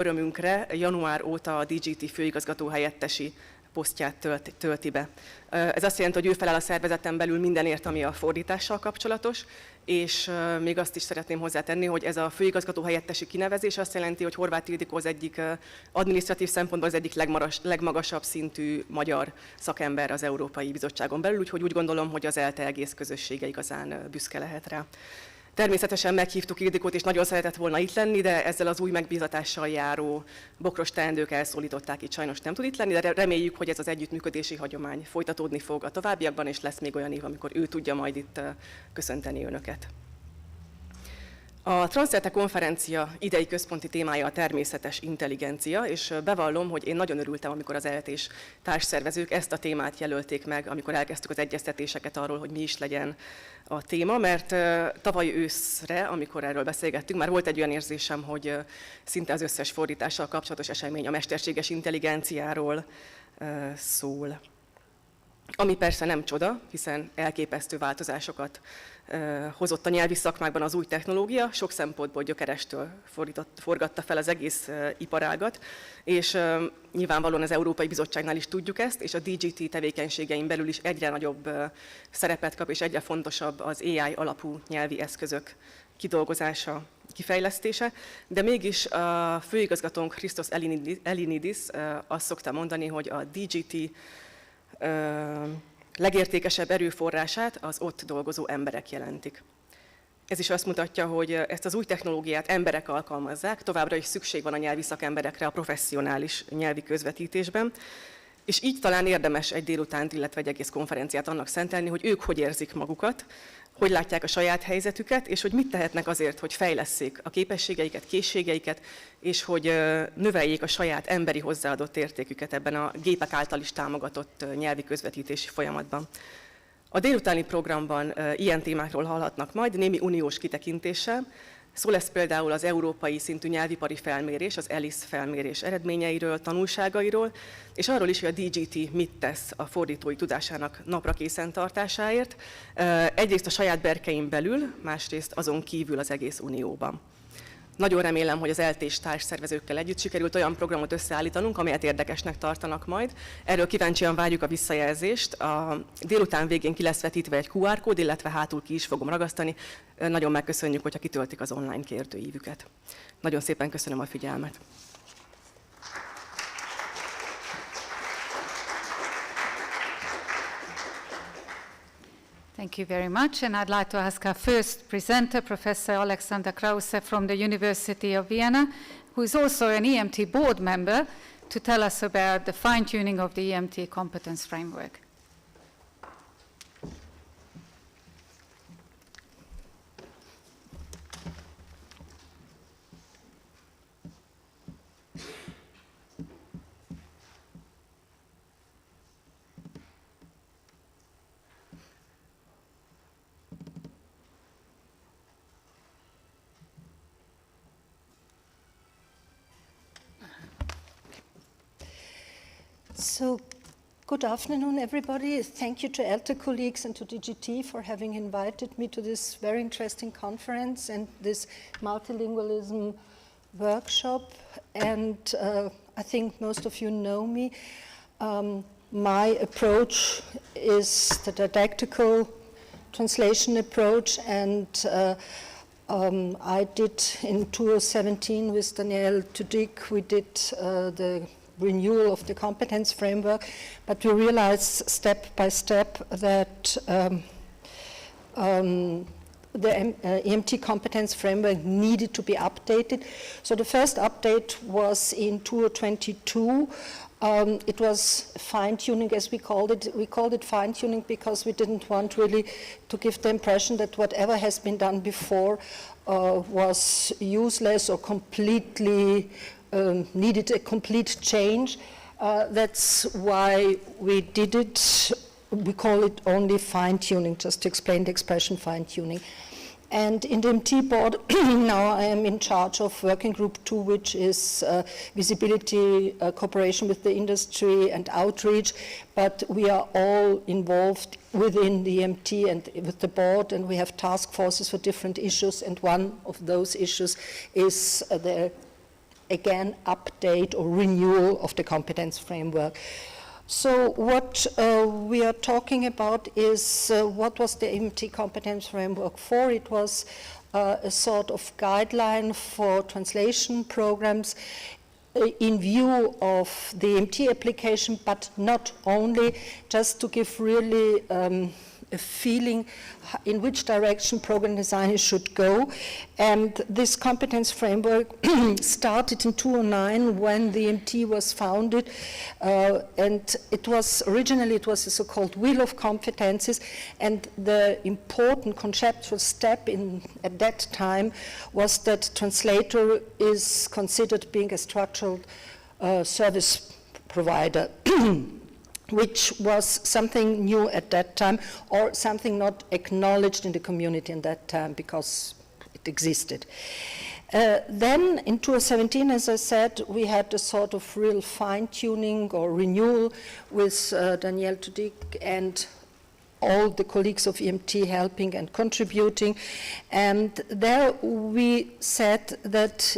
Örömünkre január óta a DGT főigazgató helyettesi posztját tölti be. Ez azt jelenti, hogy ő felel a szervezeten belül mindenért, ami a fordítással kapcsolatos, és még azt is szeretném hozzátenni, hogy ez a főigazgató helyettesi kinevezés azt jelenti, hogy Horváth Ildikó az egyik adminisztratív szempontból az egyik legmagasabb szintű magyar szakember az Európai Bizottságon belül, úgyhogy úgy gondolom, hogy az ELTE egész közössége igazán büszke lehet rá. Természetesen meghívtuk Ildikót, és nagyon szeretett volna itt lenni, de ezzel az új megbízatással járó bokros teendők elszólították, itt sajnos nem tud itt lenni, de reméljük, hogy ez az együttműködési hagyomány folytatódni fog a továbbiakban, és lesz még olyan év, amikor ő tudja majd itt köszönteni önöket. A TransELTE konferencia idei központi témája a természetes intelligencia, és bevallom, hogy én nagyon örültem, amikor az ELTE-s társszervezők ezt a témát jelölték meg, amikor elkezdtük az egyeztetéseket arról, hogy mi is legyen a téma, mert tavaly őszre, amikor erről beszélgettünk, már volt egy olyan érzésem, hogy szinte az összes fordítással kapcsolatos esemény a mesterséges intelligenciáról szól. Ami persze nem csoda, hiszen elképesztő változásokat hozott a nyelvi szakmákban az új technológia, sok szempontból gyökerestől forgatta fel az egész iparágat, és nyilvánvalóan az Európai Bizottságnál is tudjuk ezt, és a DGT tevékenységein belül is egyre nagyobb szerepet kap, és egyre fontosabb az AI alapú nyelvi eszközök kidolgozása, kifejlesztése, de mégis a főigazgatónk Christos Elinidis azt szokta mondani, hogy a DGT legértékesebb erőforrását az ott dolgozó emberek jelentik. Ez is azt mutatja, hogy ezt az új technológiát emberek alkalmazzák, továbbra is szükség van a nyelvi szakemberekre a professzionális nyelvi közvetítésben, és így talán érdemes egy délutánt, illetve egy egész konferenciát annak szentelni, hogy ők hogy érzik magukat, hogy látják a saját helyzetüket, és hogy mit tehetnek azért, hogy fejlesszék a képességeiket, készségeiket, és hogy növeljék a saját emberi hozzáadott értéküket ebben a gépek által is támogatott nyelvi közvetítési folyamatban. A délutáni programban ilyen témákról hallhatnak majd, némi uniós kitekintéssel. Szó lesz például az európai szintű nyelvipari felmérés, az ELIS felmérés eredményeiről, tanulságairól, és arról is, hogy a DGT mit tesz a fordítói tudásának napra készen tartásáért, egyrészt a saját berkein belül, másrészt azon kívül az egész Unióban. Nagyon remélem, hogy az ELTE-s társszervezőkkel együtt sikerült olyan programot összeállítanunk, amelyet érdekesnek tartanak majd. Erről kíváncsian várjuk a visszajelzést. A délután végén ki lesz vetítve egy QR kód, illetve hátul ki is fogom ragasztani. Nagyon megköszönjük, hogyha kitöltik az online kérdőívüket. Nagyon szépen köszönöm a figyelmet. Thank you very much, and I'd like to ask our first presenter, Professor Alexander Krause from the University of Vienna, who is also an EMT board member, to tell us about the fine-tuning of the EMT competence framework. So, good afternoon, everybody. Thank you to ELTE colleagues and to DGT for having invited me to this very interesting conference and this multilingualism workshop. And I think most of you know me. My approach is the didactical translation approach, and I did in 2017 with Danielle Tudik, we did the renewal of the competence framework, but we realized step by step that the EMT competence framework needed to be updated. So the first update was in 2022. It was fine-tuning, as we called it. We called it fine-tuning because we didn't want really to give the impression that whatever has been done before was useless or completely needed a complete change. That's why we did it. We call it only fine-tuning, just to explain the expression fine-tuning. And in the MT board, now I am in charge of working group 2, which is visibility, cooperation with the industry and outreach, but we are all involved within the MT and with the board, and we have task forces for different issues, and one of those issues is the again, update or renewal of the competence framework. So what we are talking about is what was the EMT competence framework for? It was a sort of guideline for translation programs in view of the EMT application, but not only, just to give really a feeling in which direction program designers should go. And this competence framework started in 2009 when the EMT was founded, and it was originally a so-called wheel of competences, and the important conceptual step at that time was that translator is considered being a structural service provider. Which was something new at that time, or something not acknowledged in the community in that time because it existed. Then in 2017, as I said, we had a sort of real fine-tuning or renewal with Danielle Tudik and all the colleagues of EMT helping and contributing. And there we said that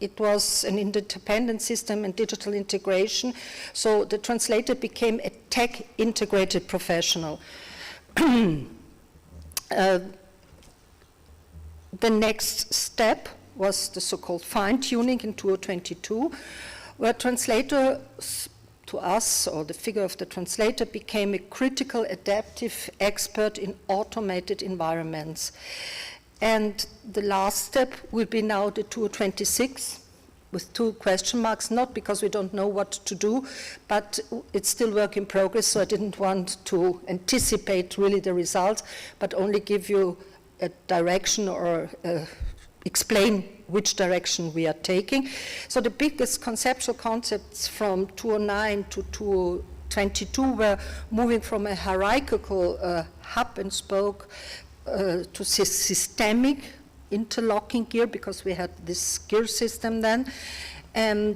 it was an interdependent system and digital integration, so the translator became a tech-integrated professional. The next step was the so-called fine-tuning in 2022, where translators, to us, or the figure of the translator, became a critical adaptive expert in automated environments. And the last step will be now the 2026 with 2 question marks, not because we don't know what to do, but it's still work in progress, so I didn't want to anticipate really the results, but only give you a direction or explain which direction we are taking. So the biggest conceptual concepts from 2009 to 2022 were moving from a hierarchical hub and spoke to systemic interlocking gear, because we had this gear system then. And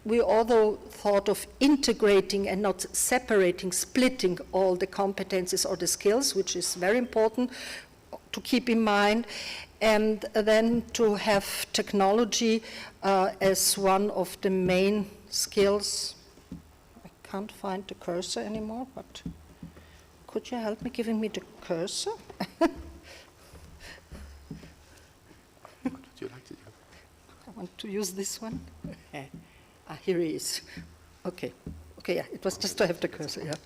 we also thought of integrating and not separating, splitting all the competences or the skills, which is very important to keep in mind. And then to have technology as one of the main skills. I can't find the cursor anymore, but could you help me giving me the cursor? Would you like to do? I want to use this one. Here he is. Okay, yeah, it was just to have the cursor, yeah.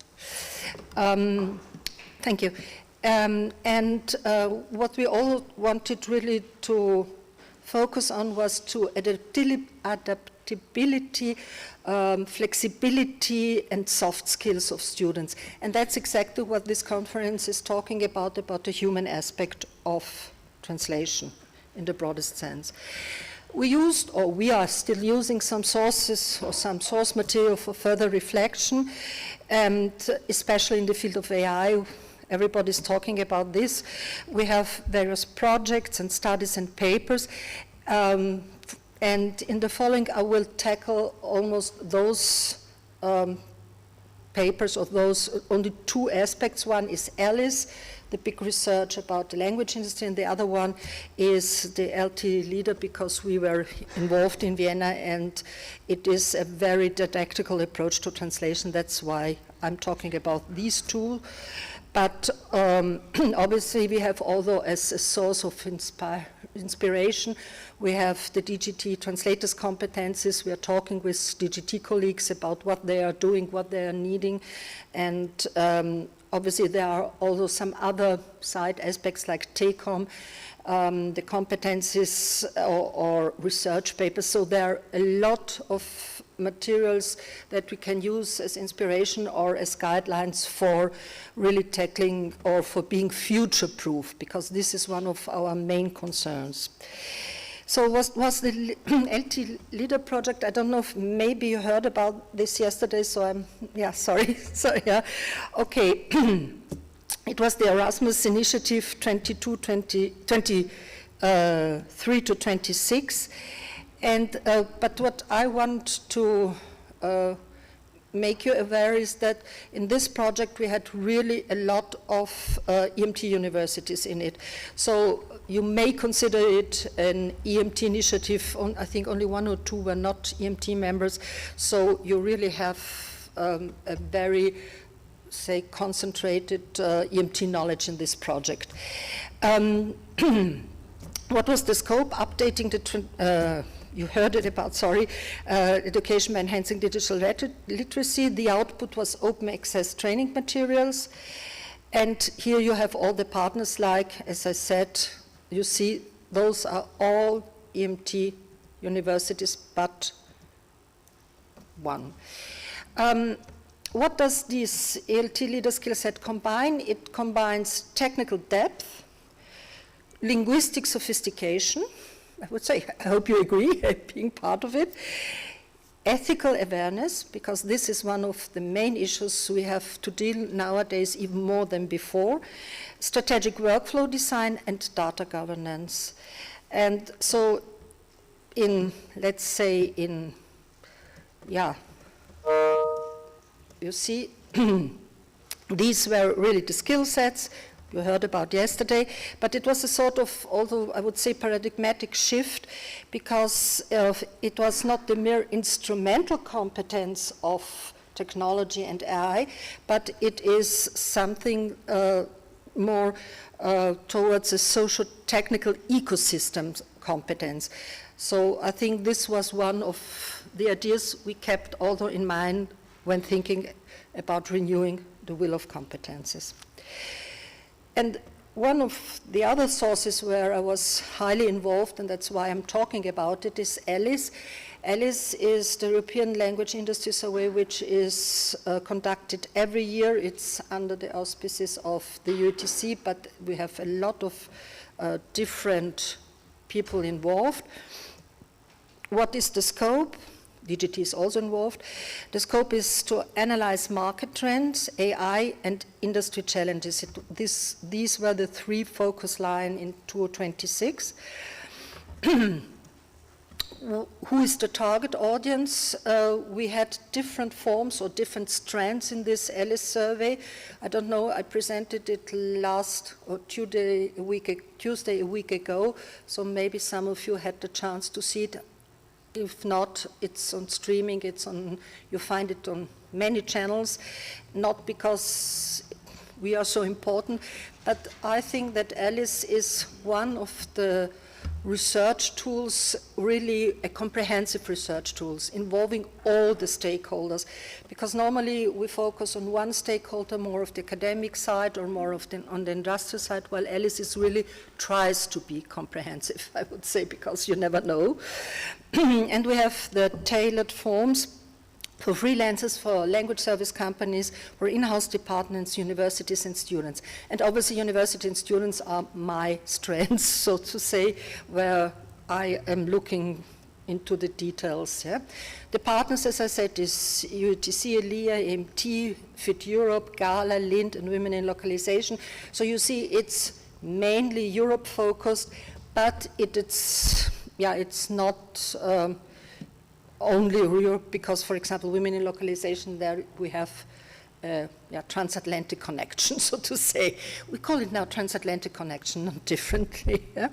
Thank you. And what we all wanted really to focus on was to adaptability, flexibility, and soft skills of students. And that's exactly what this conference is talking about the human aspect of translation in the broadest sense. We used, or we are still using, some sources or some source material for further reflection, and especially in the field of AI. Everybody's talking about this. We have various projects and studies and papers. And in the following, I will tackle almost those papers, or those only 2 aspects. One is Alice, the big research about the language industry, and the other one is the LT leader, because we were involved in Vienna, and it is a very didactical approach to translation. That's why I'm talking about these 2. But obviously we have also, as a source of inspiration, we have the DGT translators' competences. We are talking with DGT colleagues about what they are doing, what they are needing, and obviously there are also some other side aspects like TECOM, the competences or research papers. So there are a lot of materials that we can use as inspiration or as guidelines for really tackling or for being future-proof, because this is one of our main concerns. So was the LT Leader project, I don't know if maybe you heard about this yesterday, so I'm, yeah, sorry, yeah. Okay, it was the Erasmus Initiative 23 to 26. And, but what I want to make you aware is that in this project we had really a lot of EMT universities in it. So you may consider it an EMT initiative. I think only 1 or 2 were not EMT members. So you really have a very, say, concentrated EMT knowledge in this project. What was the scope? Updating the you heard it about, sorry, education by enhancing digital literacy. The output was open access training materials. And here you have all the partners, like, as I said, you see, those are all EMT universities, but one. What does this ELT leader skill set combine? It combines technical depth, linguistic sophistication, I would say, I hope you agree, being part of it. Ethical awareness, because this is one of the main issues we have to deal nowadays even more than before. Strategic workflow design and data governance. And so in, let's say in, yeah, you see, these were really the skill sets you heard about yesterday, but it was a sort of, although I would say paradigmatic shift, because it was not the mere instrumental competence of technology and AI, but it is something more towards a socio-technical ecosystem competence. So I think this was one of the ideas we kept also in mind when thinking about renewing the Wheel of Competences. And one of the other sources where I was highly involved, and that's why I'm talking about it, is ALICE. ALICE is the European Language Industry Survey, which is conducted every year. It's under the auspices of the UETC, but we have a lot of different people involved. What is the scope? DGT is also involved. The scope is to analyze market trends, AI, and industry challenges. These were the 3 focus lines in 2026. Who is the target audience? We had different forms or different strands in this ALICE survey. I don't know, I presented it last or Tuesday a week ago, so maybe some of you had the chance to see it. If not, it's on streaming, you find it on many channels, not because we are so important, but I think that ALICE is one of the research tools, really a comprehensive research tools involving all the stakeholders, because normally we focus on one stakeholder, more of the academic side or more of on the industrial side, while ALICE is really tries to be comprehensive, I would say, because you never know. And we have the tailored forms for freelancers, for language service companies, for in-house departments, universities and students. And obviously university and students are my strengths, so to say, where I am looking into the details. Yeah? The partners, as I said, is UETC, ELIA, AMT, Fit Europe, GALA, LIND, and Women in Localization. So you see it's mainly Europe focused, but it's not only Europe, because, for example, Women in Localization, there we have transatlantic connection, so to say. We call it now transatlantic connection, not differently. Yeah?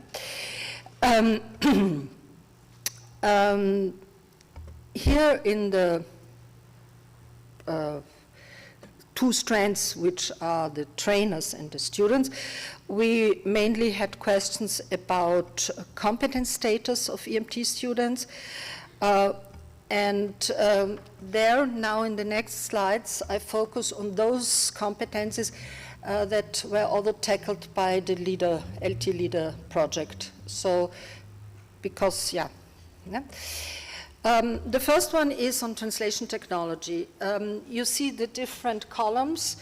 Here in the 2 strands, which are the trainers and the students, we mainly had questions about competence status of EMT students. There, now in the next slides, I focus on those competences that were also tackled by the LT Leader project. So, because, the first one is on translation technology. You see the different columns.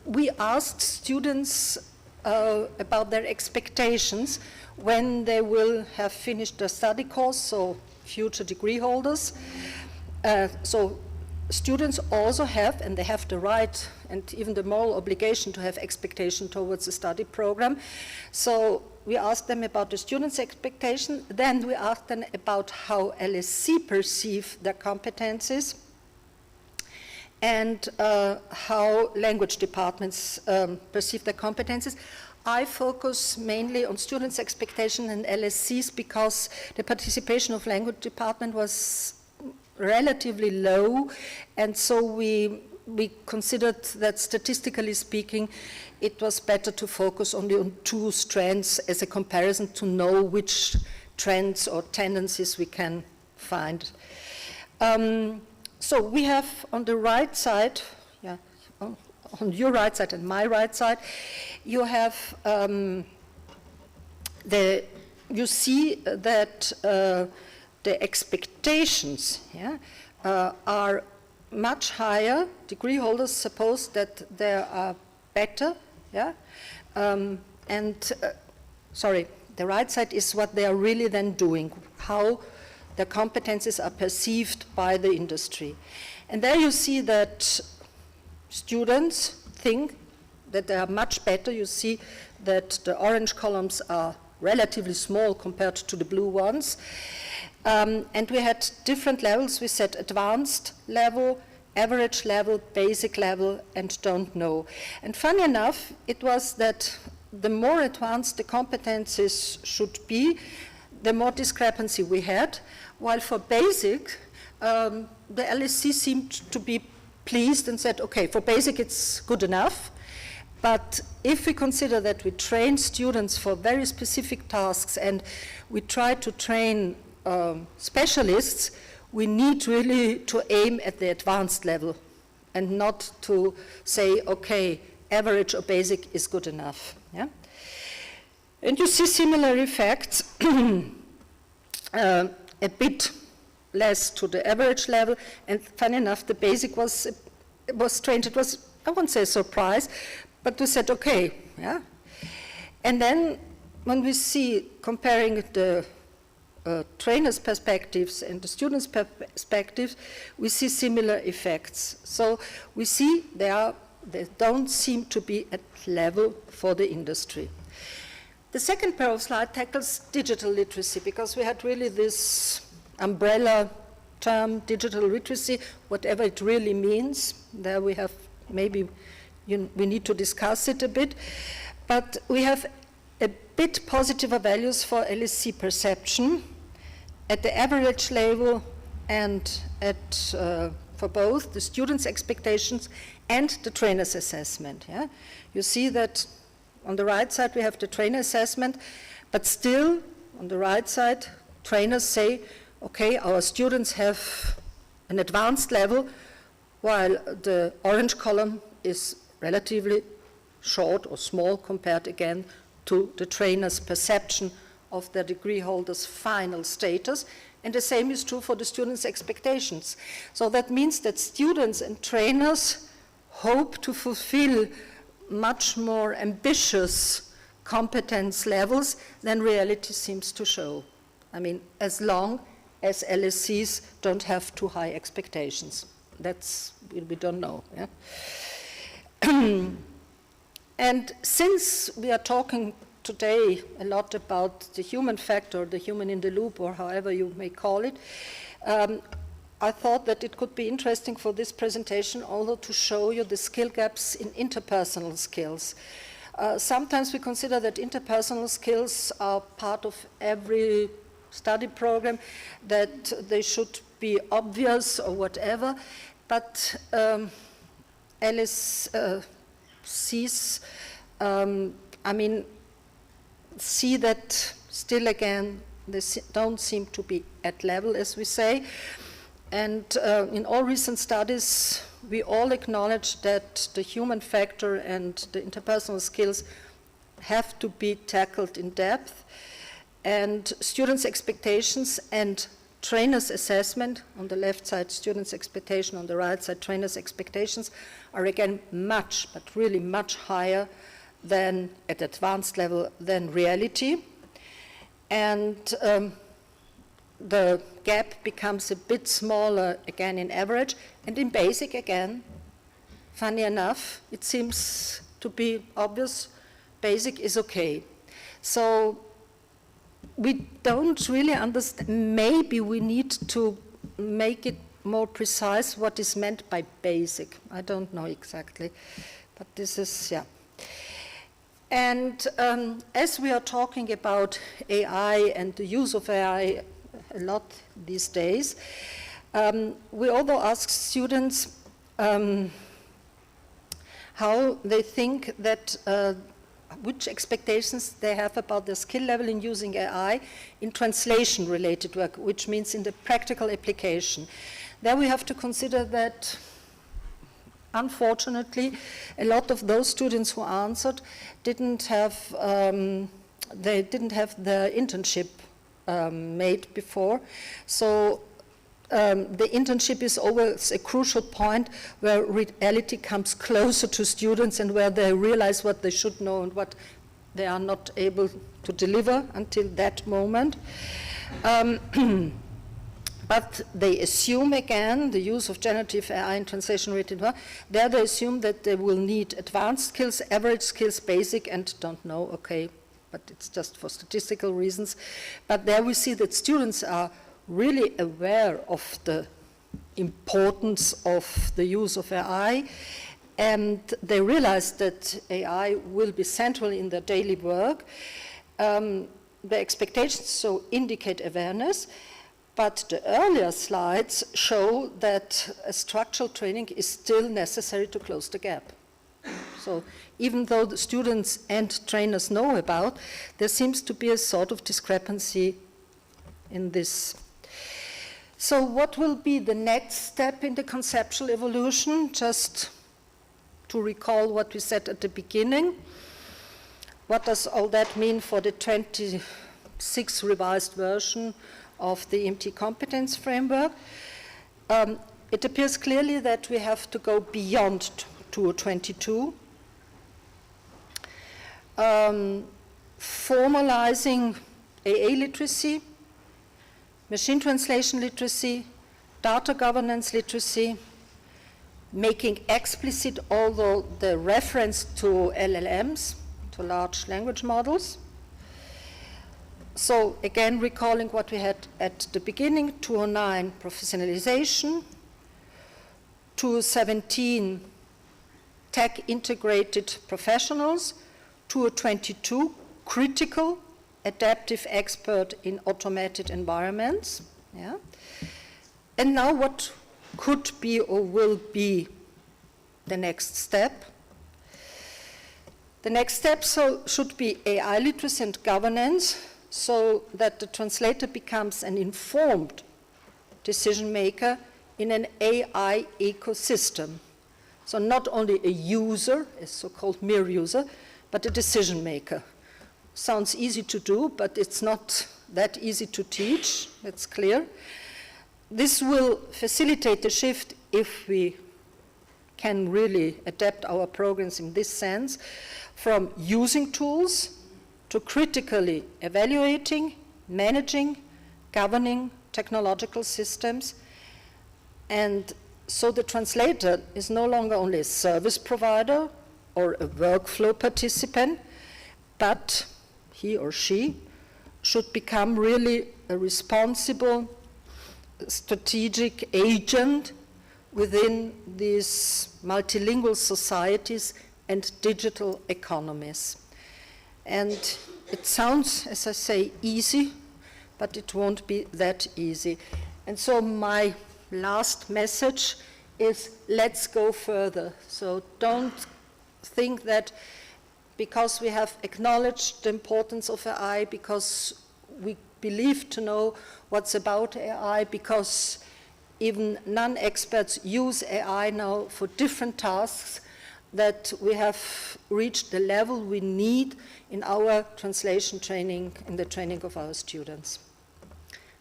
We asked students about their expectations when they will have finished their study course, so future degree holders. So students also have, and they have the right and even the moral obligation to have expectation towards the study program. So we asked them about the students' expectation, then we asked them about how LSC perceive their competencies. and how language departments perceive their competences. I focus mainly on students' expectation and LSCs because the participation of language department was relatively low, and so we considered that statistically speaking, it was better to focus only on two strands as a comparison to know which trends or tendencies we can find. So we have on the right side, on your right side and my right side, you have you see that the expectations are much higher. Degree holders suppose that they are better, sorry, the right side is what they are really then doing, how their competences are perceived by the industry. And there you see that students think that they are much better. You see that the orange columns are relatively small compared to the blue ones. And we had different levels. We said advanced level, average level, basic level, and don't know. And funny enough, it was that the more advanced the competencies should be, the more discrepancy we had, while for basic, the LSC seemed to be pleased and said, okay, for basic it's good enough, but if we consider that we train students for very specific tasks and we try to train specialists, we need really to aim at the advanced level and not to say, okay, average or basic is good enough. Yeah? And you see similar effects, a bit less to the average level, and funny enough, the basic was strange. It was, I won't say a surprise, but we said, okay, yeah. And then when we see, comparing the trainers' perspectives and the students' perspectives, we see similar effects. So we see they don't seem to be at level for the industry. The second pair of slides tackles digital literacy, because we had really this umbrella term, digital literacy, whatever it really means. There we have, maybe we need to discuss it a bit. But we have a bit positiver values for LSC perception at the average level and for both the students' expectations and the trainer's assessment. Yeah? You see that on the right side we have the trainer assessment, but still on the right side trainers say, okay, our students have an advanced level, while the orange column is relatively short or small compared again to the trainer's perception of the degree holder's final status, and the same is true for the students' expectations. So that means that students and trainers hope to fulfill much more ambitious competence levels than reality seems to show. I mean, as long as LSCs don't have too high expectations. That's, we don't know. Yeah? And since we are talking today a lot about the human factor, the human in the loop, or however you may call it, I thought that it could be interesting for this presentation also to show you the skill gaps in interpersonal skills. Sometimes we consider that interpersonal skills are part of every study program, that they should be obvious or whatever, but LSCs, I mean, see that still again, they don't seem to be at level, as we say. And in all recent studies, we all acknowledge that the human factor and the interpersonal skills have to be tackled in depth. And students' expectations and trainers' assessment, on the left side, students' expectation, on the right side, trainers' expectations, are again much, but really much higher than at advanced level than reality. And the gap becomes a bit smaller again in average, and in basic again, funny enough, it seems to be obvious, basic is okay. So we don't really understand, maybe we need to make it more precise what is meant by basic. I don't know exactly, but this is, yeah. And as we are talking about AI and the use of AI a lot these days, we also ask students how they think that, which expectations they have about their skill level in using AI in translation-related work, which means in the practical application. There we have to consider that, unfortunately, a lot of those students who answered didn't have their internship made before. So the internship is always a crucial point where reality comes closer to students and where they realize what they should know and what they are not able to deliver until that moment. But they assume, again, the use of generative AI in translation-related work. There they assume that they will need advanced skills, average skills, basic, and don't know, okay, but it's just for statistical reasons. But there we see that students are really aware of the importance of the use of AI, and they realize that AI will be central in their daily work. The expectations so indicate awareness, but the earlier slides show that a structural training is still necessary to close the gap. So even though the students and trainers know about, there seems to be a sort of discrepancy in this. So what will be the next step in the conceptual evolution? Just to recall what we said at the beginning. What does all that mean for the 26 revised version of the EMT competence framework? It appears clearly that we have to go beyond 2022. Formalizing AA literacy, machine translation literacy, data governance literacy, making explicit although the reference to LLMs, to large language models. So again, recalling what we had at the beginning, 209, professionalization, 217, tech-integrated professionals, 222, critical, adaptive expert in automated environments. Yeah. And now what could be or will be the next step? The next step should be AI literacy and governance, so that the translator becomes an informed decision maker in an AI ecosystem. So not only a user, a so-called mere user, but a decision maker. Sounds easy to do, but it's not that easy to teach, that's clear. This will facilitate the shift if we can really adapt our programs in this sense, from using tools to critically evaluating, managing, governing technological systems. And so the translator is no longer only a service provider or a workflow participant, but he or she should become really a responsible, strategic agent within these multilingual societies and digital economies. And it sounds, as I say, easy, but it won't be that easy. And so my last message is, let's go further. So don't think that because we have acknowledged the importance of AI, because we believe to know what's about AI, because even non-experts use AI now for different tasks, that we have reached the level we need in our translation training, in the training of our students.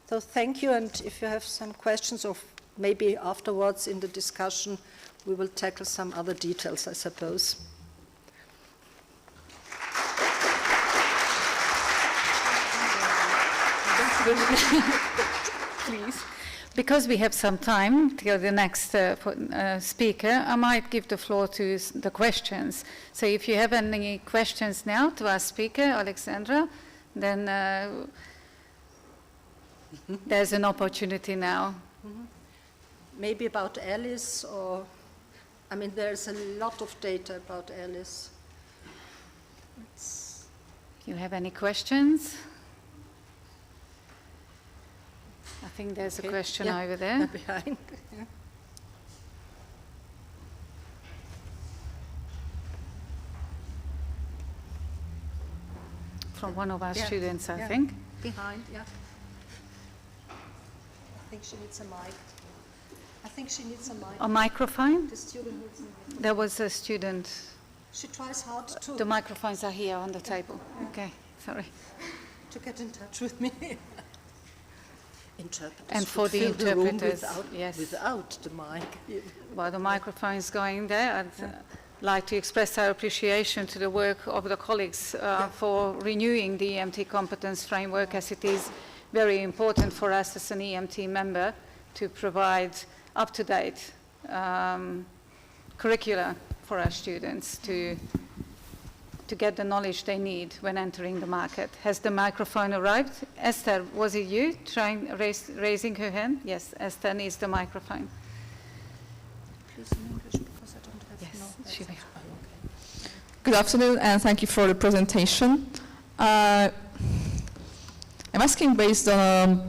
So thank you, and if you have some questions, or maybe afterwards in the discussion, we will tackle some other details, I suppose. Please. Because we have some time till the next speaker, I might give the floor to the questions. So if you have any questions now to our speaker, Alexandra, then there's an opportunity now. maybe about Alice, or, I mean, there's a lot of data about Alice. You have any questions? I think there's a question over there. Behind. Yeah. From one of our students, I think. Behind, yeah. I think she needs a mic. I think she needs a mic. A microphone? The student needs a mic. There was a student. She tries hard to... The microphones are here on the table. Okay, sorry. To get in touch with me. Interpreters And for the fill the room interpreters, without, yes. without the mic. While the microphone is going there, I'd like to express our appreciation to the work of the colleagues for renewing the EMT competence framework, as it is very important for us as an EMT member to provide up-to-date curricula for our students to get the knowledge they need when entering the market. Has the microphone arrived? Esther, was it you raising her hand? Yes, Esther needs the microphone. Please in English, because I don't have Yes, she will. Good afternoon, and thank you for the presentation. I'm asking based on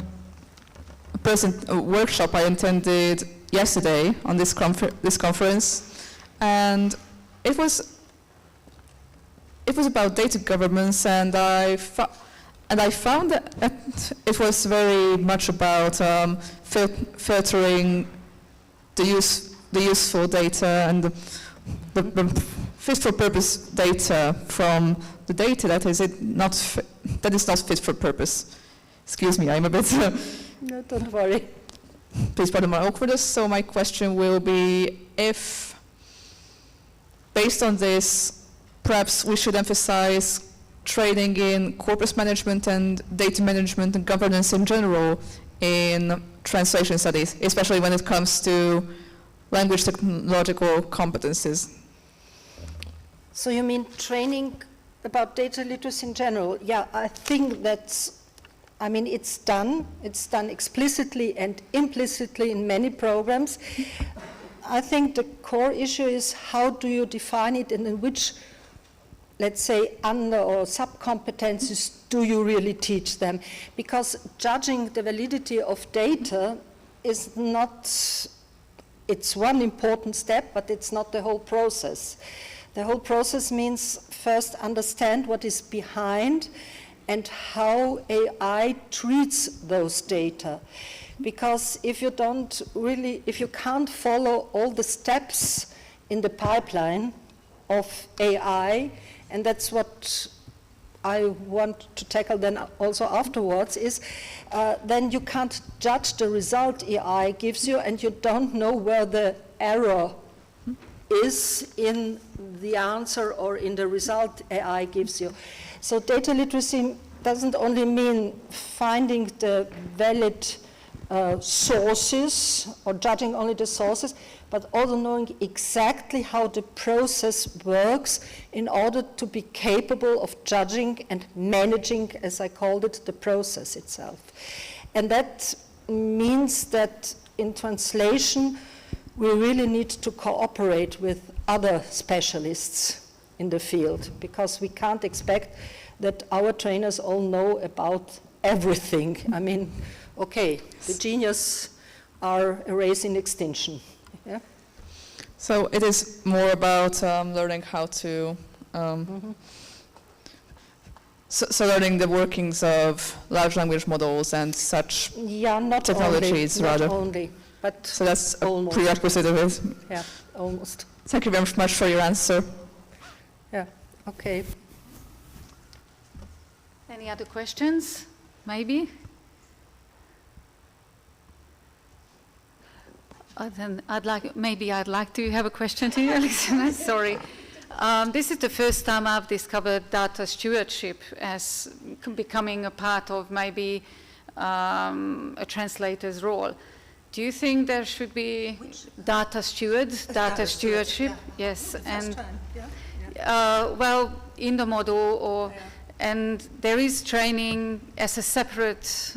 a workshop I attended yesterday on this conference, and it was about data governance, and I found that it was very much about filtering the useful data and the fit-for-purpose data from the data that is not fit for purpose. Excuse me, I'm a bit... No, don't worry. Please pardon my awkwardness. So my question will be, if, based on this, perhaps we should emphasize training in corpus management and data management and governance in general in translation studies, especially when it comes to language technological competences. So you mean training about data literacy in general? Yeah, I think that's, I mean, it's done. It's done explicitly and implicitly in many programs. I think the core issue is how do you define it and in which, let's say, under or sub-competences do you really teach them? Because judging the validity of data is not, it's one important step, but it's not the whole process. The whole process means first understand what is behind and how AI treats those data. Because if you don't really, if you can't follow all the steps in the pipeline of AI, and that's what I want to tackle then also afterwards, is then you can't judge the result AI gives you, and you don't know where the error is in the answer or in the result AI gives you. So data literacy doesn't only mean finding the valid sources or judging only the sources, but also knowing exactly how the process works in order to be capable of judging and managing, as I called it, the process itself. And that means that in translation, we really need to cooperate with other specialists in the field, because we can't expect that our trainers all know about everything. I mean, okay, the genius are a race in extinction. Yeah? So it is more about learning how to, so learning the workings of large language models and such technologies, rather. Not only, but so that's almost. A prerequisite of it. Yeah, almost. Thank you very much for your answer. Yeah, okay. Any other questions, maybe? Then I'd like to have a question to you, Alexander. Sorry. This is the first time I've discovered data stewardship as becoming a part of maybe a translator's role. Do you think there should be data stewardship? Yeah. Yes, and Yeah. well, in the model, or And there is training as a separate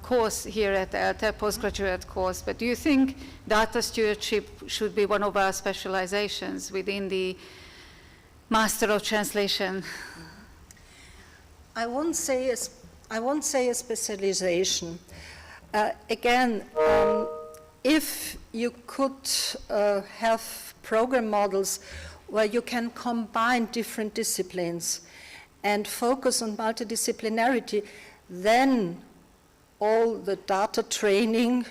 course here at TransELTE, postgraduate course. But do you think data stewardship should be one of our specializations within the Master of Translation? I won't say a specialization. Again, if you could have program models where you can combine different disciplines and focus on multidisciplinarity, then all the data training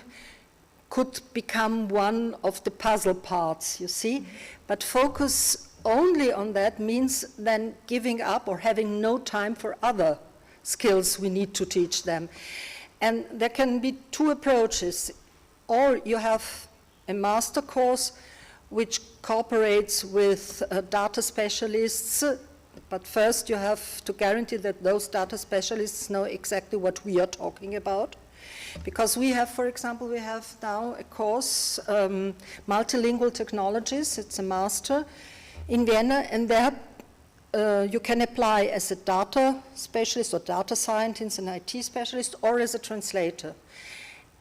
could become one of the puzzle parts, you see? But focus only on that means then giving up or having no time for other skills we need to teach them. And there can be two approaches. Or you have a master course which cooperates with data specialists, but first you have to guarantee that those data specialists know exactly what we are talking about. Because we have, for example, we have now a course, Multilingual Technologies, it's a master in Vienna, and there you can apply as a data specialist or data scientist, an IT specialist, or as a translator.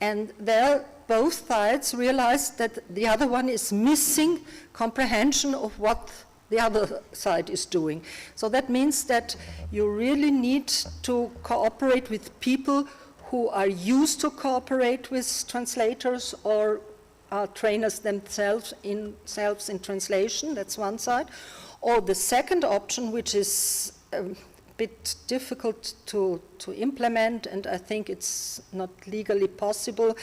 And there, both sides realize that the other one is missing comprehension of what the other side is doing. So that means that you really need to cooperate with people who are used to cooperate with translators or are trainers themselves in translation. That's one side. Or the second option, which is a bit difficult to implement, and I think it's not legally possible,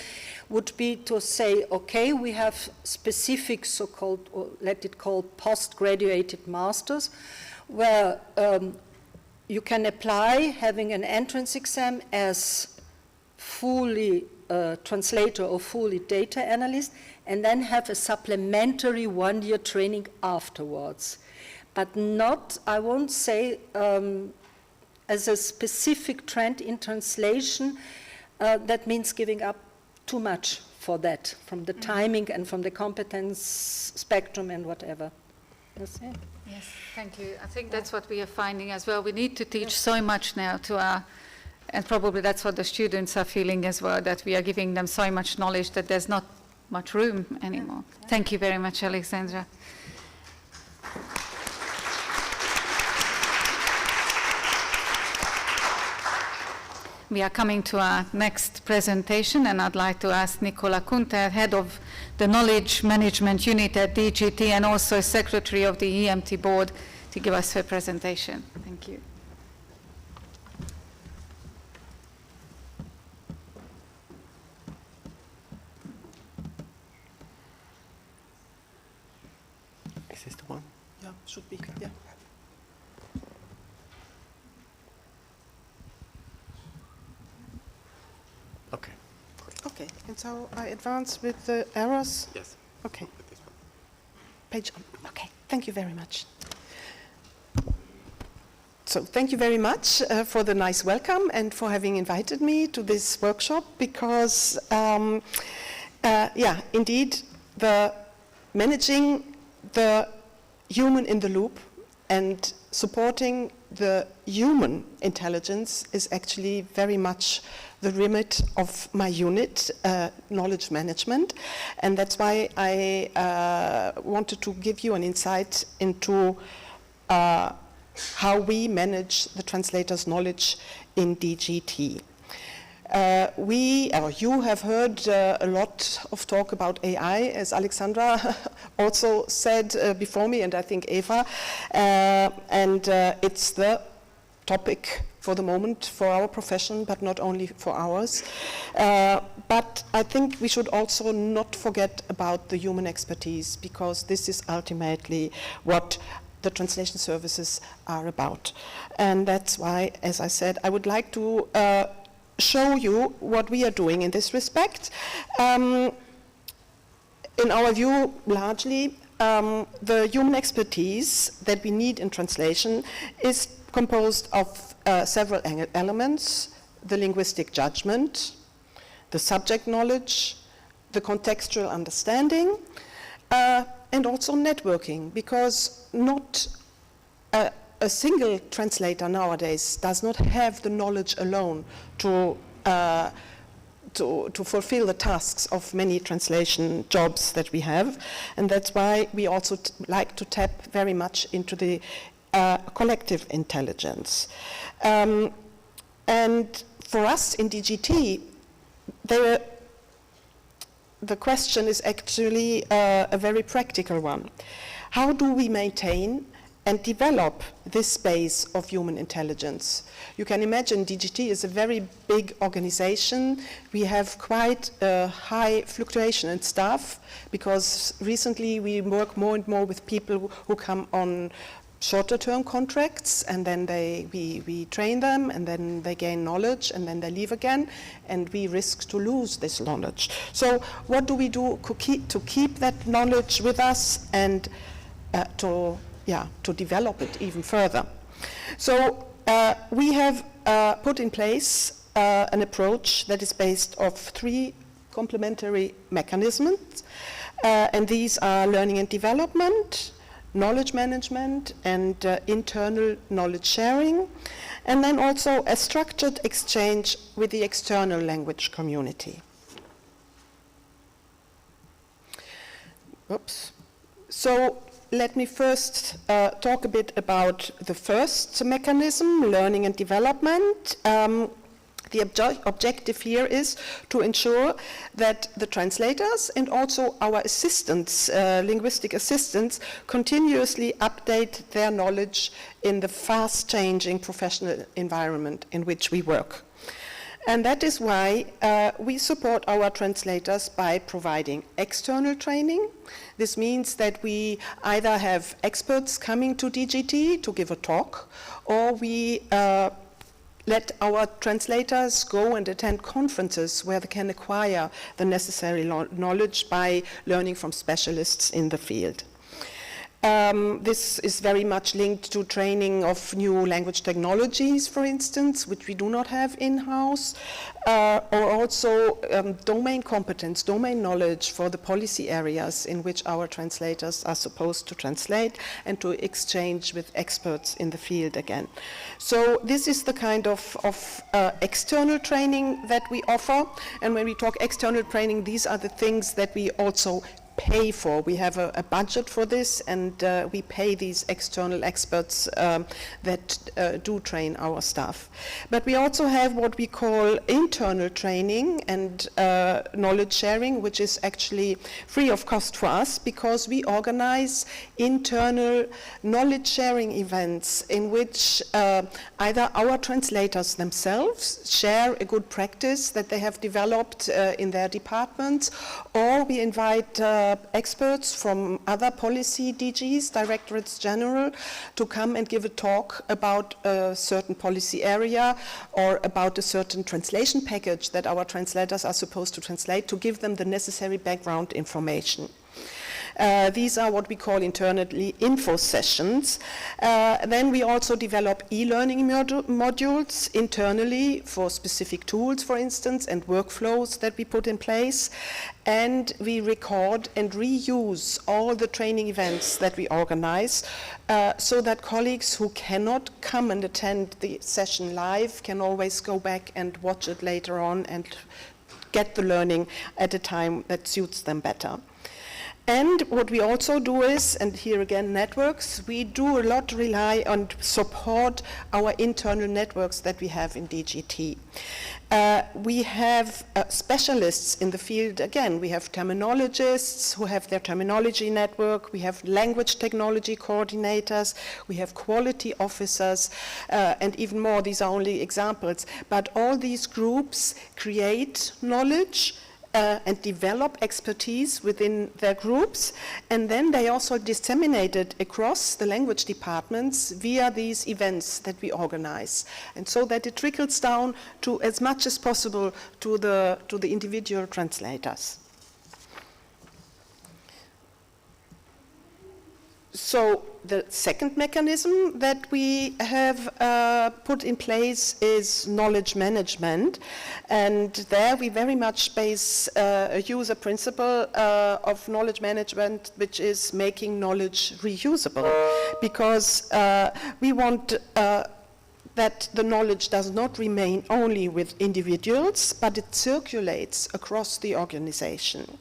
would be to say, okay, we have specific so-called, or let it call postgraduate masters, where you can apply having an entrance exam as fully translator or fully data analyst, and then have a supplementary one-year training afterwards. But not, I won't say, as a specific trend in translation, that means giving up too much for that, from the timing and from the competence spectrum and whatever. Yes, yeah. Yes, thank you. I think that's what we are finding as well. We need to teach so much now to our, and probably that's what the students are feeling as well, that we are giving them so much knowledge that there's not much room anymore. Yeah. Thank you very much, Alexandra. We are coming to our next presentation, and I'd like to ask Nicola Kunter, head of the Knowledge Management Unit at DGT and also secretary of the EMT board, to give us her presentation. Thank you. Is this the one? Yeah, should be. Yeah. Okay. Okay, and so I advance with the arrows? Yes. Okay. With this one. Page on. Okay, thank you very much. So thank you very much for the nice welcome and for having invited me to this workshop, because, yeah, indeed, the managing the human in the loop and supporting the human intelligence is actually very much the remit of my unit, knowledge management, and that's why I wanted to give you an insight into how we manage the translator's knowledge in DGT. You have heard a lot of talk about AI, as Alexandra also said before me, and I think Eva, and it's the topic for the moment for our profession, but not only for ours. But I think we should also not forget about the human expertise, because this is ultimately what the translation services are about. And that's why, as I said, I would like to show you what we are doing in this respect. In our view, largely, the human expertise that we need in translation is composed of several elements: the linguistic judgment, the subject knowledge, the contextual understanding, and also networking, because not a single translator nowadays does not have the knowledge alone to fulfill the tasks of many translation jobs that we have, and that's why we also like to tap very much into the collective intelligence. And for us in DGT, the question is actually a very practical one. How do we maintain and develop this space of human intelligence? You can imagine DGT is a very big organization. We have quite a high fluctuation in staff because recently we work more and more with people who come on shorter term contracts, and then we train them, and then they gain knowledge, and then they leave again, and we risk to lose this knowledge. So what do we do to keep that knowledge with us and to develop it even further? So we have put in place an approach that is based on 3 complementary mechanisms, and these are learning and development, knowledge management, and internal knowledge sharing, and then also a structured exchange with the external language community. Oops. So let me first talk a bit about the first mechanism, learning and development. The objective here is to ensure that the translators and also our assistants, linguistic assistants, continuously update their knowledge in the fast-changing professional environment in which we work. And that is why we support our translators by providing external training. This means that we either have experts coming to DGT to give a talk, or we let our translators go and attend conferences where they can acquire the necessary knowledge by learning from specialists in the field. This is very much linked to training of new language technologies, for instance, which we do not have in-house, or also domain competence, domain knowledge for the policy areas in which our translators are supposed to translate and to exchange with experts in the field again. So this is the kind of external training that we offer, and when we talk external training, these are the things that we also pay for. We have a budget for this, and we pay these external experts that do train our staff. But we also have what we call internal training and knowledge sharing, which is actually free of cost for us, because we organize internal knowledge sharing events in which either our translators themselves share a good practice that they have developed in their departments, or we invite experts from other policy DGs, Directorates General, to come and give a talk about a certain policy area or about a certain translation package that our translators are supposed to translate, to give them the necessary background information. These are what we call internally info sessions. Then we also develop e-learning modules internally for specific tools, for instance, and workflows that we put in place. And we record and reuse all the training events that we organize so that colleagues who cannot come and attend the session live can always go back and watch it later on and get the learning at a time that suits them better. And what we also do is, and here again networks, we do a lot rely on support our internal networks that we have in DGT. We have specialists in the field. Again, we have terminologists who have their terminology network. We have language technology coordinators. We have quality officers, and even more. These are only examples. But all these groups create knowledge and develop expertise within their groups, and then they also disseminate it across the language departments via these events that we organize, and so that it trickles down to as much as possible to the individual translators. So the second mechanism that we have put in place is knowledge management, and there we very much use a principle of knowledge management, which is making knowledge reusable, because we want that the knowledge does not remain only with individuals, but it circulates across the organization.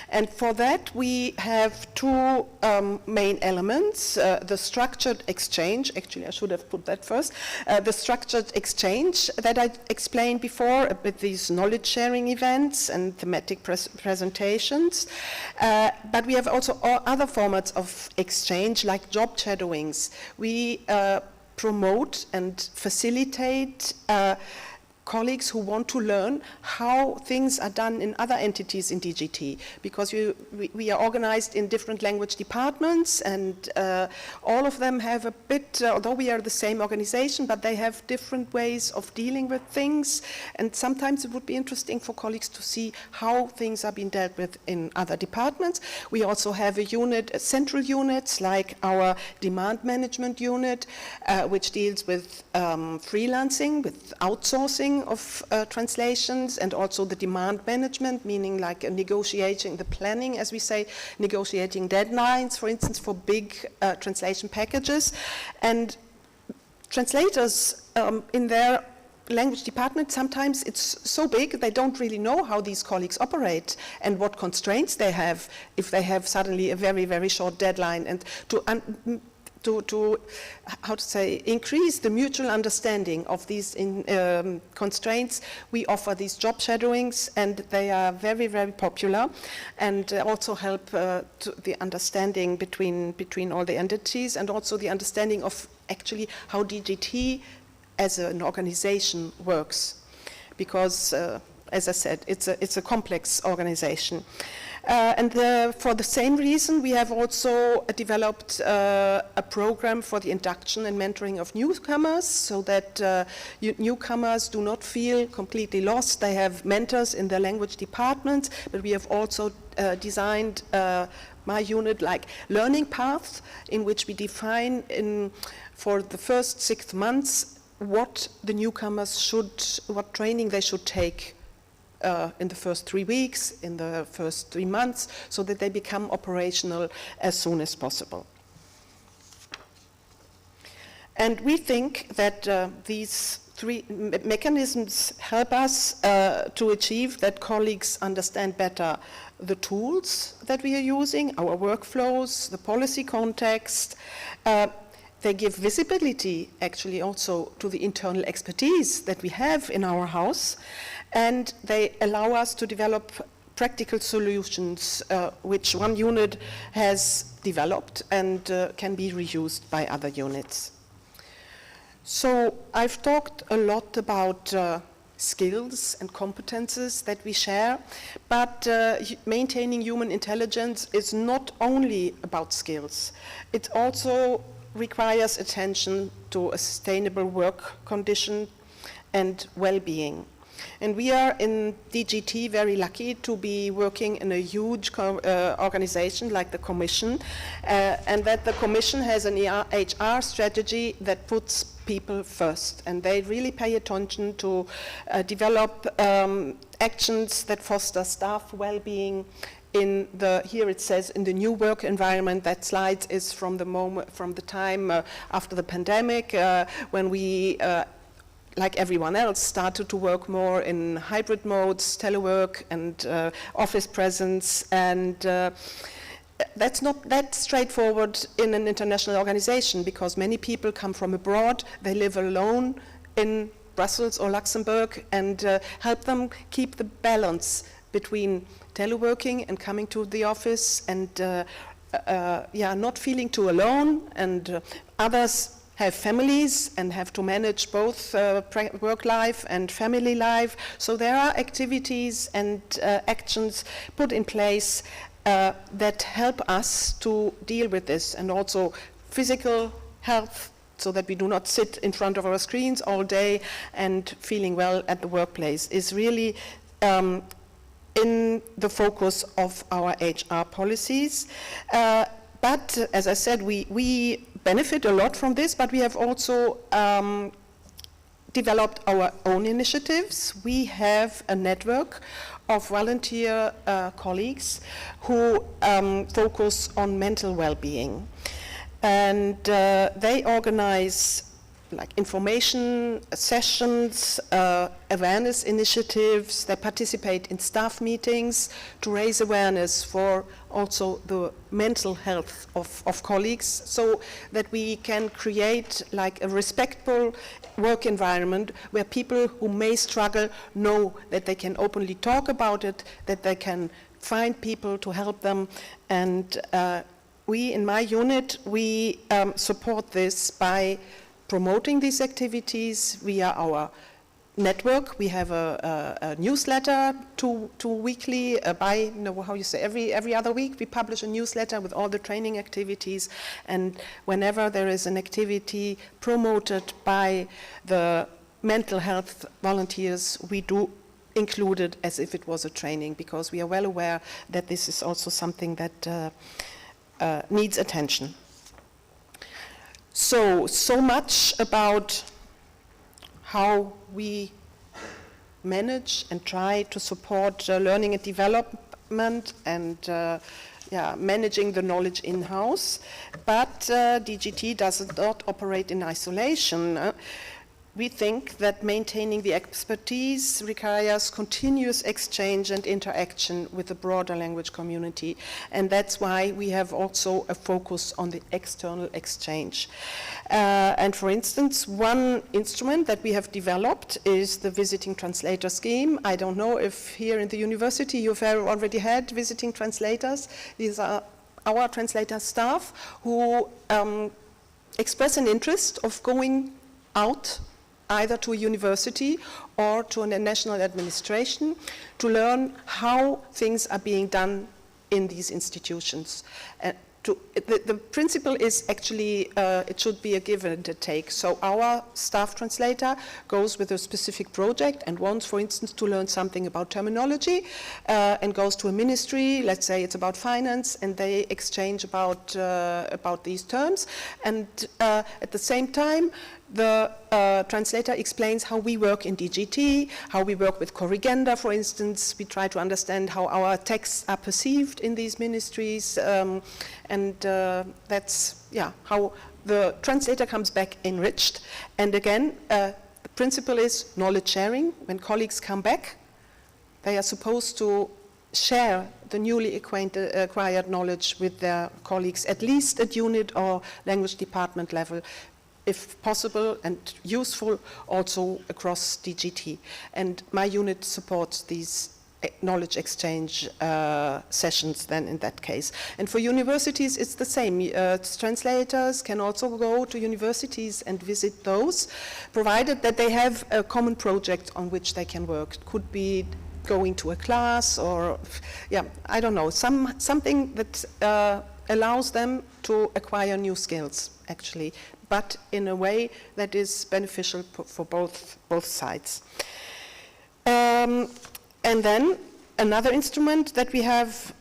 And for that, we have two main elements. The structured exchange, actually I should have put that first, the structured exchange that I explained before with these knowledge sharing events and thematic presentations. But we have also other formats of exchange, like job shadowings. We promote and facilitate colleagues who want to learn how things are done in other entities in DGT, because we are organized in different language departments, and all of them have a bit, although we are the same organization, but they have different ways of dealing with things, and sometimes it would be interesting for colleagues to see how things are being dealt with in other departments. We also have a unit, central units, like our demand management unit, which deals with freelancing, with outsourcing of translations, and also the demand management, meaning like negotiating the planning, as we say, negotiating deadlines, for instance, for big translation packages. And translators in their language department, sometimes it's so big they don't really know how these colleagues operate and what constraints they have if they have suddenly a very, very short deadline. And to how to say, increase the mutual understanding of these constraints, we offer these job shadowings, and they are very, very popular, and also help to the understanding between all the entities, and also the understanding of actually how DGT as an organization works, because as I said, it's a complex organization. And for the same reason, we have also developed a program for the induction and mentoring of newcomers, so that newcomers do not feel completely lost. They have mentors in their language departments, but we have also designed my unit like learning paths, in which we define for the first 6 months what the newcomers what training they should take in the first 3 weeks, in the first 3 months, so that they become operational as soon as possible. And we think that these 3 mechanisms help us to achieve that colleagues understand better the tools that we are using, our workflows, the policy context. They give visibility, actually, also to the internal expertise that we have in our house, and they allow us to develop practical solutions which one unit has developed and can be reused by other units. So I've talked a lot about skills and competences that we share, but maintaining human intelligence is not only about skills. It also requires attention to a sustainable work condition and well-being. And we are in DGT very lucky to be working in a huge organization like the Commission, and that the Commission has an HR strategy that puts people first, and they really pay attention to develop actions that foster staff well-being. Here it says in the new work environment. That slide is from the time after the pandemic, when we like everyone else, started to work more in hybrid modes, telework and office presence, and that's not that straightforward in an international organization, because many people come from abroad, they live alone in Brussels or Luxembourg, and help them keep the balance between teleworking and coming to the office, and not feeling too alone, and others have families and have to manage both work life and family life. So there are activities and actions put in place that help us to deal with this, and also physical health, so that we do not sit in front of our screens all day, and feeling well at the workplace is really in the focus of our HR policies. But as I said, we benefit a lot from this, but we have also developed our own initiatives. We have a network of volunteer colleagues who focus on mental well-being. And they organize like information sessions, awareness initiatives. They participate in staff meetings to raise awareness for also the mental health of colleagues, so that we can create like a respectful work environment where people who may struggle know that they can openly talk about it, that they can find people to help them. And we, in my unit, we support this by promoting these activities via our network. We have a newsletter two weekly, every other week we publish a newsletter with all the training activities, and whenever there is an activity promoted by the mental health volunteers, we do include it as if it was a training, because we are well aware that this is also something that needs attention. So much about how we manage and try to support learning and development and managing the knowledge in-house. But DGT does not operate in isolation. We think that maintaining the expertise requires continuous exchange and interaction with the broader language community, and that's why we have also a focus on the external exchange. And for instance, one instrument that we have developed is the visiting translator scheme. I don't know if here in the university you've already had visiting translators. These are our translator staff who express an interest of going out either to a university or to a national administration to learn how things are being done in these institutions. The principle is actually, it should be a give and a take. So our staff translator goes with a specific project and wants, for instance, to learn something about terminology and goes to a ministry, let's say it's about finance, and they exchange about these terms. And at the same time, the translator explains how we work in DGT, how we work with corrigenda, for instance. We try to understand how our texts are perceived in these ministries, and that's how the translator comes back enriched. And again, the principle is knowledge sharing. When colleagues come back, they are supposed to share the newly acquired knowledge with their colleagues, at least at unit or language department level, if possible, and useful also across DGT. And my unit supports these knowledge exchange sessions then in that case. And for universities, it's the same. Translators can also go to universities and visit those, provided that they have a common project on which they can work. It could be going to a class or, I don't know, something that allows them to acquire new skills, actually, but in a way that is beneficial for both sides. And then another instrument that we have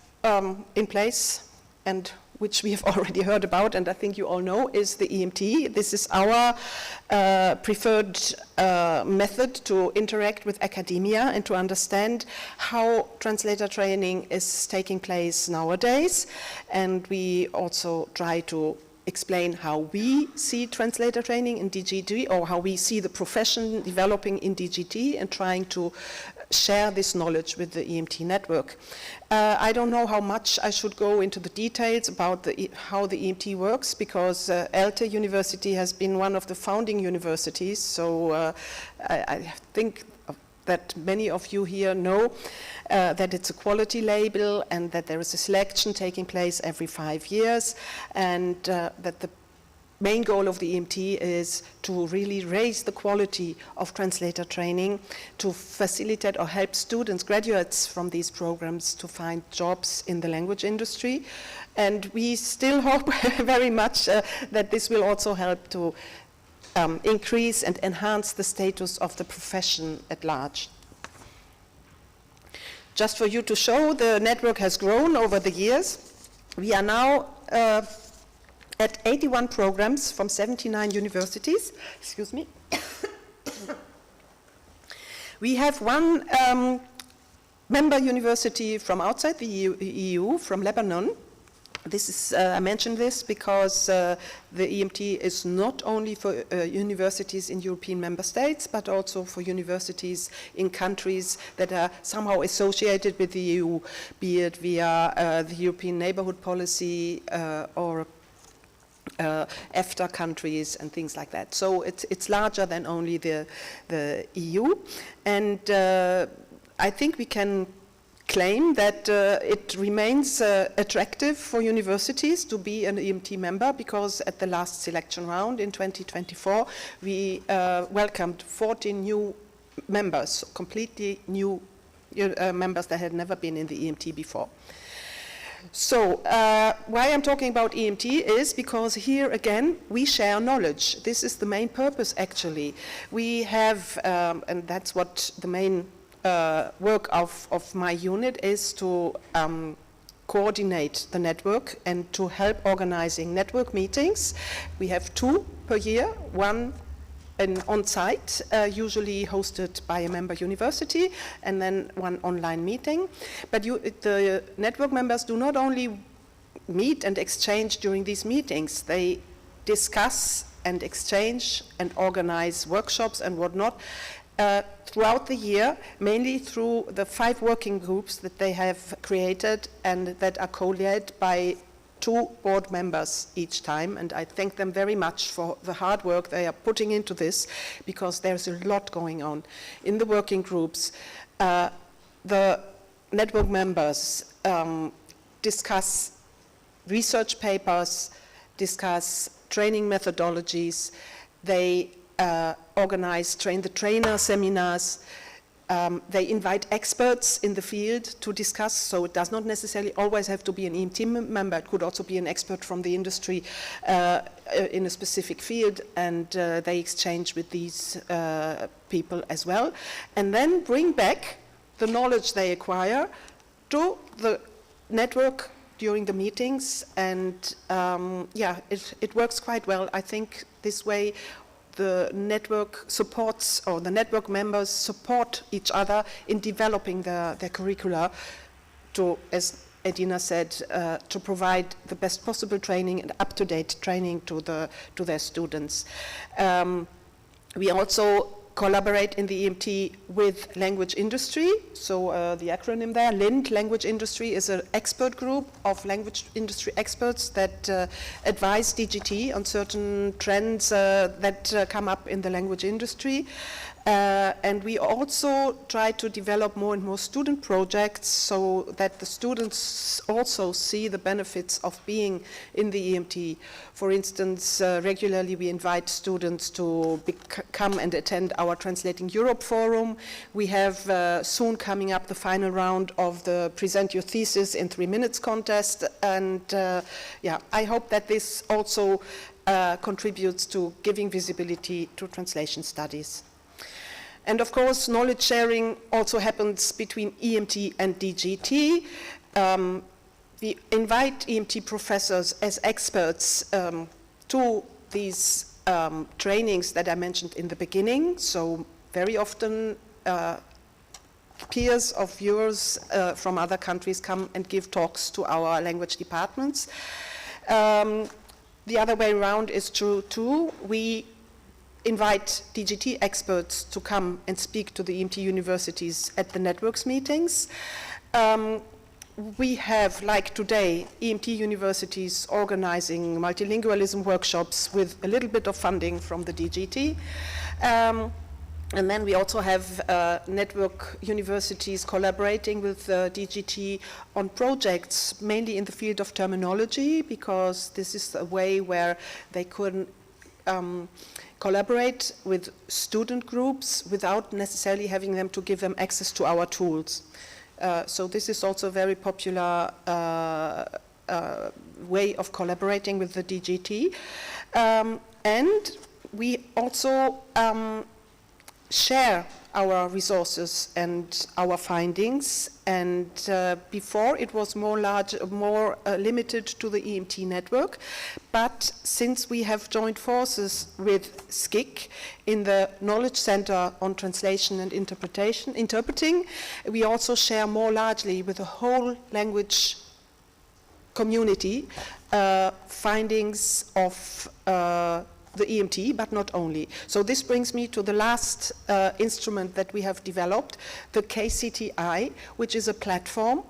in place, and which we have already heard about, and I think you all know, is the EMT. This is our preferred method to interact with academia and to understand how translator training is taking place nowadays. And we also try to explain how we see translator training in DGT, or how we see the profession developing in DGT, and trying to share this knowledge with the EMT network. I don't know how much I should go into the details about how the EMT works, because TransELTE University has been one of the founding universities, so I think that many of you here know that it's a quality label, and that there is a selection taking place every 5 years, and that the main goal of the EMT is to really raise the quality of translator training, to facilitate or help students, graduates from these programs, to find jobs in the language industry. And we still hope very much that this will also help to increase and enhance the status of the profession at large. Just for you to show, the network has grown over the years. We are now at 81 programs from 79 universities. Excuse me. We have one member university from outside the EU, from Lebanon. This is, I mention this because the EMT is not only for universities in European member states, but also for universities in countries that are somehow associated with the EU, be it via the European Neighborhood Policy or EFTA countries and things like that. So it's larger than only the EU. And I think we can claim that it remains attractive for universities to be an EMT member, because at the last selection round in 2024, we welcomed 14 new members, completely new members that had never been in the EMT before. So why I'm talking about EMT is because here again we share knowledge. This is the main purpose actually. We have, and that's what the main work of my unit is, to coordinate the network and to help organizing network meetings. We have 2 per year, one on-site, usually hosted by a member university, and then one online meeting. But the network members do not only meet and exchange during these meetings, they discuss and exchange and organize workshops and whatnot throughout the year, mainly through the 5 working groups that they have created and that are co-led by 2 board members each time, and I thank them very much for the hard work they are putting into this, because there's a lot going on. In the working groups, the network members discuss research papers, discuss training methodologies, they organize train-the-trainer seminars, they invite experts in the field to discuss, so it does not necessarily always have to be an EMT member, it could also be an expert from the industry in a specific field, and they exchange with these people as well, and then bring back the knowledge they acquire to the network during the meetings, and yeah, it works quite well. I think this way the network supports, or the network members support each other in developing their curricula to, as Edina said, to provide the best possible training and up-to-date training to their students. We also collaborate in the EMT with language industry. So the acronym there, LIND, language industry, is an expert group of language industry experts that advise DGT on certain trends that come up in the language industry. And we also try to develop more and more student projects so that the students also see the benefits of being in the EMT. For instance, regularly we invite students to come and attend our Translating Europe forum. We have soon coming up the final round of the Present Your Thesis in 3 Minutes contest. And yeah, I hope that this also contributes to giving visibility to translation studies. And of course, knowledge sharing also happens between EMT and DGT. We invite EMT professors as experts to these trainings that I mentioned in the beginning. So very often peers of yours from other countries come and give talks to our language departments. The other way around is true too. We invite DGT experts to come and speak to the EMT universities at the networks meetings. We have, like today, EMT universities organizing multilingualism workshops with a little bit of funding from the DGT. And then we also have network universities collaborating with DGT on projects, mainly in the field of terminology, because this is a way where they could collaborate with student groups without necessarily having them to give them access to our tools. So this is also a very popular way of collaborating with the DGT. And we also share our resources and our findings, and before it was more limited to the EMT network, but since we have joined forces with SCIC in the Knowledge Center on Translation and Interpreting, we also share more largely with the whole language community findings of the EMT, but not only. So this brings me to the last instrument that we have developed, the KCTI, which is a platform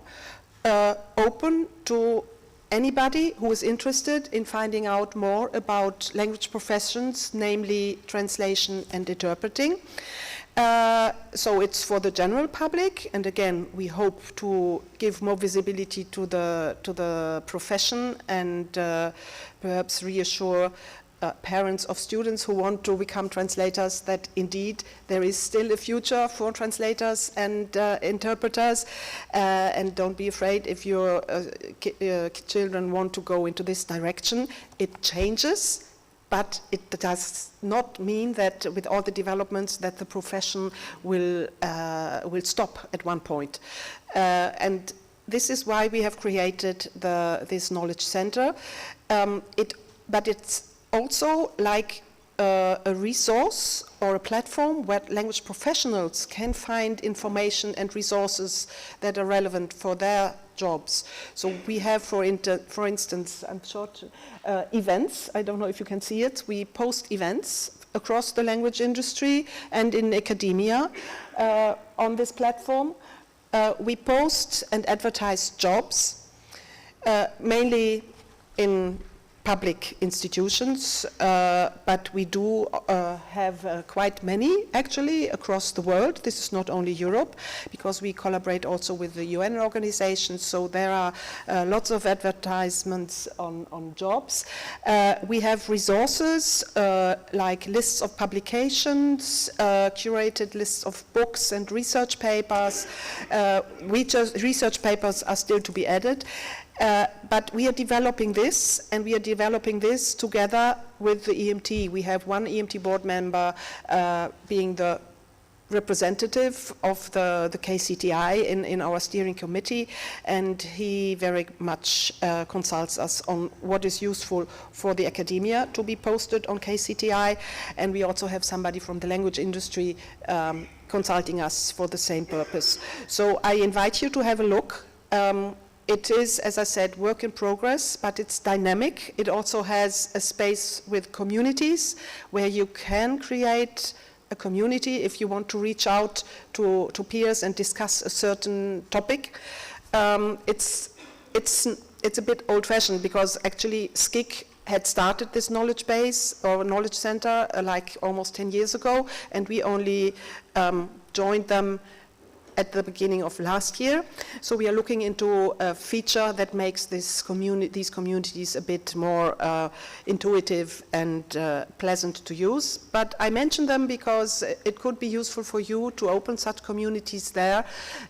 open to anybody who is interested in finding out more about language professions, namely translation and interpreting. So it's for the general public, and again, we hope to give more visibility to the profession and perhaps reassure parents of students who want to become translators that indeed there is still a future for translators and interpreters, and don't be afraid if your children want to go into this direction. It changes, but it does not mean that with all the developments that the profession will stop at one point. And this is why we have created this knowledge center. But it's also like a resource or a platform where language professionals can find information and resources that are relevant for their jobs. So we have, for instance, events. I don't know if you can see it. We post events across the language industry and in academia on this platform. We post and advertise jobs, mainly in public institutions, but we do have quite many actually across the world. This is not only Europe, because we collaborate also with the UN organizations, so there are lots of advertisements on jobs. We have resources like lists of publications, curated lists of books and research papers. Research papers are still to be added. But we are developing this, and we are developing this together with the EMT. We have one EMT board member being the representative of the KCTI in our steering committee, and he very much consults us on what is useful for the academia to be posted on KCTI, and we also have somebody from the language industry consulting us for the same purpose. So I invite you to have a look. It is, as I said, work in progress, but it's dynamic. It also has a space with communities where you can create a community if you want to reach out to peers and discuss a certain topic. It's a bit old-fashioned because actually SCIC had started this knowledge base or knowledge center like almost 10 years ago, and we only joined them at the beginning of last year. So we are looking into a feature that makes these communities a bit more intuitive and pleasant to use. But I mention them because it could be useful for you to open such communities there.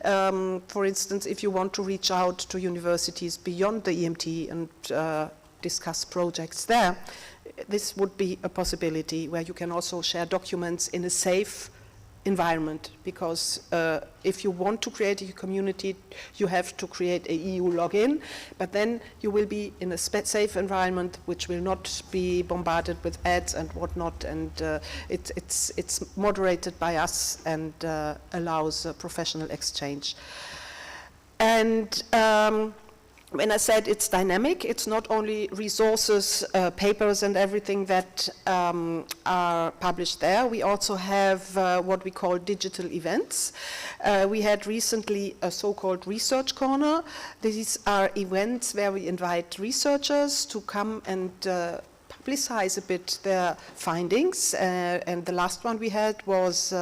For instance, if you want to reach out to universities beyond the EMT and discuss projects there, this would be a possibility where you can also share documents in a safe environment, because if you want to create a community, you have to create a EU login, but then you will be in a safe environment which will not be bombarded with ads and whatnot, and it's moderated by us and allows professional exchange. And when I said it's dynamic, it's not only resources, papers and everything that are published there. We also have what we call digital events. We had recently a so-called research corner. These are events where we invite researchers to come and publicize a bit their findings. And the last one we had was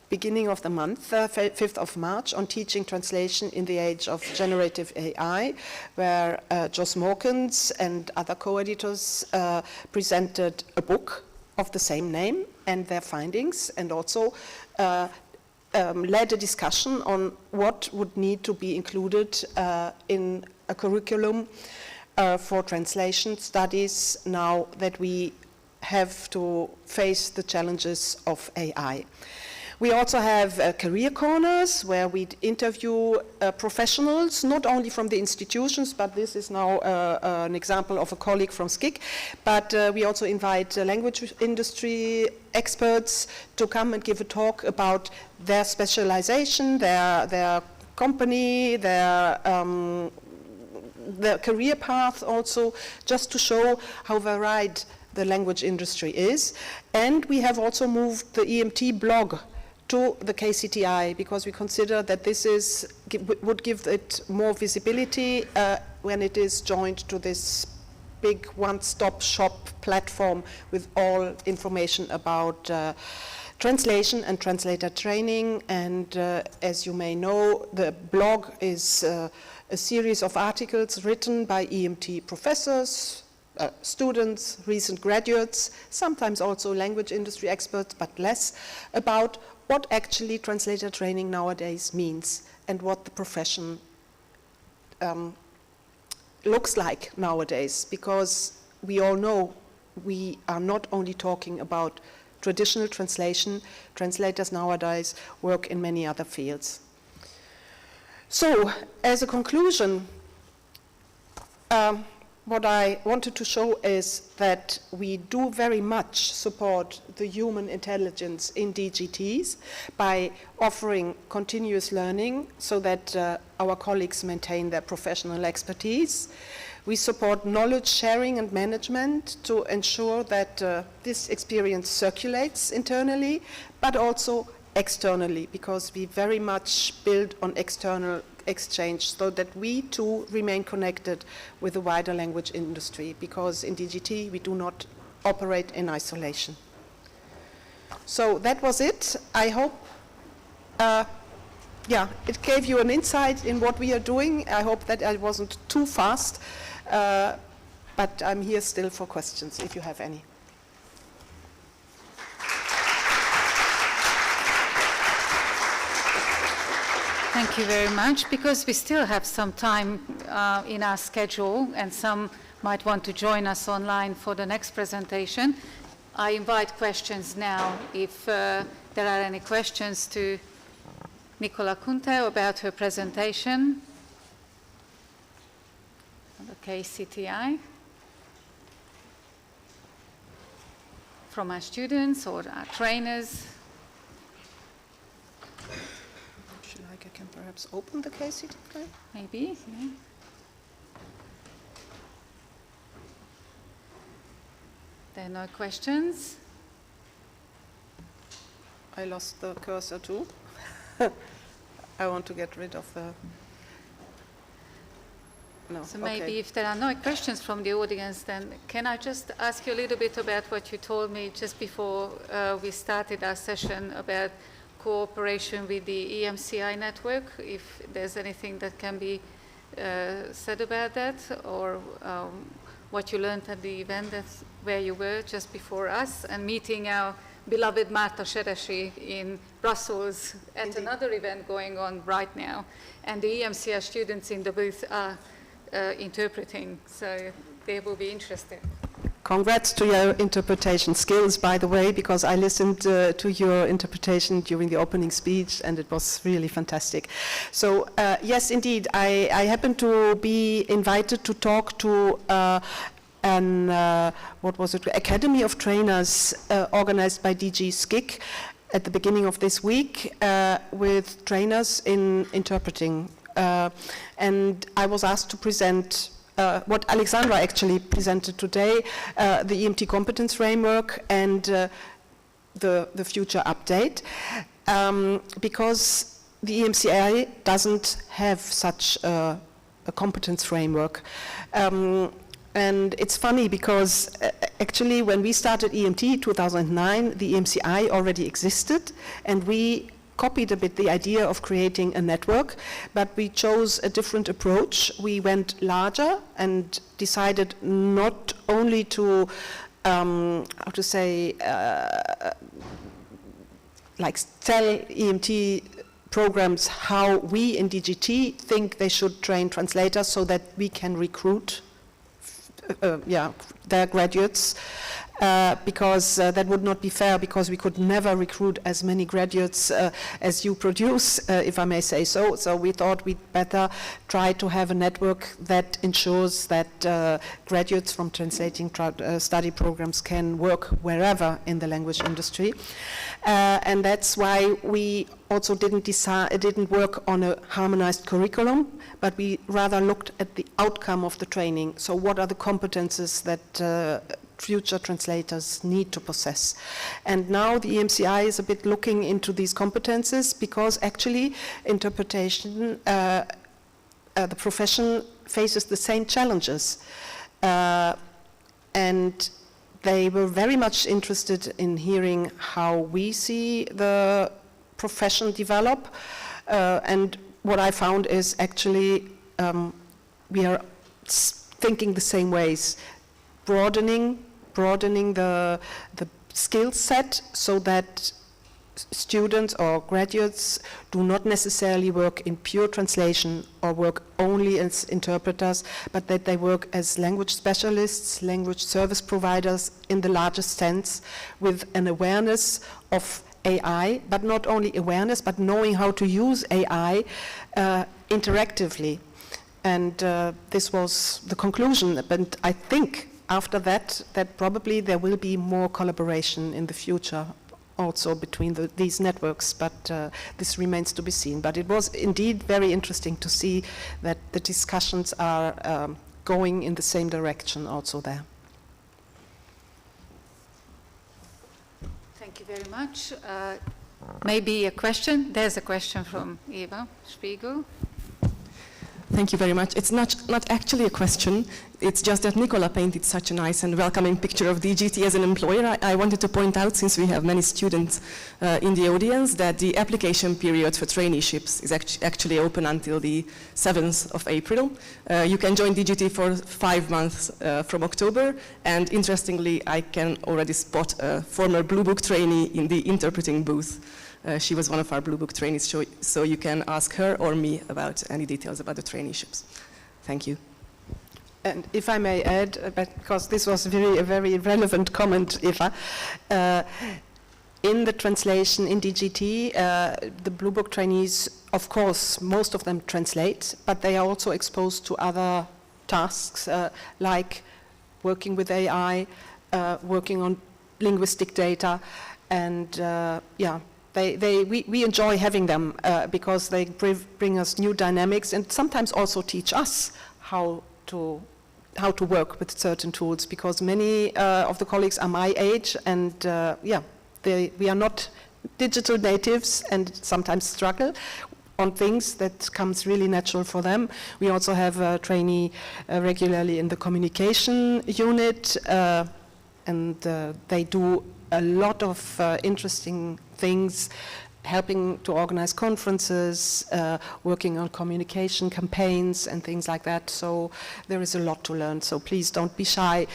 beginning of the month, 5th of March, on teaching translation in the age of generative AI, where Joss Morkins and other co-editors presented a book of the same name and their findings, and also led a discussion on what would need to be included in a curriculum for translation studies now that we have to face the challenges of AI. We also have career corners where we interview professionals, not only from the institutions, but this is now an example of a colleague from SCIC, but we also invite language industry experts to come and give a talk about their specialization, their company, their career path also, just to show how varied the language industry is. And we have also moved the EMT blog to the KCTI because we consider that this would give it more visibility when it is joined to this big one-stop shop platform with all information about translation and translator training. And as you may know, the blog is a series of articles written by EMT professors, students, recent graduates, sometimes also language industry experts, but less, about what actually translator training nowadays means and what the profession looks like nowadays, because we all know we are not only talking about traditional translation. Translators nowadays work in many other fields. So, as a conclusion, what I wanted to show is that we do very much support the human intelligence in DGTs by offering continuous learning so that our colleagues maintain their professional expertise. We support knowledge sharing and management to ensure that this experience circulates internally, but also externally, because we very much build on external exchange so that we too remain connected with the wider language industry, because in DGT we do not operate in isolation. So that was it. I hope it gave you an insight in what we are doing. I hope that I wasn't too fast, but I'm here still for questions if you have any. Thank you very much. Because we still have some time in our schedule and some might want to join us online for the next presentation, I invite questions now. If there are any questions to Nicola Kunte about her presentation on the KCTI from our students or our trainers. I can perhaps open the KCTI? Maybe, yeah. There are no questions. I lost the cursor too. I want to get rid of the... No, So maybe okay. if there are no questions from the audience, then can I just ask you a little bit about what you told me just before we started our session about cooperation with the EMCI network, if there's anything that can be said about that, or what you learned at the event where you were just before us, and meeting our beloved Márta Seresi in Brussels at Indeed. another event going on right now. And the EMCI students in the booth are interpreting, so they will be interested. Congrats to your interpretation skills, by the way, because I listened to your interpretation during the opening speech, and it was really fantastic. So, yes, indeed, I happened to be invited to talk to Academy of Trainers organized by DG SCIC at the beginning of this week with trainers in interpreting. And I was asked to present what Alexandra actually presented today, the EMT competence framework and the future update, because the EMCI doesn't have such a competence framework. And it's funny because actually when we started EMT in 2009, the EMCI already existed, and we copied a bit the idea of creating a network, but we chose a different approach. We went larger and decided not only to, like tell EMT programs how we in DGT think they should train translators so that we can recruit their graduates, because that would not be fair, because we could never recruit as many graduates as you produce, if I may say so. So we thought we'd better try to have a network that ensures that graduates from translating study programs can work wherever in the language industry. And that's why we also didn't work on a harmonized curriculum, but we rather looked at the outcome of the training. So what are the competences that future translators need to possess? And now the EMCI is a bit looking into these competences, because actually interpretation, the profession faces the same challenges. And they were very much interested in hearing how we see the profession develop. And what I found is actually we are thinking the same ways, broadening the skill set so that students or graduates do not necessarily work in pure translation or work only as interpreters, but that they work as language specialists, language service providers in the largest sense, with an awareness of AI, but not only awareness, but knowing how to use AI interactively. And this was the conclusion. But I think after that probably there will be more collaboration in the future also between these networks, but this remains to be seen. But it was indeed very interesting to see that the discussions are going in the same direction also there. Thank you very much. Maybe a question? There's a question from Eva Spiegel. Thank you very much. It's not actually a question. It's just that Nicola painted such a nice and welcoming picture of DGT as an employer. I wanted to point out, since we have many students in the audience, that the application period for traineeships is actually open until the 7th of April. You can join DGT for 5 months from October. And interestingly, I can already spot a former Blue Book trainee in the interpreting booth. She was one of our Blue Book trainees, so you can ask her or me about any details about the traineeships. Thank you. And if I may add, because this was a very relevant comment, Eva, in the translation in DGT, the Blue Book trainees, of course, most of them translate, but they are also exposed to other tasks, like working with AI, working on linguistic data, and yeah. We enjoy having them because they bring us new dynamics and sometimes also teach us how to work with certain tools, because many of the colleagues are my age, and we are not digital natives and sometimes struggle on things that comes really natural for them. We also have a trainee regularly in the communication unit, and they do a lot of interesting things, helping to organize conferences, working on communication campaigns and things like that. So there is a lot to learn. So please don't be shy,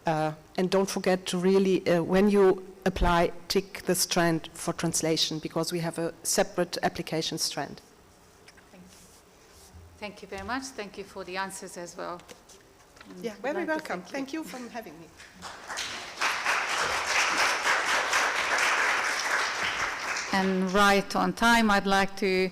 and don't forget to really, when you apply, tick the strand for translation, because we have a separate application strand. Thank you very much. Thank you for the answers as well. Yeah, very welcome. Thank you for having me. And right on time, I'd like to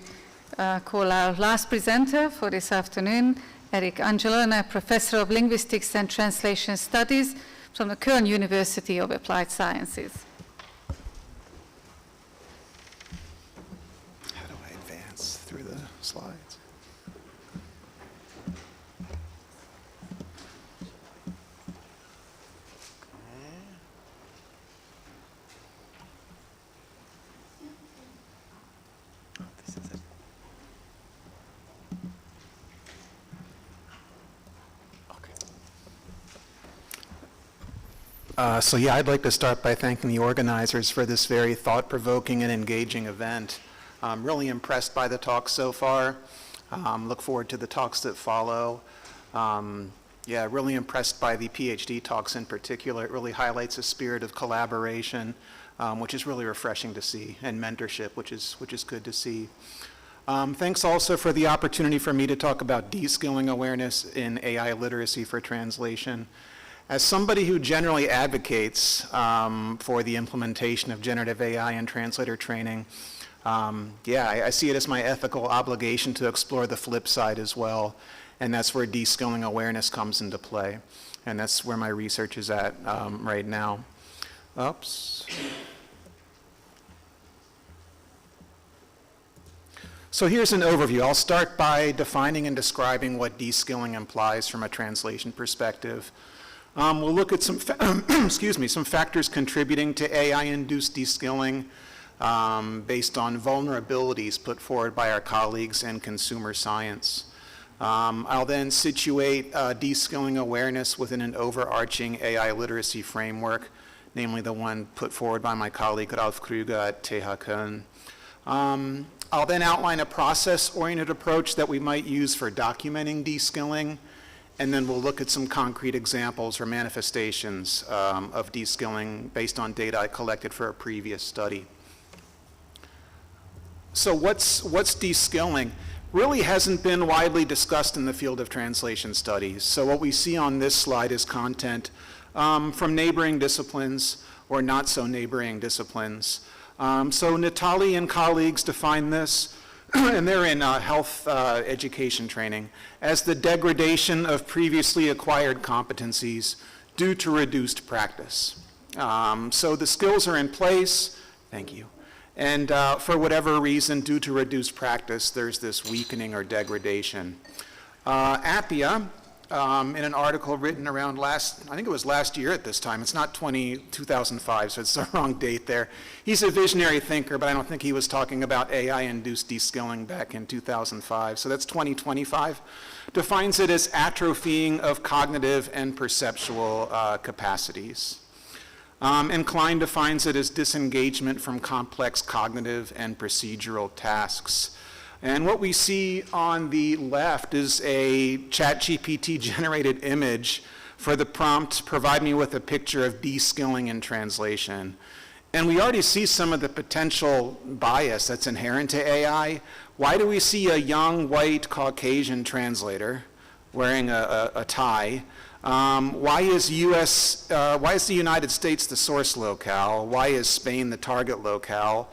call our last presenter for this afternoon, Eric Angelone, Professor of Linguistics and Translation Studies from the Köln University of Applied Sciences. How do I advance through the slides? So yeah, I'd like to start by thanking the organizers for this very thought-provoking and engaging event. I'm really impressed by the talks so far. Look forward to the talks that follow. Yeah, really impressed by the PhD talks in particular. It really highlights a spirit of collaboration, which is really refreshing to see, and mentorship, which is good to see. Thanks also for the opportunity for me to talk about de-skilling awareness in AI literacy for translation. As somebody who generally advocates for the implementation of generative AI in translator training, I see it as my ethical obligation to explore the flip side as well, and that's where de-skilling awareness comes into play, and that's where my research is at right now. Oops. So here's an overview. I'll start by defining and describing what de-skilling implies from a translation perspective. We'll look at some, some factors contributing to AI-induced de-skilling based on vulnerabilities put forward by our colleagues in consumer science. I'll then situate de-skilling awareness within an overarching AI literacy framework, namely the one put forward by my colleague Ralf Krüger at TH Köln. I'll then outline a process-oriented approach that we might use for documenting de-skilling, and then we'll look at some concrete examples or manifestations of de-skilling based on data I collected for a previous study. So what's de-skilling? Really hasn't been widely discussed in the field of translation studies. So what we see on this slide is content from neighboring disciplines or not so neighboring disciplines. So Natali and colleagues define this, and they're in health education training, as the degradation of previously acquired competencies due to reduced practice. So the skills are in place, thank you, and for whatever reason, due to reduced practice, there's this weakening or degradation. Appia, in an article written around I think it was last year at this time, it's not 2005, so it's the wrong date there. He's a visionary thinker, but I don't think he was talking about AI-induced de-skilling back in 2005, so that's 2025. Defines it as atrophying of cognitive and perceptual capacities. And Klein defines it as disengagement from complex cognitive and procedural tasks. And what we see on the left is a ChatGPT generated image for the prompt, provide me with a picture of de-skilling in translation. And we already see some of the potential bias that's inherent to AI. Why do we see a young, white, Caucasian translator wearing a tie? Why is the United States the source locale? Why is Spain the target locale?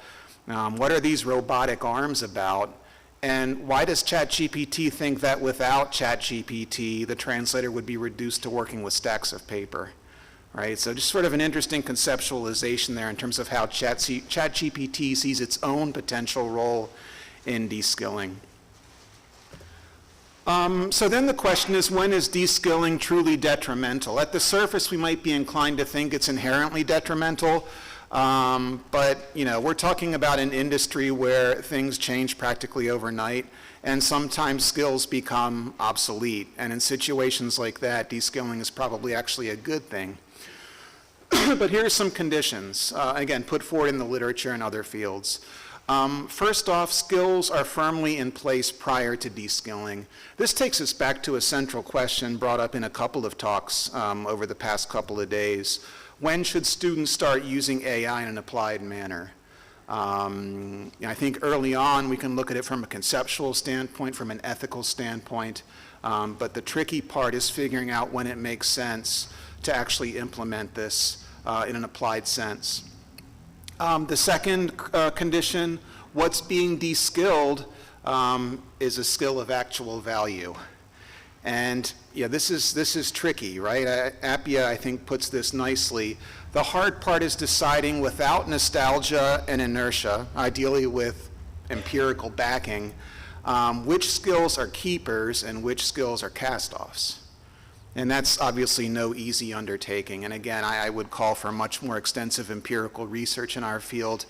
What are these robotic arms about? And why does ChatGPT think that without ChatGPT, the translator would be reduced to working with stacks of paper, right? So just sort of an interesting conceptualization there in terms of how ChatGPT sees its own potential role in de-skilling. So then the question is, when is de-skilling truly detrimental? At the surface, we might be inclined to think it's inherently detrimental. But we're talking about an industry where things change practically overnight, and sometimes skills become obsolete. And in situations like that, de-skilling is probably actually a good thing. But here are some conditions, again, put forward in the literature and other fields. First off, skills are firmly in place prior to de-skilling. This takes us back to a central question brought up in a couple of talks over the past couple of days. When should students start using AI in an applied manner? I think early on we can look at it from a conceptual standpoint, from an ethical standpoint, but the tricky part is figuring out when it makes sense to actually implement this in an applied sense. The second condition, what's being de-skilled is a skill of actual value. And this is tricky, right? Appia, I think, puts this nicely. The hard part is deciding without nostalgia and inertia, ideally with empirical backing, which skills are keepers and which skills are cast-offs. And that's obviously no easy undertaking. And again, I would call for much more extensive empirical research in our field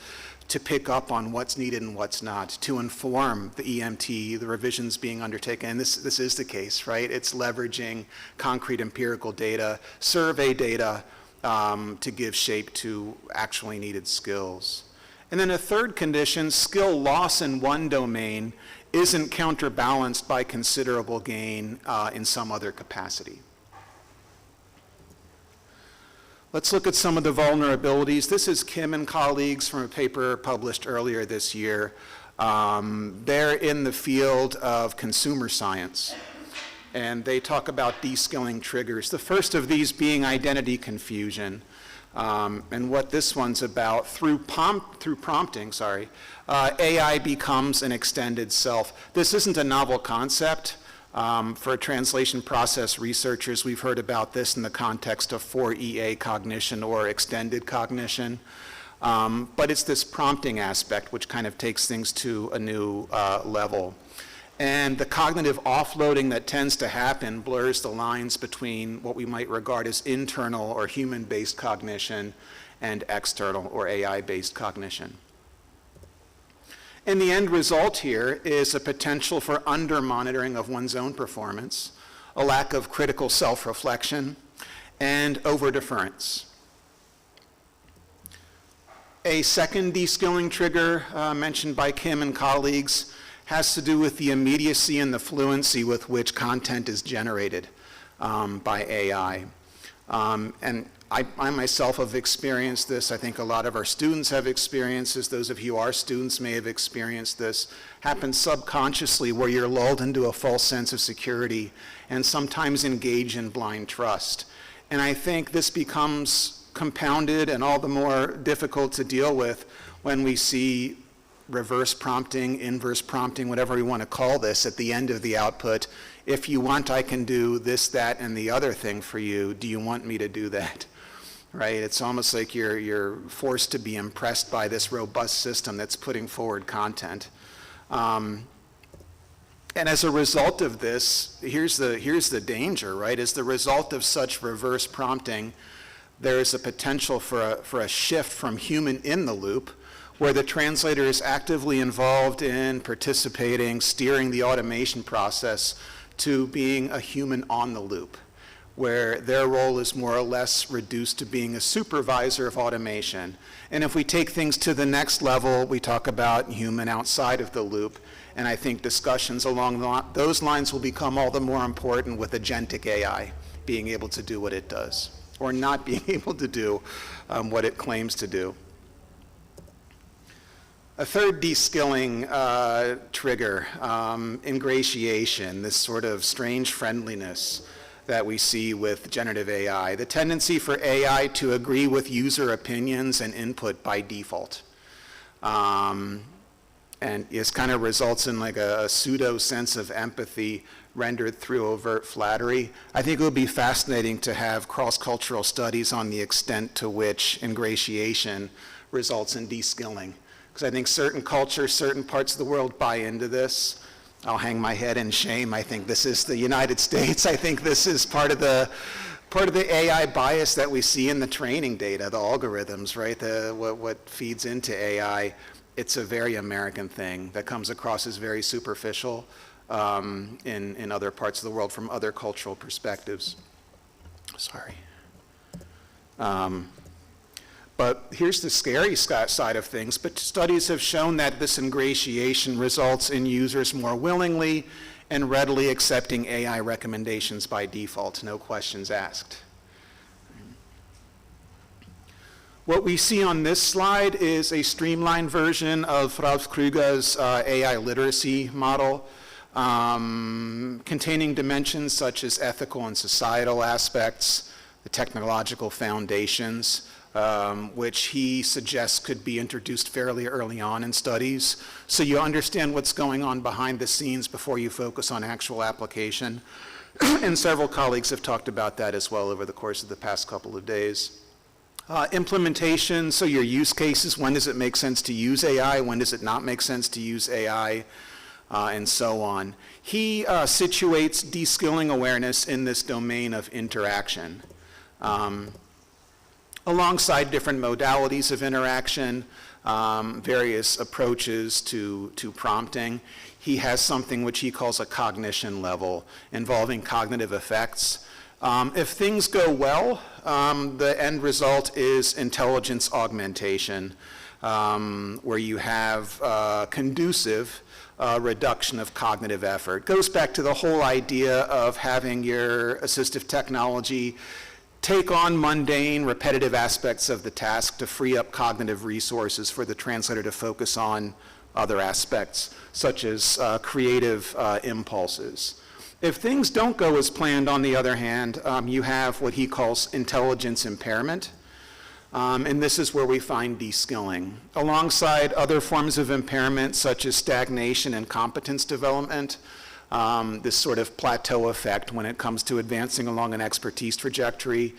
to pick up on what's needed and what's not, to inform the EMT, the revisions being undertaken. And this is the case, right? It's leveraging concrete empirical data, survey data, to give shape to actually needed skills. And then a third condition, skill loss in one domain isn't counterbalanced by considerable gain in some other capacity. Let's look at some of the vulnerabilities. This is Kim and colleagues from a paper published earlier this year. They're in the field of consumer science. and they talk about de-skilling triggers. The first of these being identity confusion. And what this one's about, through prompting, AI becomes an extended self. This isn't a novel concept. For translation process researchers, we've heard about this in the context of 4EA cognition or extended cognition. But it's this prompting aspect which kind of takes things to a new level. And the cognitive offloading that tends to happen blurs the lines between what we might regard as internal or human-based cognition and external or AI-based cognition. And the end result here is a potential for under-monitoring of one's own performance, a lack of critical self-reflection, and over-deference. A second de-skilling trigger mentioned by Kim and colleagues has to do with the immediacy and the fluency with which content is generated by AI. And I myself have experienced this. I think a lot of our students have experienced this. Those of you who are students may have experienced this. Happens subconsciously where you're lulled into a false sense of security and sometimes engage in blind trust. And I think this becomes compounded and all the more difficult to deal with when we see reverse prompting, inverse prompting, whatever we want to call this, at the end of the output. If you want, I can do this, that, and the other thing for you. Do you want me to do that? Right? It's almost like you're forced to be impressed by this robust system that's putting forward content. And as a result of this, here's the danger, right? As the result of such reverse prompting, there is a potential for a shift from human in the loop, where the translator is actively involved in participating, steering the automation process, to being a human on the loop, where their role is more or less reduced to being a supervisor of automation. And if we take things to the next level, we talk about human outside of the loop, and I think discussions along those lines will become all the more important with agentic AI being able to do what it does, or not being able to do what it claims to do. A third de-skilling trigger, ingratiation, this sort of strange friendliness that we see with generative AI, the tendency for AI to agree with user opinions and input by default. And this kind of results in like a pseudo sense of empathy rendered through overt flattery. I think it would be fascinating to have cross-cultural studies on the extent to which ingratiation results in de-skilling. Because I think certain cultures, certain parts of the world buy into this. I'll hang my head in shame. I think this is the United States. I think this is part of the AI bias that we see in the training data, the algorithms, right? What feeds into AI. It's a very American thing that comes across as very superficial in other parts of the world from other cultural perspectives. Sorry. But here's the scary side of things. But studies have shown that this ingratiation results in users more willingly and readily accepting AI recommendations by default, no questions asked. What we see on this slide is a streamlined version of Ralf Krüger's AI literacy model, containing dimensions such as ethical and societal aspects, the technological foundations, which he suggests could be introduced fairly early on in studies, so you understand what's going on behind the scenes before you focus on actual application. And several colleagues have talked about that as well over the course of the past couple of days. Implementation, so your use cases, when does it make sense to use AI, when does it not make sense to use AI, and so on. He situates de-skilling awareness in this domain of interaction. Alongside different modalities of interaction, various approaches to prompting, he has something which he calls a cognition level involving cognitive effects. If things go well, the end result is intelligence augmentation, where you have conducive reduction of cognitive effort. Goes back to the whole idea of having your assistive technology take on mundane, repetitive aspects of the task to free up cognitive resources for the translator to focus on other aspects, such as creative impulses. If things don't go as planned, on the other hand, you have what he calls intelligence impairment. And this is where we find de-skilling. Alongside other forms of impairment, such as stagnation and competence development, this sort of plateau effect when it comes to advancing along an expertise trajectory,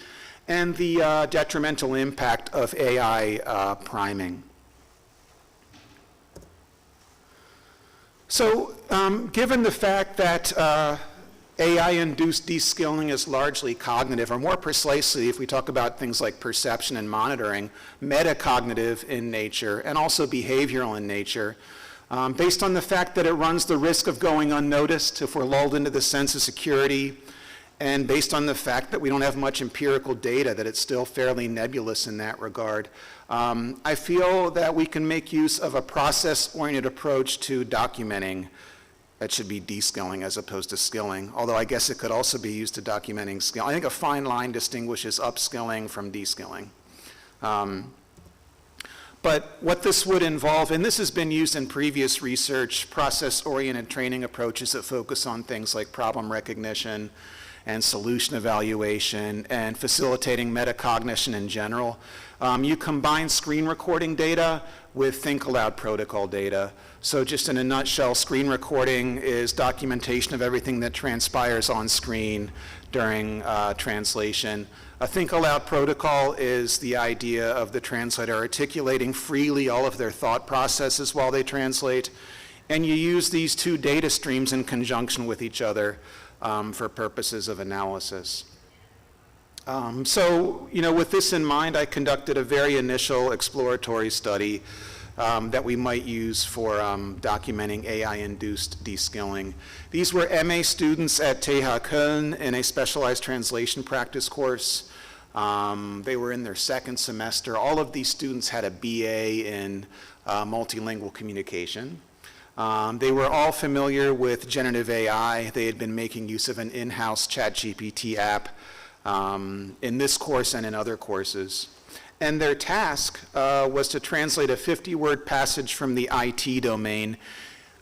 and the detrimental impact of AI priming. So, given the fact that AI-induced de-skilling is largely cognitive, or more precisely, if we talk about things like perception and monitoring, metacognitive in nature, and also behavioral in nature, based on the fact that it runs the risk of going unnoticed if we're lulled into the sense of security, and based on the fact that we don't have much empirical data, that it's still fairly nebulous in that regard, I feel that we can make use of a process-oriented approach to documenting. That should be de-skilling as opposed to skilling, although I guess it could also be used to documenting skill. I think a fine line distinguishes upskilling from de-skilling. But what this would involve, and this has been used in previous research, process-oriented training approaches that focus on things like problem recognition and solution evaluation and facilitating metacognition in general. You combine screen recording data with think aloud protocol data. So just in a nutshell, screen recording is documentation of everything that transpires on screen during translation. A think aloud protocol is the idea of the translator articulating freely all of their thought processes while they translate. And you use these two data streams in conjunction with each other for purposes of analysis. So, with this in mind, I conducted a very initial exploratory study that we might use for documenting AI-induced de-skilling. These were MA students at TH Köln in a specialized translation practice course. They were in their second semester. All of these students had a BA in multilingual communication. They were all familiar with generative AI. They had been making use of an in-house ChatGPT app in this course and in other courses. And their task was to translate a 50-word passage from the IT domain.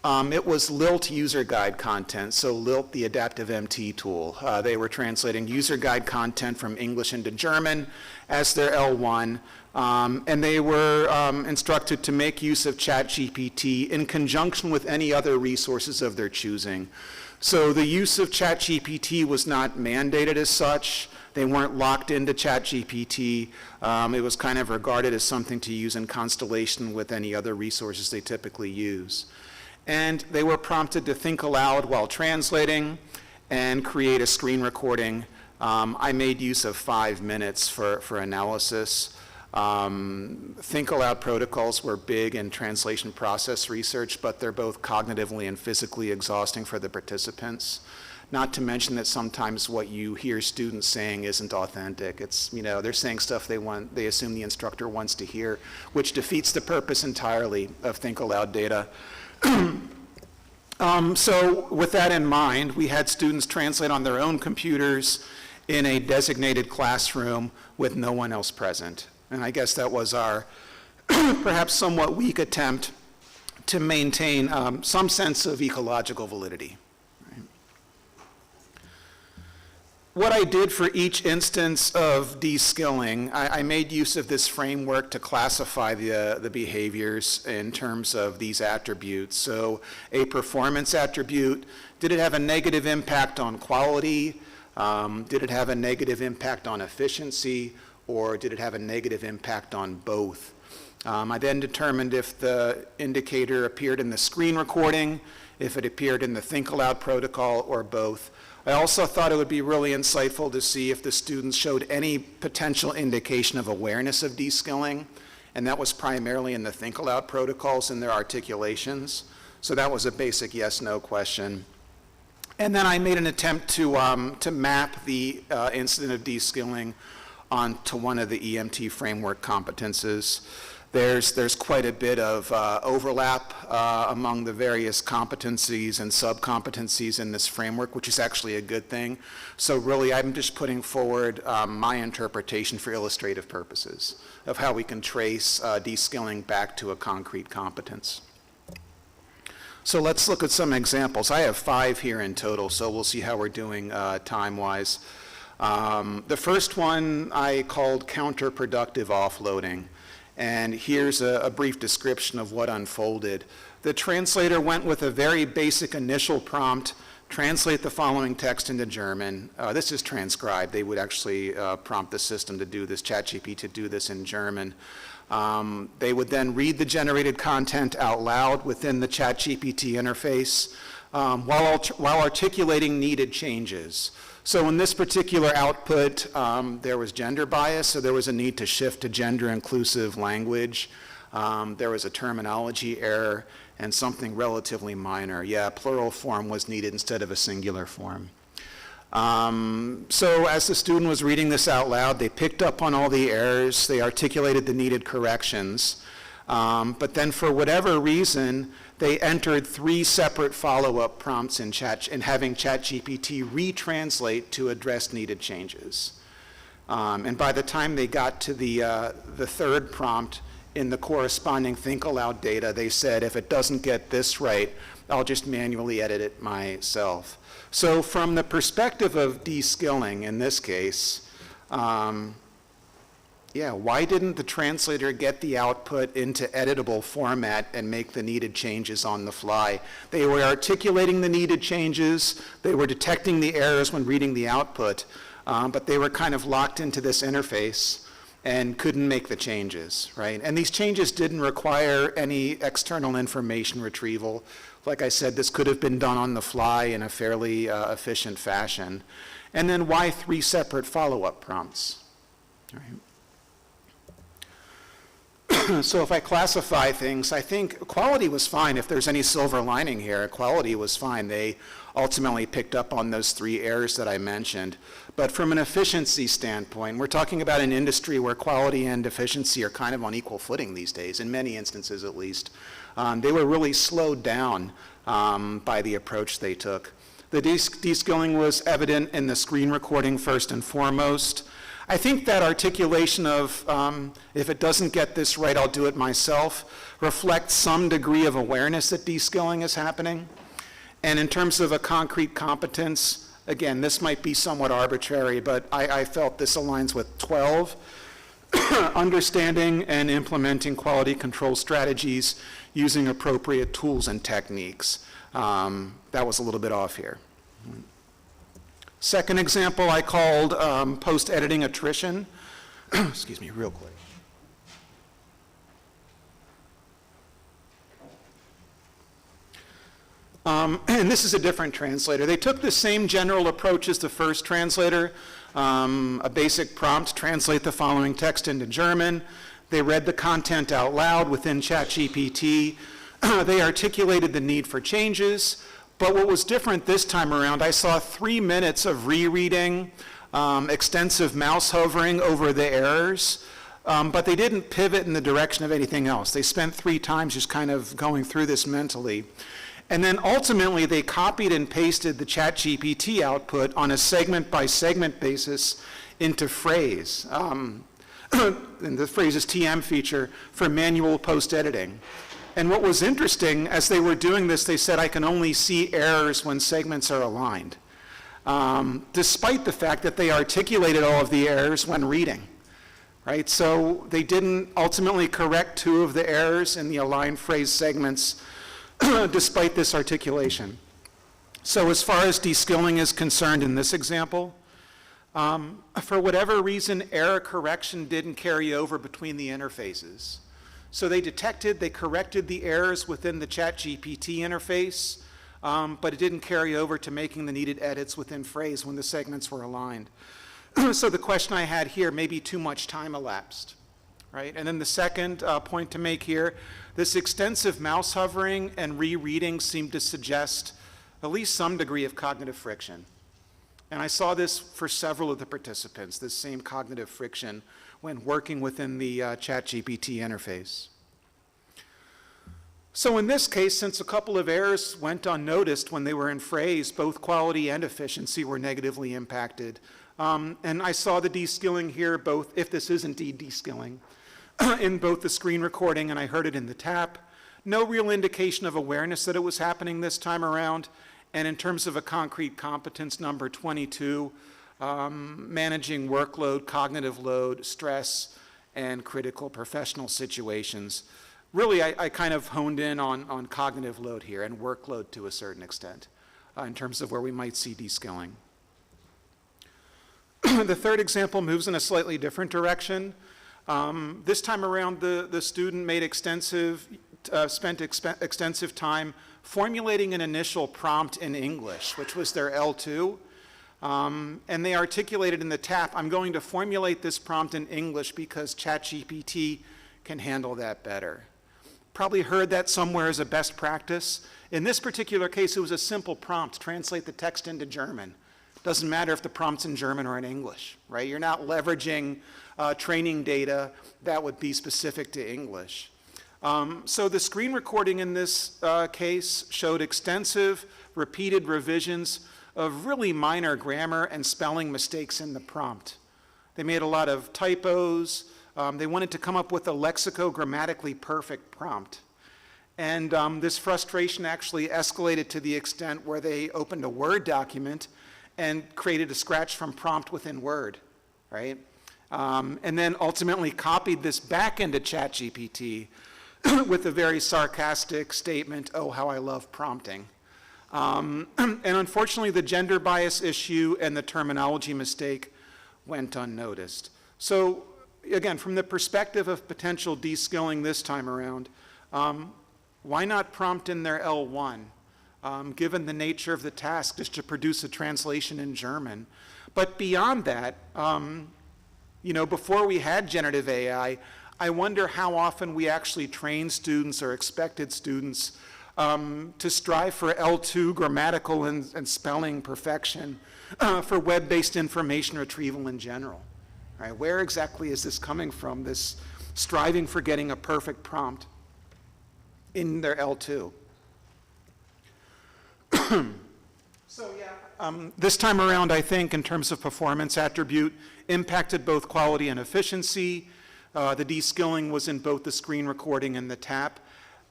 It was LILT user guide content, so LILT, the adaptive MT tool. They were translating user guide content from English into German as their L1, and they were instructed to make use of ChatGPT in conjunction with any other resources of their choosing. So the use of ChatGPT was not mandated as such. They weren't locked into ChatGPT. It was kind of regarded as something to use in constellation with any other resources they typically use. And they were prompted to think aloud while translating and create a screen recording. I made use of 5 minutes for analysis. Think aloud protocols were big in translation process research, but they're both cognitively and physically exhausting for the participants. Not to mention that sometimes what you hear students saying isn't authentic. It's, they're saying stuff they assume the instructor wants to hear, which defeats the purpose entirely of think aloud data. So with that in mind, we had students translate on their own computers in a designated classroom with no one else present. And I guess that was our perhaps somewhat weak attempt to maintain some sense of ecological validity. What I did for each instance of de-skilling, I made use of this framework to classify the behaviors in terms of these attributes. So a performance attribute, did it have a negative impact on quality? Did it have a negative impact on efficiency? Or did it have a negative impact on both? I then determined if the indicator appeared in the screen recording, if it appeared in the think aloud protocol, or both. I also thought it would be really insightful to see if the students showed any potential indication of awareness of de-skilling, and that was primarily in the think aloud protocols and their articulations. So that was a basic yes/no question. And then I made an attempt to map the incident of de-skilling onto one of the EMT framework competences. There's quite a bit of overlap among the various competencies and sub-competencies in this framework, which is actually a good thing. So really, I'm just putting forward my interpretation for illustrative purposes of how we can trace de-skilling back to a concrete competence. So let's look at some examples. I have 5 here in total, so we'll see how we're doing time-wise. The first one I called counterproductive offloading. And here's a brief description of what unfolded. The translator went with a very basic initial prompt, translate the following text into German. This is transcribed. They would actually prompt the system to do this, ChatGPT to do this in German. They would then read the generated content out loud within the ChatGPT interface while articulating needed changes. So in this particular output, there was gender bias, so there was a need to shift to gender-inclusive language. There was a terminology error and something relatively minor. Yeah, plural form was needed instead of a singular form. So as the student was reading this out loud, they picked up on all the errors, they articulated the needed corrections, but then for whatever reason, they entered 3 separate follow-up prompts in having ChatGPT retranslate to address needed changes. And by the time they got to the third prompt in the corresponding think aloud data, they said, if it doesn't get this right, I'll just manually edit it myself. So from the perspective of de-skilling in this case, why didn't the translator get the output into editable format and make the needed changes on the fly? They were articulating the needed changes, they were detecting the errors when reading the output, but they were kind of locked into this interface and couldn't make the changes, right? And these changes didn't require any external information retrieval. Like I said, this could have been done on the fly in a fairly efficient fashion. And then why 3 separate follow-up prompts? Right. So if I classify things, I think quality was fine. If there's any silver lining here, quality was fine. They ultimately picked up on those 3 errors that I mentioned. But from an efficiency standpoint, we're talking about an industry where quality and efficiency are kind of on equal footing these days, in many instances at least. They were really slowed down by the approach they took. The de-skilling was evident in the screen recording first and foremost. I think that articulation of, if it doesn't get this right, I'll do it myself, reflects some degree of awareness that de-skilling is happening. And in terms of a concrete competence, again, this might be somewhat arbitrary, but I felt this aligns with 12, understanding and implementing quality control strategies using appropriate tools and techniques. That was a little bit off here. Second example I called post-editing attrition. Excuse me, real quick. And this is a different translator. They took the same general approach as the first translator, a basic prompt, translate the following text into German. They read the content out loud within ChatGPT. They articulated the need for changes. But what was different this time around, I saw 3 minutes of rereading, extensive mouse hovering over the errors, but they didn't pivot in the direction of anything else. They spent 3 times just kind of going through this mentally. And then ultimately they copied and pasted the ChatGPT output on a segment-by-segment basis into phrase. And the phrase is TM feature for manual post-editing. And what was interesting, as they were doing this, they said, I can only see errors when segments are aligned, despite the fact that they articulated all of the errors when reading, right? So they didn't ultimately correct 2 of the errors in the aligned phrase segments, despite this articulation. So as far as de-skilling is concerned in this example, for whatever reason, error correction didn't carry over between the interfaces. So they corrected the errors within the ChatGPT interface, but it didn't carry over to making the needed edits within phrase when the segments were aligned. So the question I had here, maybe too much time elapsed, right? And then the second point to make here, this extensive mouse hovering and rereading seemed to suggest at least some degree of cognitive friction. And I saw this for several of the participants, this same cognitive friction when working within the ChatGPT interface. So in this case, since a couple of errors went unnoticed when they were in phrase, both quality and efficiency were negatively impacted. And I saw the de-skilling here, both, if this is indeed de-skilling, in both the screen recording and I heard it in the tap. No real indication of awareness that it was happening this time around. And in terms of a concrete competence, number 22, managing workload, cognitive load, stress, and critical professional situations. Really, I kind of honed in on cognitive load here and workload to a certain extent in terms of where we might see de-skilling. The third example moves in a slightly different direction. This time around, the student made spent extensive time formulating an initial prompt in English, which was their L2. And they articulated in the TAP, I'm going to formulate this prompt in English because ChatGPT can handle that better. Probably heard that somewhere as a best practice. In this particular case, it was a simple prompt, translate the text into German. Doesn't matter if the prompt's in German or in English, right? You're not leveraging training data that would be specific to English. So the screen recording in this case showed extensive, repeated revisions of really minor grammar and spelling mistakes in the prompt. They made a lot of typos. They wanted to come up with a lexicogrammatically perfect prompt. And this frustration actually escalated to the extent where they opened a Word document and created a scratch from prompt within Word, right? And then ultimately copied this back into ChatGPT with a very sarcastic statement, oh, how I love prompting. And unfortunately, the gender bias issue and the terminology mistake went unnoticed. So again, from the perspective of potential de-skilling this time around, why not prompt in their L1? Given the nature of the task is to produce a translation in German. But beyond that, before we had generative AI, I wonder how often we actually train students or expected students to strive for L2 grammatical and spelling perfection for web-based information retrieval in general. Right? Where exactly is this coming from, this striving for getting a perfect prompt in their L2? This time around, I think, in terms of performance attribute, impacted both quality and efficiency. The de-skilling was in both the screen recording and the TAP.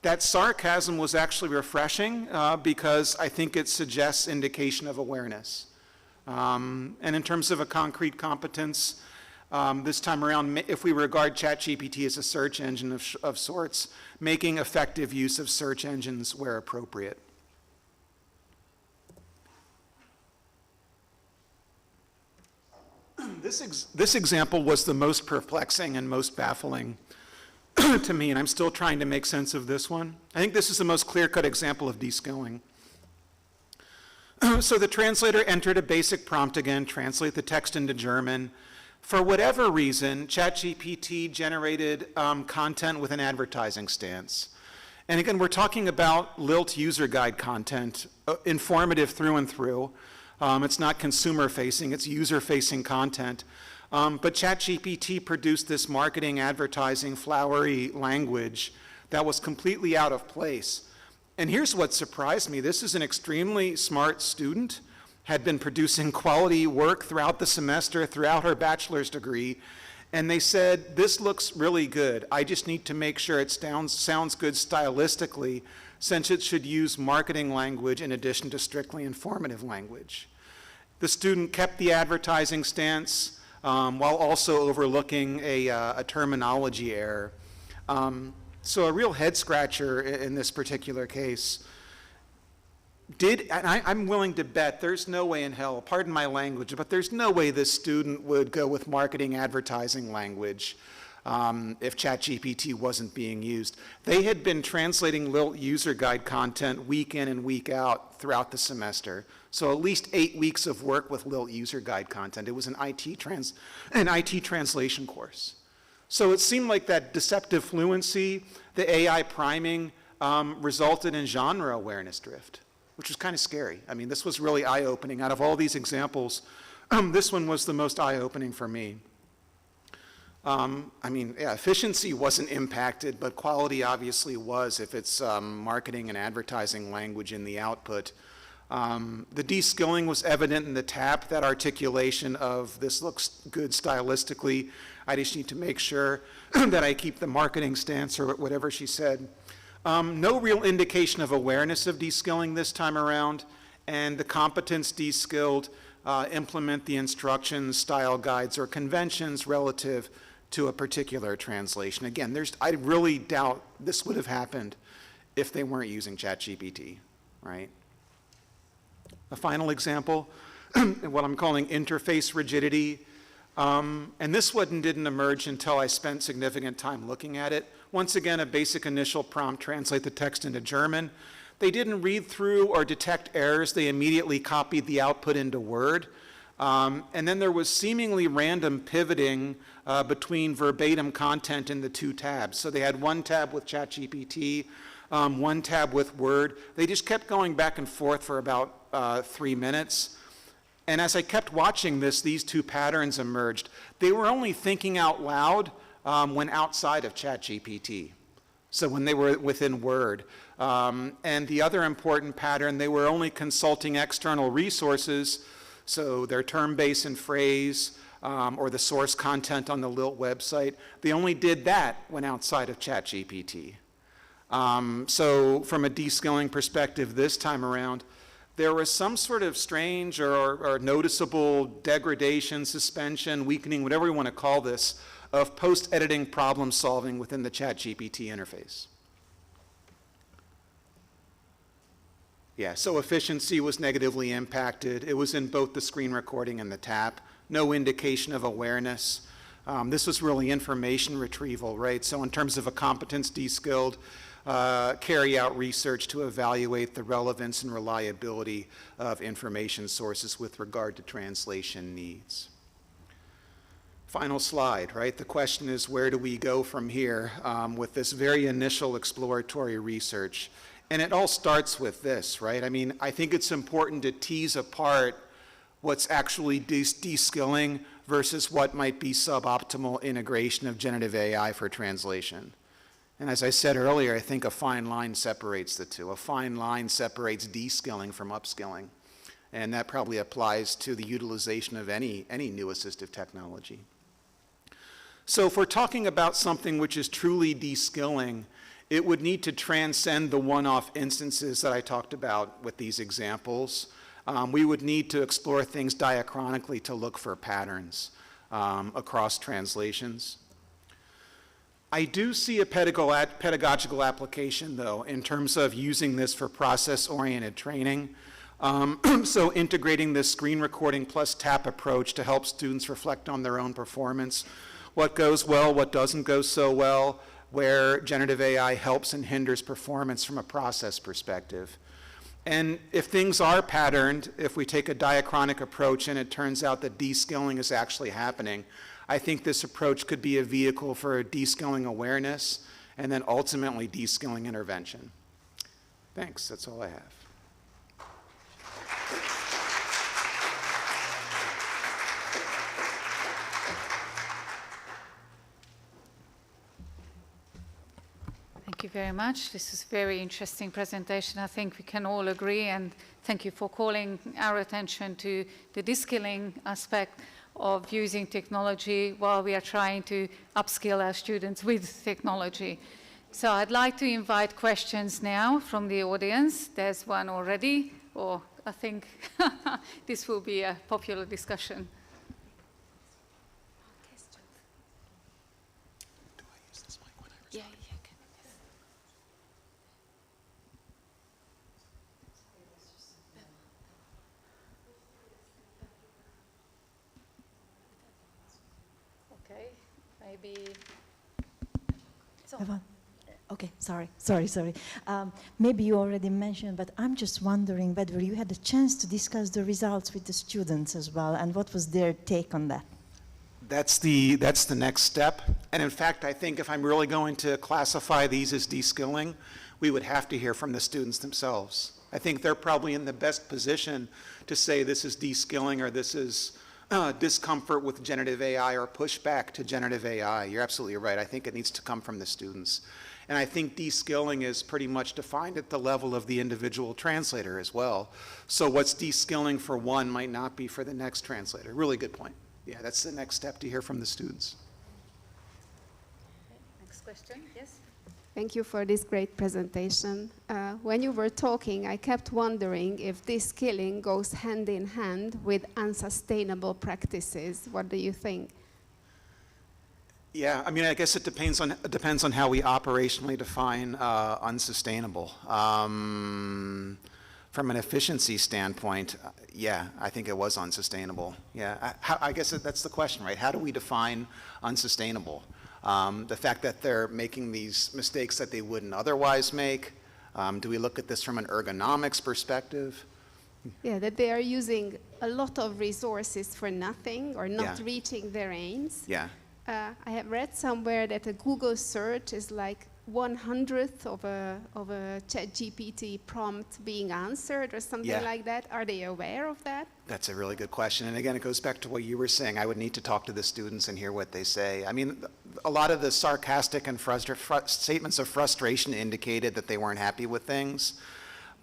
That sarcasm was actually refreshing because I think it suggests indication of awareness. And in terms of a concrete competence, this time around, if we regard ChatGPT as a search engine of sorts, making effective use of search engines where appropriate. This example was the most perplexing and most baffling to me, and I'm still trying to make sense of this one. I think this is the most clear-cut example of de-skilling. So the translator entered a basic prompt again, translate the text into German. For whatever reason, ChatGPT generated content with an advertising stance. And again, we're talking about Lilt user guide content, informative through and through. It's not consumer-facing, it's user-facing content. But ChatGPT produced this marketing, advertising, flowery language that was completely out of place. And here's what surprised me. This is an extremely smart student, had been producing quality work throughout the semester, throughout her bachelor's degree, and they said, this looks really good. I just need to make sure it sounds good stylistically, since it should use marketing language in addition to strictly informative language. The student kept the advertising stance while also overlooking a terminology error. So a real head scratcher in this particular case. And I'm willing to bet there's no way in hell, pardon my language, but there's no way this student would go with marketing advertising language if ChatGPT wasn't being used. They had been translating Lilt user guide content week in and week out throughout the semester. So at least 8 weeks of work with Lilt user guide content. It was an IT translation course. So it seemed like that deceptive fluency, the AI priming, resulted in genre awareness drift, which was kind of scary. I mean, this was really eye-opening. Out of all these examples, this one was the most eye-opening for me. Efficiency wasn't impacted, but quality obviously was if it's marketing and advertising language in the output. The de-skilling was evident in the TAP, that articulation of this looks good stylistically. I just need to make sure that I keep the marketing stance or whatever she said. No real indication of awareness of de-skilling this time around, and the competence de-skilled implement the instructions, style guides, or conventions relative to a particular translation. Again, I really doubt this would have happened if they weren't using ChatGPT, right? A final example, what I'm calling interface rigidity. And this one didn't emerge until I spent significant time looking at it. Once again, a basic initial prompt, translate the text into German. They didn't read through or detect errors. They immediately copied the output into Word. And then there was seemingly random pivoting between verbatim content in the two tabs. So they had one tab with ChatGPT, one tab with Word. They just kept going back and forth for about 3 minutes. And as I kept watching this, these two patterns emerged. They were only thinking out loud when outside of ChatGPT, so when they were within Word. And the other important pattern, they were only consulting external resources, so their term base and phrase, or the source content on the Lilt website. They only did that when outside of ChatGPT. So from a de-skilling perspective this time around, there was some sort of strange or noticeable degradation, suspension, weakening, whatever you want to call this, of post-editing problem solving within the ChatGPT interface. Yeah, so efficiency was negatively impacted. It was in both the screen recording and the tap. No indication of awareness. This was really information retrieval, right? So in terms of a competence de-skilled, carry out research to evaluate the relevance and reliability of information sources with regard to translation needs. Final slide, right? The question is, where do we go from here with this very initial exploratory research? And it all starts with this, right? I mean, I think it's important to tease apart what's actually de-skilling versus what might be suboptimal integration of generative AI for translation. And as I said earlier, I think a fine line separates the two. A fine line separates de-skilling from upskilling. And that probably applies to the utilization of any new assistive technology. So if we're talking about something which is truly de-skilling, it would need to transcend the one-off instances that I talked about with these examples. We would need to explore things diachronically to look for patterns across translations. I do see a pedagogical application, though, in terms of using this for process-oriented training. So integrating this screen recording plus tap approach to help students reflect on their own performance. What goes well, what doesn't go so well, where generative AI helps and hinders performance from a process perspective. And if things are patterned, if we take a diachronic approach and it turns out that de-skilling is actually happening, I think this approach could be a vehicle for de-skilling awareness and then ultimately de-skilling intervention. Thanks, that's all I have. Thank you very much. This is a very interesting presentation. I think we can all agree, and thank you for calling our attention to the de-skilling aspect of using technology while we are trying to upskill our students with technology. So I'd like to invite questions now from the audience. There's one already, or I think this will be a popular discussion. Do I use this mic when I respond? Yeah. Okay, maybe. Okay, sorry. Maybe you already mentioned, but I'm just wondering whether you had a chance to discuss the results with the students as well, and what was their take on that? That's the next step. And in fact, I think if I'm really going to classify these as de-skilling, we would have to hear from the students themselves. I think they're probably in the best position to say this is de-skilling or this is discomfort with generative AI or pushback to generative AI. You're absolutely right. I think it needs to come from the students. And I think de-skilling is pretty much defined at the level of the individual translator as well. So what's de-skilling for one might not be for the next translator. Really good point. Yeah, that's the next step, to hear from the students. Next question, yes? Thank you for this great presentation. When you were talking, I kept wondering if this skilling goes hand in hand with unsustainable practices. What do you think? Yeah, I mean, I guess it depends on how we operationally define unsustainable. From an efficiency standpoint, yeah, I think it was unsustainable. Yeah, I guess that's the question, right? How do we define unsustainable? The fact that they're making these mistakes that they wouldn't otherwise make. Do we look at this from an ergonomics perspective? Yeah, that they are using a lot of resources for nothing or not reaching their aims. Yeah. I have read somewhere that a Google search is like 1/100th of a ChatGPT prompt being answered or something like that. Are they aware of that? That's a really good question. And again, it goes back to what you were saying. I would need to talk to the students and hear what they say. I mean, a lot of the sarcastic and statements of frustration indicated that they weren't happy with things.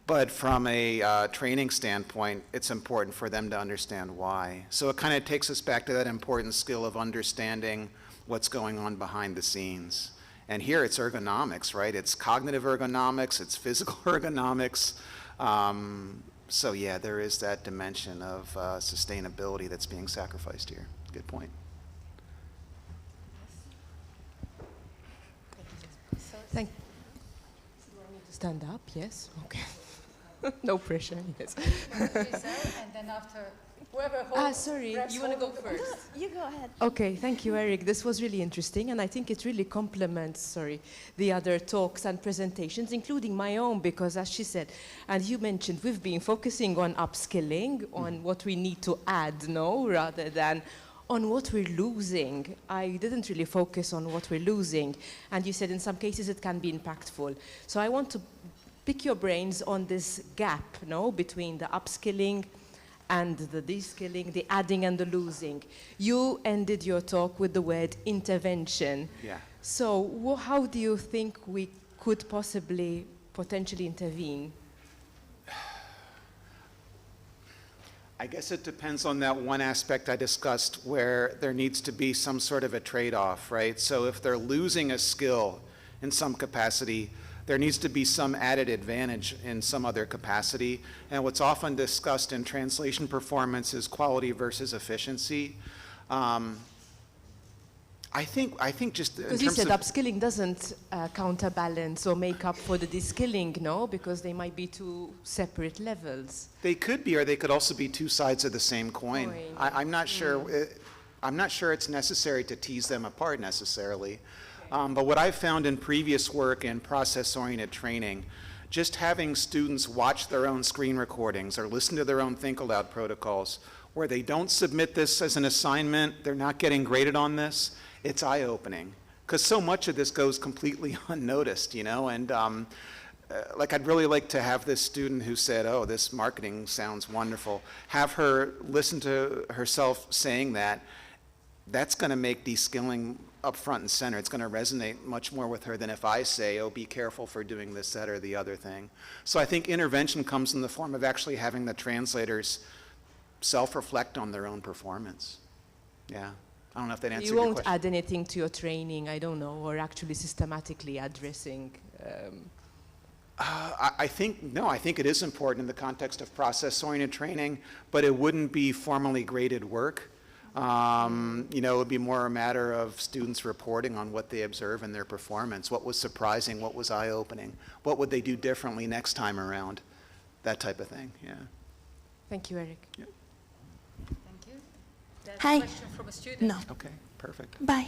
But from a training standpoint, it's important for them to understand why. So it kind of takes us back to that important skill of understanding what's going on behind the scenes. And here it's ergonomics, right? It's cognitive ergonomics, it's physical ergonomics. So yeah, there is that dimension of sustainability that's being sacrificed here. Good point. Thank you. Do I need to stand up? Yes? Okay. No pressure, yes. And then after, whoever holds... sorry, you want to go first? No, you go ahead. Okay, thank you, Eric. This was really interesting, and I think it really complements, the other talks and presentations, including my own, because as she said, and you mentioned, we've been focusing on upskilling, on what we need to add, rather than on what we're losing. I didn't really focus on what we're losing, and you said in some cases it can be impactful. So I want to pick your brains on this gap, between the upskilling and the de-skilling, the adding and the losing. You ended your talk with the word intervention. Yeah. So how do you think we could potentially intervene? I guess it depends on that one aspect I discussed where there needs to be some sort of a trade-off, right? So if they're losing a skill in some capacity, there needs to be some added advantage in some other capacity. And what's often discussed in translation performance is quality versus efficiency. I think just in because you said upskilling doesn't counterbalance or make up for the de-skilling, because they might be two separate levels. They could be, or they could also be two sides of the same coin. I'm not sure. I'm not sure it's necessary to tease them apart necessarily. But what I've found in previous work in process-oriented training, just having students watch their own screen recordings or listen to their own think aloud protocols, where they don't submit this as an assignment, they're not getting graded on this, it's eye-opening. Because so much of this goes completely unnoticed, and like I'd really like to have this student who said, oh, this marketing sounds wonderful, have her listen to herself saying that. That's going to make de-skilling up front and center. It's going to resonate much more with her than if I say, oh, be careful for doing this, that, or the other thing. So I think intervention comes in the form of actually having the translators self-reflect on their own performance. Yeah. I don't know if that answers your question. You won't add anything to your training, I don't know, or actually systematically addressing... I think it is important in the context of process-oriented training, but it wouldn't be formally graded work. It would be more a matter of students reporting on what they observe in their performance. What was surprising? What was eye-opening? What would they do differently next time around? That type of thing, yeah. Thank you, Eric. Yeah. Thank you. There's Hi. a question from a student. No. Okay, perfect. Bye.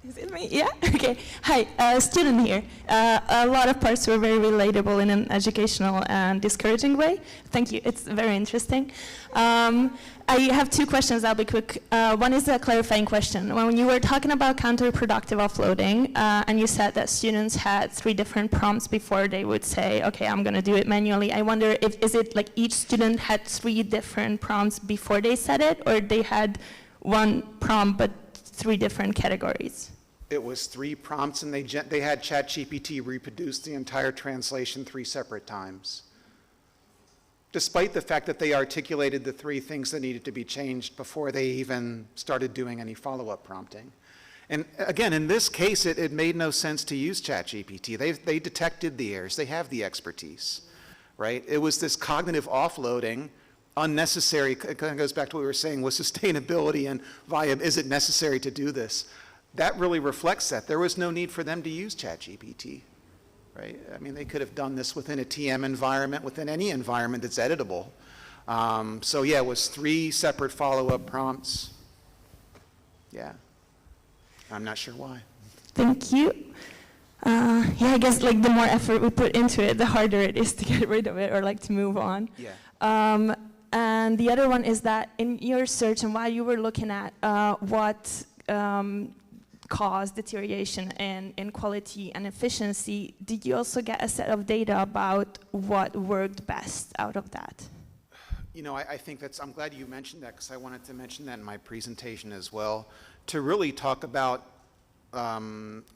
Is it me? Yeah? Okay. Hi, student here. A lot of parts were very relatable in an educational and discouraging way. Thank you. It's very interesting. I have two questions. I'll be quick. One is a clarifying question. When you were talking about counterproductive offloading, and you said that students had 3 different prompts before they would say, okay, I'm going to do it manually. I wonder is it like each student had 3 different prompts before they said it, or they had 1 prompt but 3 different categories? It was 3 prompts, and they had ChatGPT reproduce the entire translation 3 separate times, despite the fact that they articulated the 3 things that needed to be changed before they even started doing any follow-up prompting. And again, in this case, it made no sense to use ChatGPT. They detected the errors. They have the expertise, right? It was this cognitive offloading, unnecessary. It kind of goes back to what we were saying with sustainability and volume. Is it necessary to do this? That really reflects that. There was no need for them to use ChatGPT, right? I mean, they could have done this within a TM environment, within any environment that's editable. So yeah, it was 3 separate follow-up prompts. Yeah. I'm not sure why. Thank you. Yeah, I guess like the more effort we put into it, the harder it is to get rid of it or like to move on. Yeah. And the other one is that in your search and while you were looking at what caused deterioration in quality and efficiency, did you also get a set of data about what worked best out of that? You know, I think I'm glad you mentioned that because I wanted to mention that in my presentation as well. To really talk about a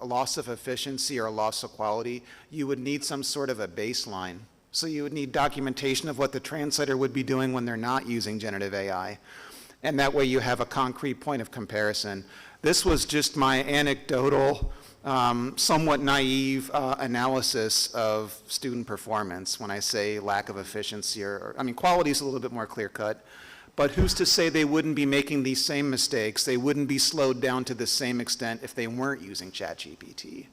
loss of efficiency or a loss of quality, you would need some sort of a baseline. So you would need documentation of what the translator would be doing when they're not using generative AI. And that way you have a concrete point of comparison. This was just my anecdotal, somewhat naive analysis of student performance when I say lack of efficiency I mean, quality is a little bit more clear-cut. But who's to say they wouldn't be making these same mistakes? They wouldn't be slowed down to the same extent if they weren't using ChatGPT.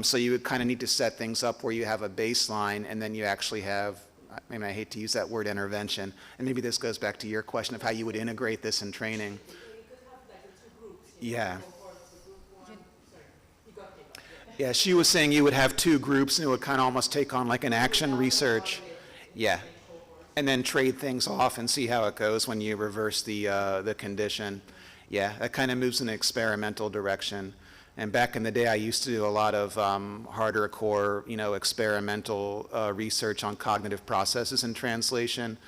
So you would kind of need to set things up where you have a baseline and then you actually have, I mean, I hate to use that word intervention, and maybe this goes back to your question of how you would integrate this in training. Yeah. Yeah, she was saying you would have 2 groups and it would kind of almost take on like an action research. Yeah. And then trade things off and see how it goes when you reverse the condition. Yeah, that kind of moves in an experimental direction. And back in the day, I used to do a lot of harder core, experimental research on cognitive processes in translation,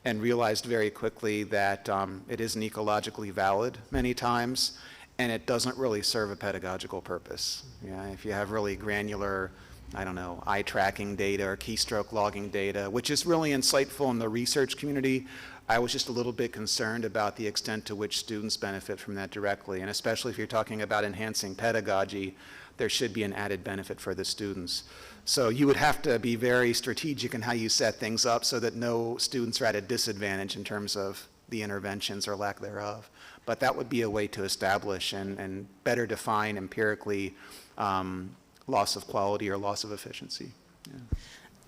and realized very quickly that it isn't ecologically valid many times, and it doesn't really serve a pedagogical purpose. Yeah, if you have really granular, I don't know, eye tracking data or keystroke logging data, which is really insightful in the research community, I was just a little bit concerned about the extent to which students benefit from that directly. And especially if you're talking about enhancing pedagogy, there should be an added benefit for the students. So you would have to be very strategic in how you set things up so that no students are at a disadvantage in terms of the interventions or lack thereof. But that would be a way to establish and better define empirically loss of quality or loss of efficiency. Yeah.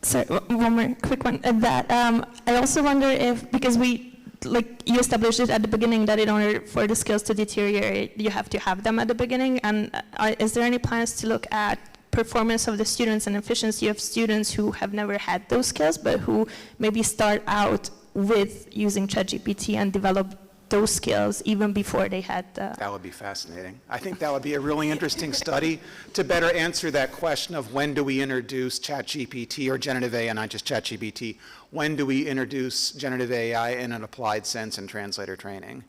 Sorry, one more quick one. I also wonder if, because you established it at the beginning that in order for the skills to deteriorate, you have to have them at the beginning. And is there any plans to look at performance of the students and efficiency of students who have never had those skills, but who maybe start out with using ChatGPT and develop those skills even before they had That would be fascinating. I think that would be a really interesting study to better answer that question of when do we introduce ChatGPT or generative AI, not just ChatGPT, when do we introduce generative AI in an applied sense in translator training?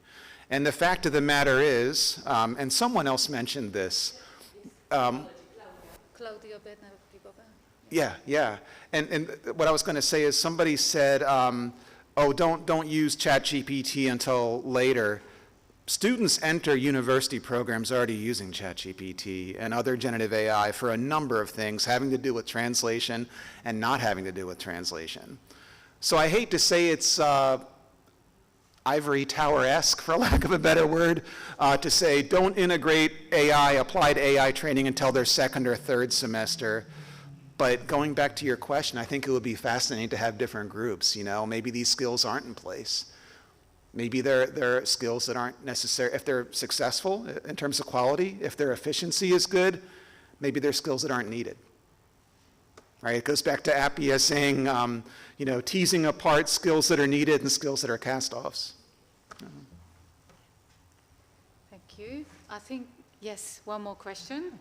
And the fact of the matter is, and someone else mentioned this. Yeah. And what I was going to say is somebody said, oh, don't use ChatGPT until later. Students enter university programs already using ChatGPT and other generative AI for a number of things having to do with translation and not having to do with translation. So I hate to say it's ivory tower-esque, for lack of a better word, to say don't integrate AI, applied AI training until their 2nd or 3rd semester. But going back to your question, I think it would be fascinating to have different groups. Maybe these skills aren't in place. Maybe they're skills that aren't necessary. If they're successful in terms of quality, if their efficiency is good, maybe they're skills that aren't needed. Right? It goes back to Appia saying, teasing apart skills that are needed and skills that are cast-offs. Thank you. I think, yes, one more question.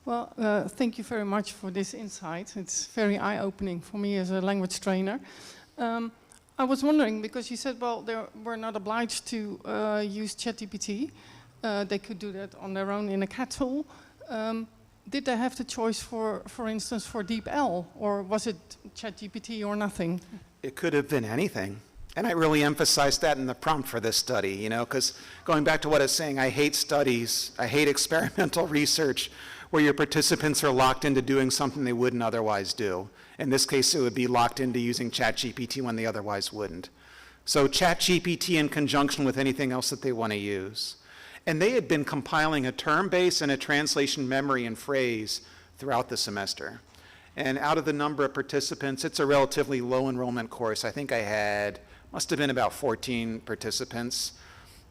Well, thank you very much for this insight. It's very eye-opening for me as a language trainer. I was wondering, because you said, well, they were not obliged to use ChatGPT. They could do that on their own in a CAT tool. Did they have the choice, for instance, for DeepL, or was it ChatGPT or nothing? It could have been anything. And I really emphasized that in the prompt for this study, you know, because going back to what I was saying, I hate studies, I hate experimental research where your participants are locked into doing something they wouldn't otherwise do. In this case, it would be locked into using ChatGPT when they otherwise wouldn't. So ChatGPT in conjunction with anything else that they want to use. And they had been compiling a term base and a translation memory and phrase throughout the semester. And out of the number of participants, it's a relatively low enrollment course. I think I had, must have been about 14 participants.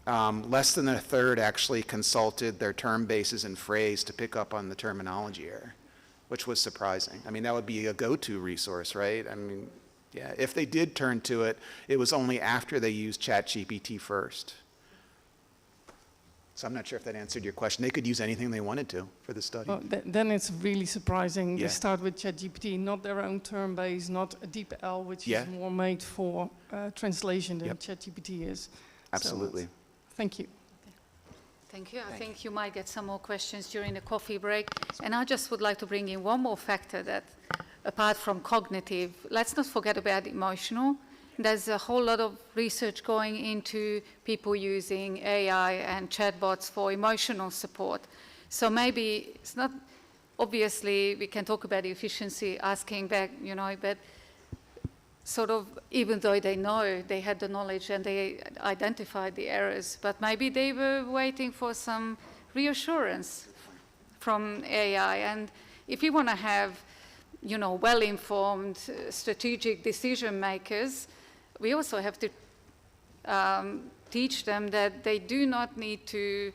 Less than a third actually consulted their term bases and phrase to pick up on the terminology error, which was surprising. I mean, that would be a go-to resource, right? I mean, yeah, if they did turn to it, it was only after they used ChatGPT first. So I'm not sure if that answered your question. They could use anything they wanted to for the study. Well, then it's really surprising. Yeah. They start with ChatGPT, not their own term base, not a DeepL, which Yeah. is more made for translation than Yep. ChatGPT is. Absolutely. So thank you. Thank you. I think you might get some more questions during the coffee break. And I just would like to bring in one more factor that, apart from cognitive, let's not forget about emotional. There's a whole lot of research going into people using AI and chatbots for emotional support. So maybe it's not, obviously we can talk about the efficiency, asking back, you know, but sort of, even though they know, they had the knowledge and they identified the errors, but maybe they were waiting for some reassurance from AI. And if you want to have, you know, well-informed, strategic decision makers, we also have to teach them that they do not need to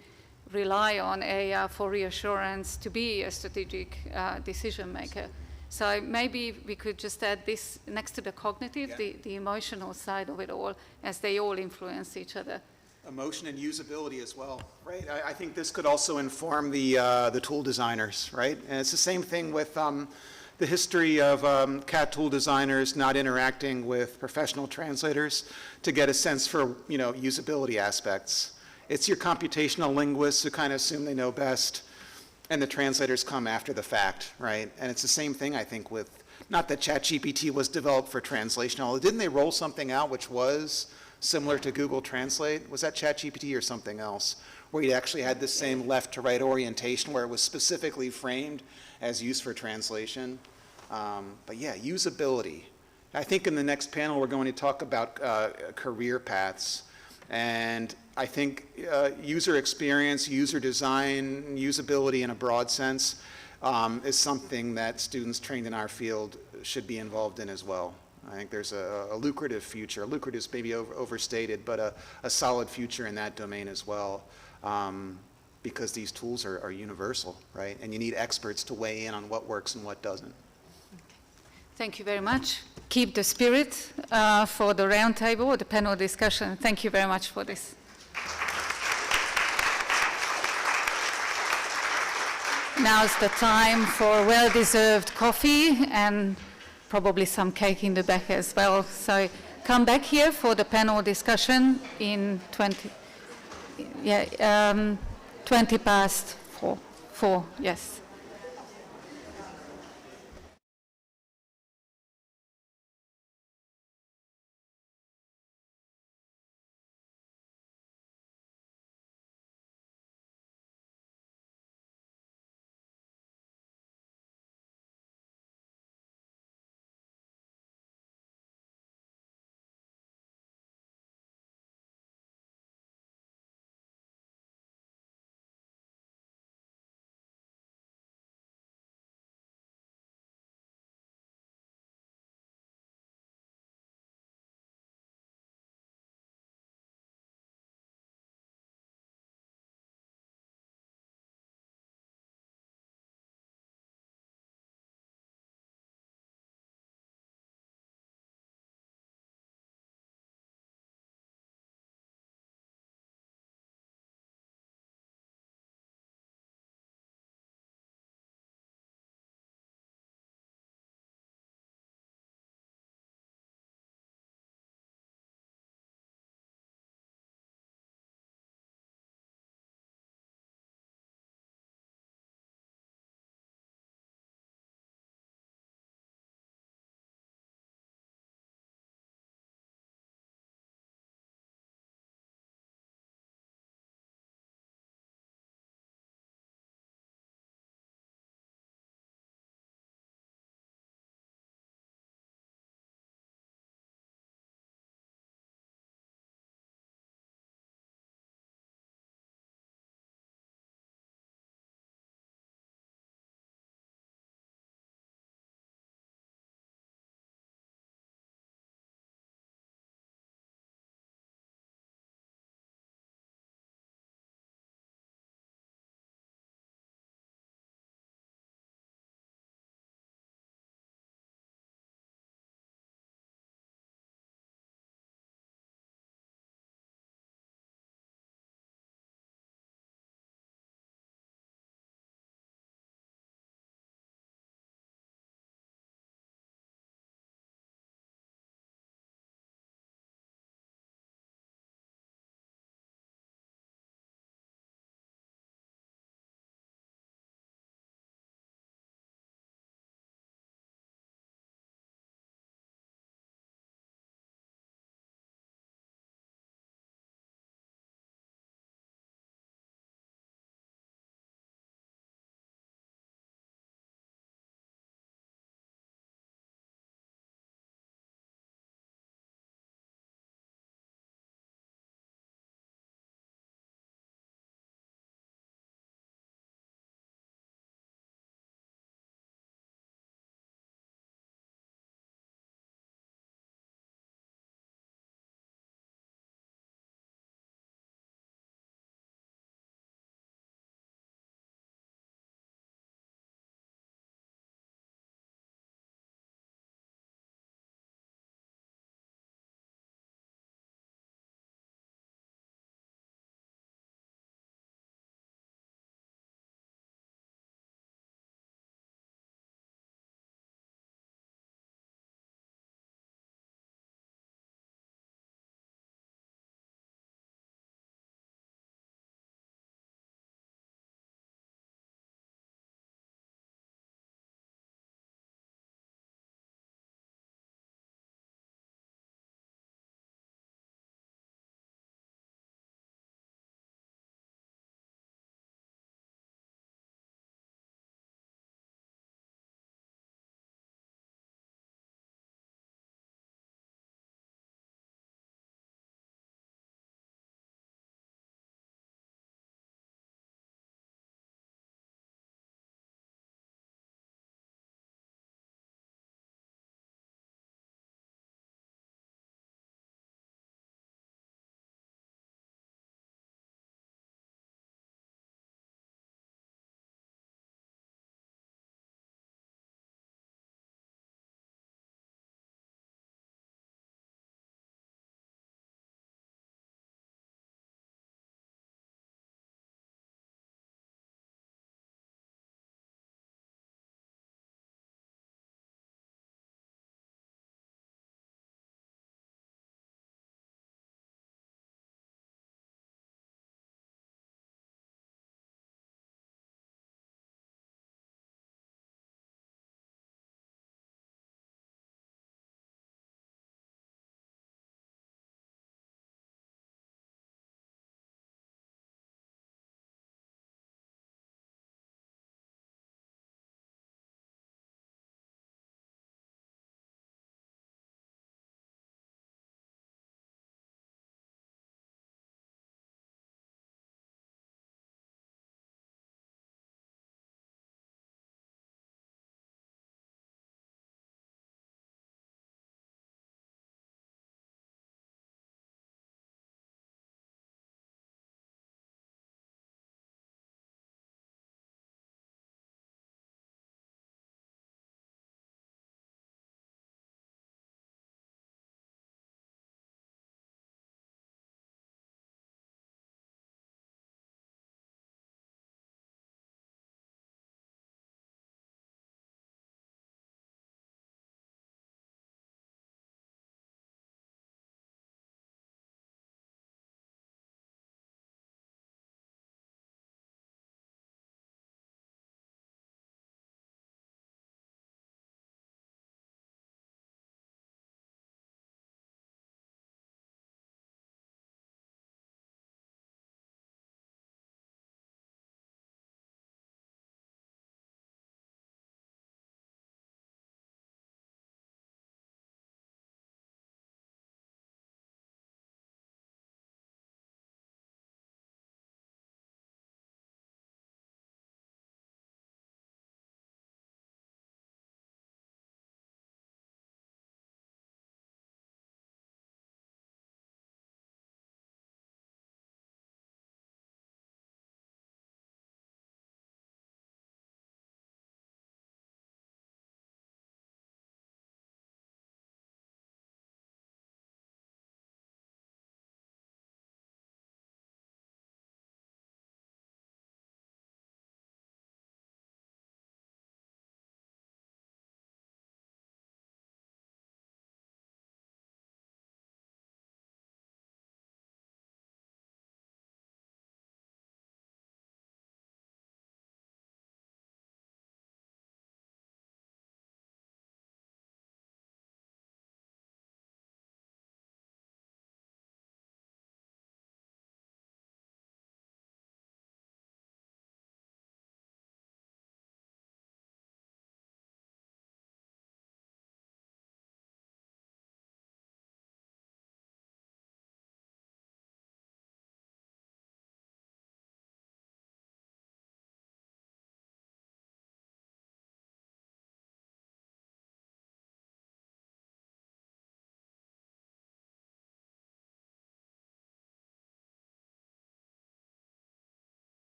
rely on AI for reassurance to be a strategic decision maker. So maybe we could just add this next to the cognitive, the emotional side of it all, as they all influence each other. Emotion and usability as well, right? I think this could also inform the tool designers, right? And it's the same thing with the history of CAT tool designers not interacting with professional translators to get a sense for, you know, usability aspects. It's your computational linguists who kind of assume they know best, and the translators come after the fact, right? And it's the same thing, I think, with, not that ChatGPT was developed for translation, although didn't they roll something out which was similar to Google Translate? Was that ChatGPT or something else? Where you actually had the same left to right orientation where it was specifically framed as used for translation. But yeah, usability. I think in the next panel we're going to talk about career paths. And I think user experience, user design, usability in a broad sense is something that students trained in our field should be involved in as well. I think there's a lucrative future. Lucrative is maybe overstated, but a solid future in that domain as well. Because these tools are universal, right? And you need experts to weigh in on what works and what doesn't. Thank you very much. Keep the spirit for the roundtable or the panel discussion. Thank you very much for this. Now's the time for well-deserved coffee and probably some cake in the back as well. So come back here for the panel discussion in 20 past 4, yes.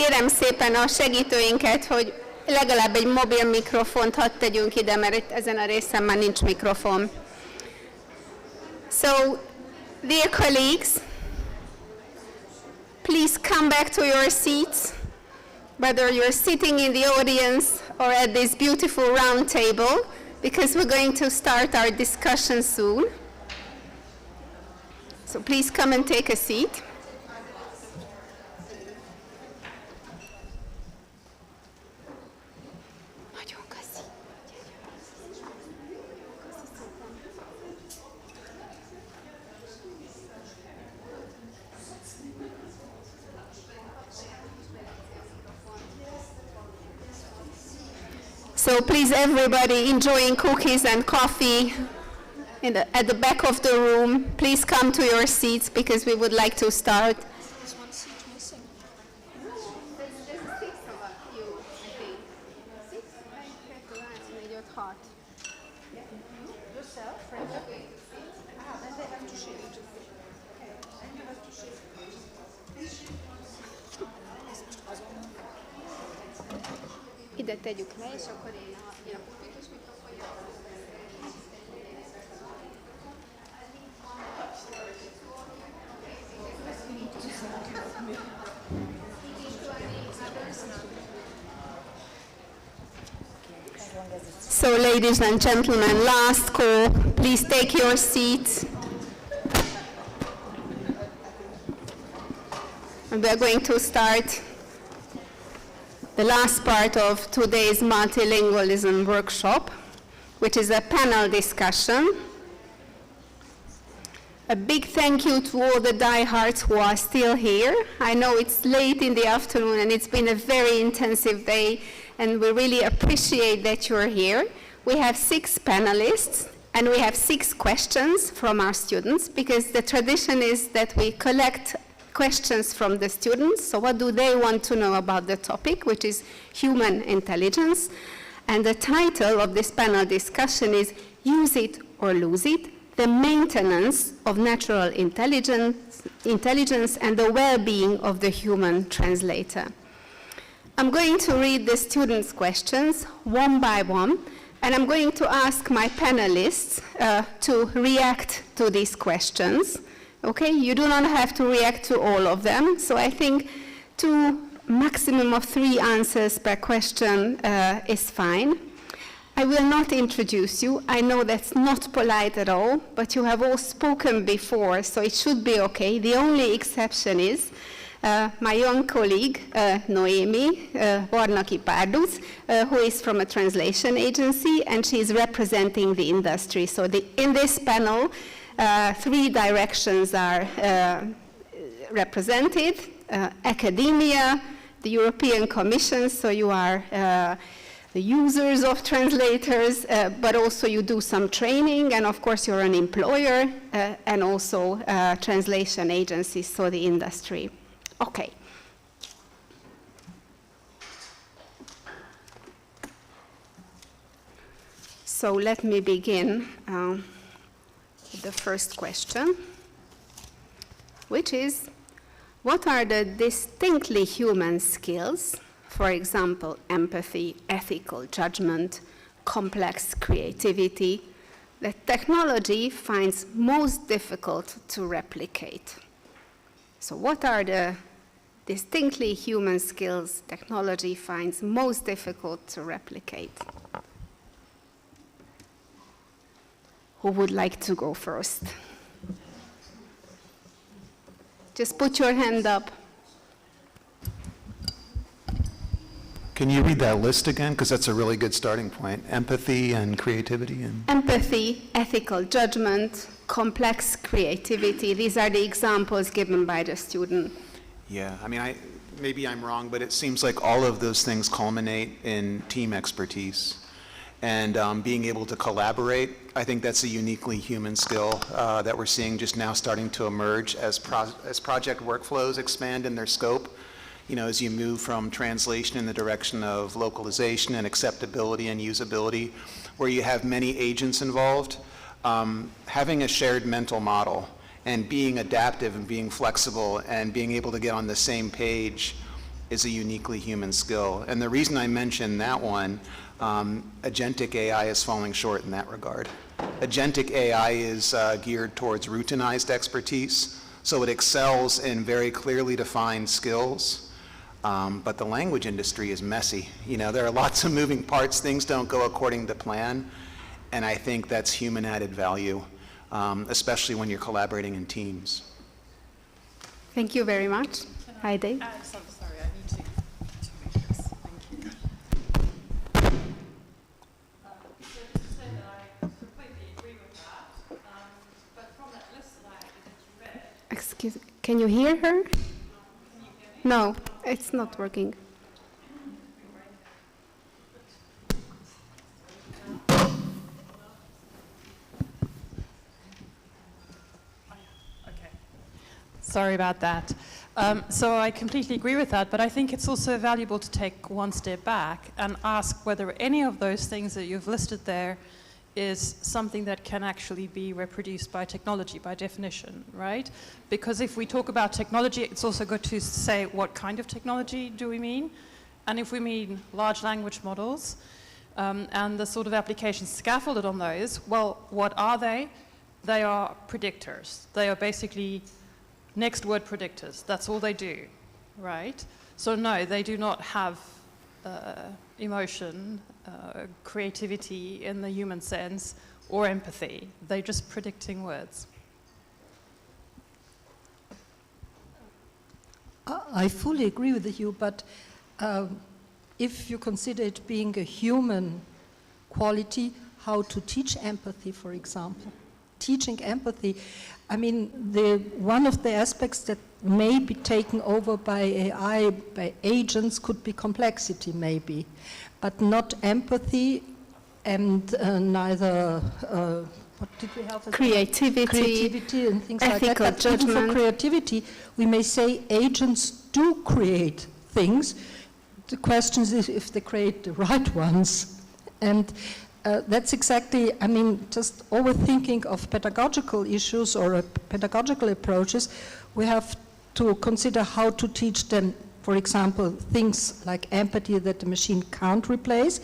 kérem szépen a segítőinket, hogy legalább egy mobil mikrofont hadd tegyünk ide, mert itt ezen a részen már nincs mikrofon. So, dear colleagues, please come back to your seats, whether you're sitting in the audience or at this beautiful round table, because we're going to start our discussion soon. So please come and take a seat. So please, everybody enjoying cookies and coffee at the back of the room, please come to your seats because we would like to start. There's one seat missing. There's 6 of you, I think. 6? I have to lie on your heart. Yourself, right? Then they have to shift. Okay, and you have to shift. Ide tegyük le, és akkor én a pulpitus mikrofonja. So, ladies and gentlemen, last call. Please take your seats. And we are going to start the last part of today's multilingualism workshop, which is a panel discussion. A big thank you to all the diehards who are still here. I know it's late in the afternoon and it's been a very intensive day, and we really appreciate that you're here. We have 6 panelists and we have 6 questions from our students, because the tradition is that we collect questions from the students. So what do they want to know about the topic, which is human intelligence? And the title of this panel discussion is Use It or Lose It, the maintenance of natural intelligence and the well-being of the human translator. I'm going to read the students' questions one by one, and I'm going to ask my panelists to react to these questions. Okay, you do not have to react to all of them, so I think 2, maximum of 3 answers per question is fine. I will not introduce you. I know that's not polite at all, but you have all spoken before, so it should be okay. The only exception is my young colleague, Noémi Varnaki Párduc, who is from a translation agency, and she is representing the industry. So in this panel, 3 directions are represented: academia, the European Commission, so you are the users of translators, but also you do some training, and of course you're an employer, and also translation agencies, so the industry. Okay. So let me begin with the first question, which is, what are the distinctly human skills, for example, empathy, ethical judgment, complex creativity, that technology finds most difficult to replicate? So what are the distinctly human skills technology finds most difficult to replicate? Who would like to go first? Just put your hand up. Can you read that list again? Because that's a really good starting point. Empathy and creativity and... Empathy, ethical judgment, complex creativity. These are the examples given by the student. Yeah, I mean, maybe I'm wrong, but it seems like all of those things culminate in team expertise. And being able to collaborate, I think that's a uniquely human skill that we're seeing just now starting to emerge as project workflows expand in their scope. You know, as you move from translation in the direction of localization and acceptability and usability, where you have many agents involved, having a shared mental model and being adaptive and being flexible and being able to get on the same page is a uniquely human skill. And the reason I mention that one, agentic AI is falling short in that regard. Agentic AI is geared towards routinized expertise, so it excels in very clearly defined skills, but the language industry is messy. You know, there are lots of moving parts, things don't go according to plan, and I think that's human added value, especially when you're collaborating in teams. Thank you very much. Hi, Dave. I'm sorry, I need to make this. Thank you. So just to say that I completely agree with that, but from that list that you read... Excuse me, can you hear her? No, it's not working. Sorry about that. So I completely agree with that, but I think it's also valuable to take one step back and ask whether any of those things that you've listed there is something that can actually be reproduced by technology, by definition, right? Because if we talk about technology, it's also good to say what kind of technology do we mean? And if we mean large language models and the sort of applications scaffolded on those, well, what are they? They are predictors. They are basically next word predictors. That's all they do, right? So no, they do not have emotion, creativity in the human sense, or empathy. They're just predicting words. I fully agree with you, but if you consider it being a human quality, how to teach empathy, for example. Teaching empathy, I mean, one of the aspects that may be taken over by AI, by agents, could be complexity maybe, but not empathy and neither, what did we have? Creativity and things like that. But even for creativity, we may say agents do create things. The question is if they create the right ones. And that's exactly, I mean, just overthinking of pedagogical issues or pedagogical approaches, we have to consider how to teach them, for example, things like empathy that the machine can't replace,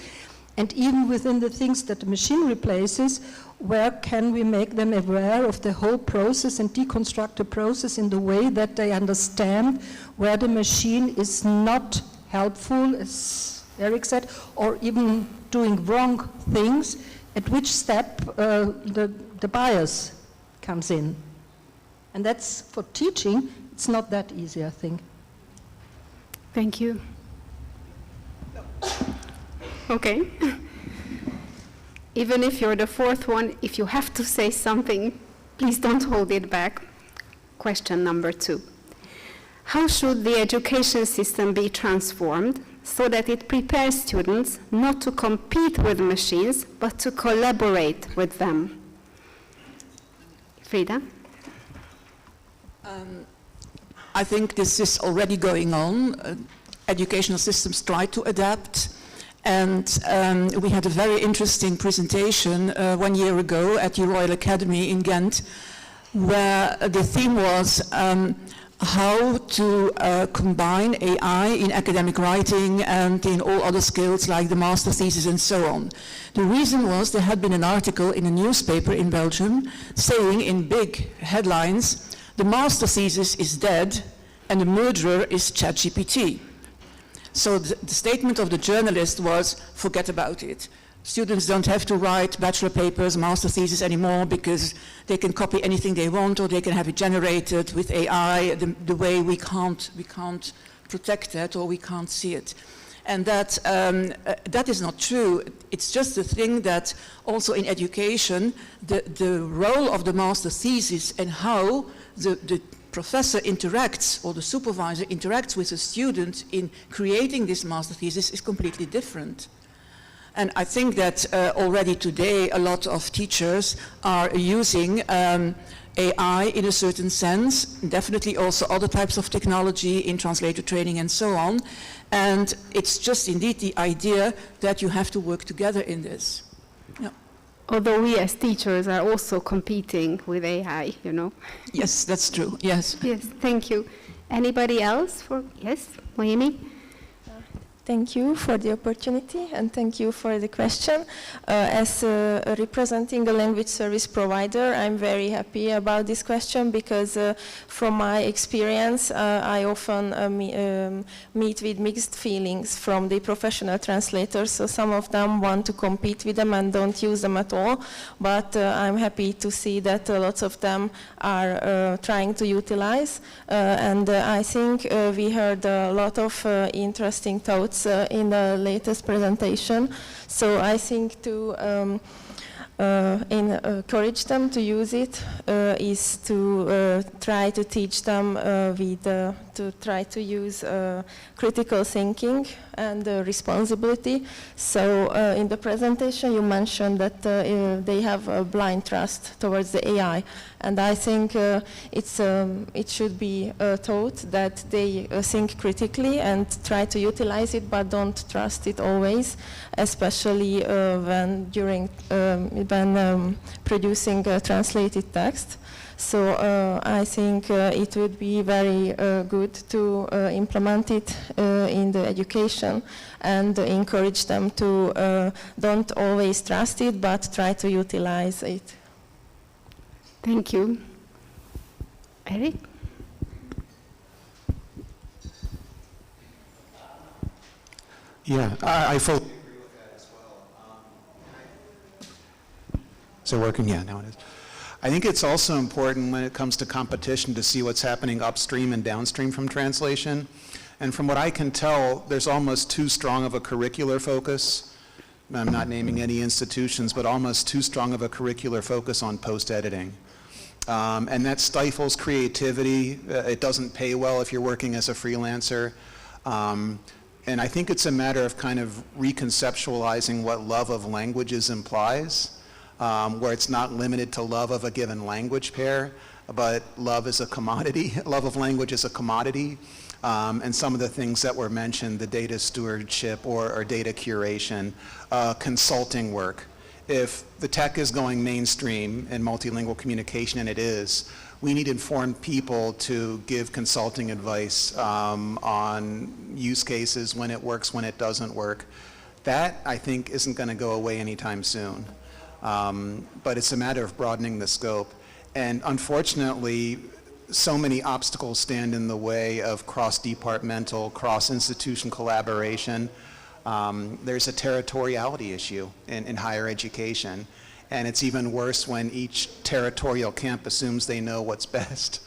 and even within the things that the machine replaces, where can we make them aware of the whole process and deconstruct the process in the way that they understand where the machine is not helpful, as Eric said, or even doing wrong things, at which step the bias comes in. And that's, for teaching, it's not that easy, I think. Thank you. Okay. Even if you're the fourth one, if you have to say something, please don't hold it back. Question number 2. How should the education system be transformed so that it prepares students not to compete with machines, but to collaborate with them? Frida? I think this is already going on. Educational systems try to adapt. And we had a very interesting presentation 1 year ago at the Royal Academy in Ghent, where the theme was how to combine AI in academic writing and in all other skills like the master thesis and so on. The reason was there had been an article in a newspaper in Belgium saying in big headlines, the master thesis is dead and the murderer is ChatGPT. So the statement of the journalist was, forget about it. Students don't have to write bachelor papers, master theses anymore because they can copy anything they want or they can have it generated with AI the way we can't protect that or we can't see it. And that is not true. It's just a thing that also in education, the role of the master thesis and how the professor interacts or the supervisor interacts with the student in creating this master thesis is completely different. And I think that already today a lot of teachers are using AI in a certain sense, definitely also other types of technology in translator training and so on. And it's just indeed the idea that you have to work together in this. Yeah. Although we as teachers are also competing with AI, you know. Yes, that's true, yes. Yes, thank you. Anybody else? Yes, Noemi? Thank you for the opportunity and thank you for the question. As representing a language service provider, I'm very happy about this question because from my experience, I often meet with mixed feelings from the professional translators. So some of them want to compete with them and don't use them at all. But I'm happy to see that lots of them are trying to utilize. And I think we heard a lot of interesting thoughts in the latest presentation. So I think to encourage them to use it is to try to teach them to try to use critical thinking and responsibility. So in the presentation you mentioned that they have a blind trust towards the AI, and I think it should be taught that they think critically and try to utilize it, but don't trust it always, especially when producing translated text. So I think it would be very good to implement it in the education and encourage them to don't always trust it, but try to utilize it. Thank you. Eric? Yeah, I fully agree with that as well. Is it working? Yeah, now it is. I think it's also important when it comes to competition to see what's happening upstream and downstream from translation. And from what I can tell, there's almost too strong of a curricular focus. I'm not naming any institutions, but almost too strong of a curricular focus on post-editing. And that stifles creativity. It doesn't pay well if you're working as a freelancer. And I think it's a matter of kind of reconceptualizing what love of languages implies. Where it's not limited to love of a given language pair, but love is a commodity, love of language is a commodity, and some of the things that were mentioned, the data stewardship or data curation, consulting work. If the tech is going mainstream in multilingual communication, and it is, we need informed people to give consulting advice on use cases, when it works, when it doesn't work. That, I think, isn't going to go away anytime soon. But it's a matter of broadening the scope. And unfortunately, so many obstacles stand in the way of cross-departmental, cross-institution collaboration. There's a territoriality issue in higher education. And it's even worse when each territorial camp assumes they know what's best.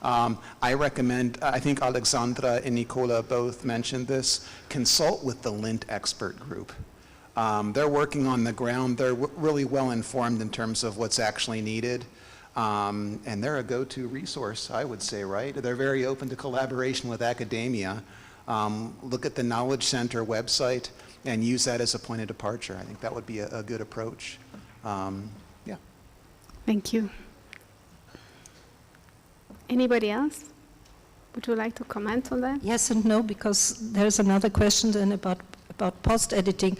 I recommend, I think Alexandra and Nicola both mentioned this, consult with the Lint expert group. They're working on the ground. They're really well informed in terms of what's actually needed. And they're a go-to resource, I would say, right? They're very open to collaboration with academia. Look at the Knowledge Center website and use that as a point of departure. I think that would be a good approach. Yeah. Thank you. Anybody else? Would you like to comment on that? Yes and no, because there's another question then about post-editing.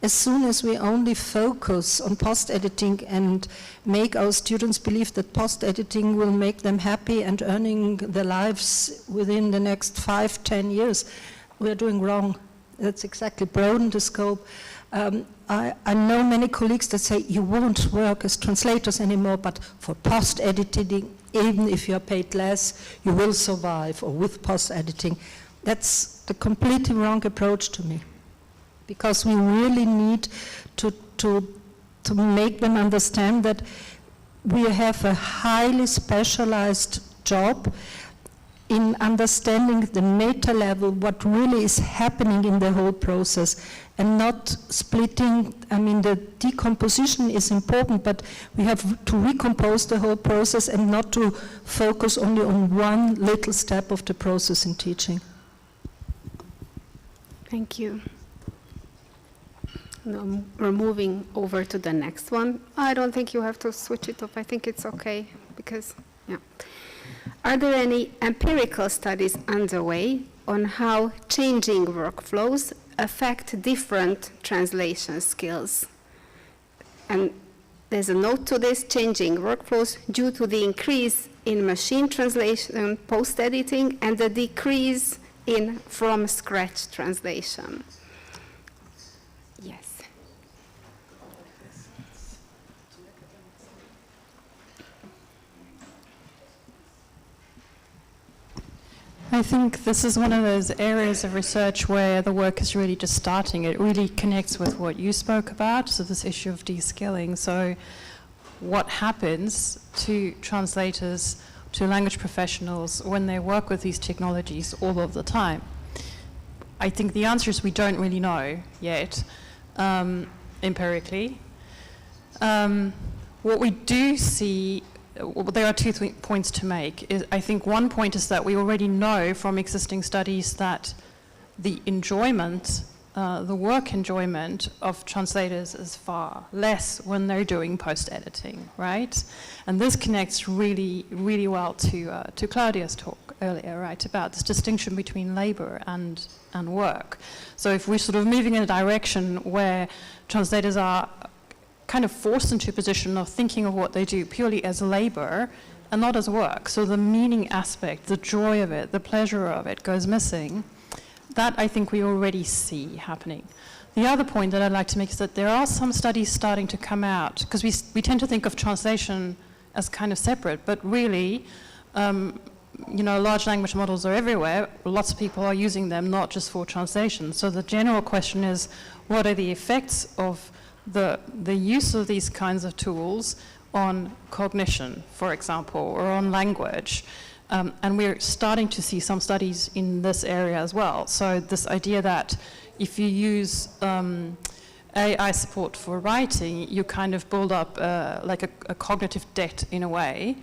As soon as we only focus on post-editing and make our students believe that post-editing will make them happy and earning their lives within the next 5-10 years, we're doing wrong. That's exactly broaden the scope. I know many colleagues that say you won't work as translators anymore, but for post-editing, even if you're paid less, you will survive, or with post-editing. That's the completely wrong approach to me. Because we really need to make them understand that we have a highly specialized job in understanding the meta level, what really is happening in the whole process, and not splitting. I mean, the decomposition is important, but we have to recompose the whole process and not to focus only on one little step of the process in teaching. Thank you. No, we're moving over to the next one. I don't think you have to switch it off. I think it's okay because, yeah. Are there any empirical studies underway on how changing workflows affect different translation skills? And there's a note to this: changing workflows due to the increase in machine translation, post-editing, and the decrease in from-scratch translation. Yes. I think this is one of those areas of research where the work is really just starting. It really connects with what you spoke about, so this issue of de-skilling. So what happens to translators, to language professionals when they work with these technologies all of the time? I think the answer is we don't really know yet, empirically. What we do see, well, there are two points to make. I think one point is that we already know from existing studies that the enjoyment, the work enjoyment of translators is far less when they're doing post-editing, right? And this connects really, really well to Claudia's talk earlier, right, about this distinction between labor and work. So if we're sort of moving in a direction where translators are kind of forced into a position of thinking of what they do purely as labor and not as work, so the meaning aspect, the joy of it, the pleasure of it goes missing, that I think we already see happening. The other point that I'd like to make is that there are some studies starting to come out, because we tend to think of translation as kind of separate, but really, you know, large language models are everywhere. Lots of people are using them, not just for translation. So the general question is, what are the effects of the use of these kinds of tools on cognition, for example, or on language? And we're starting to see some studies in this area as well. So this idea that if you use AI support for writing, you kind of build up like a cognitive debt in a way.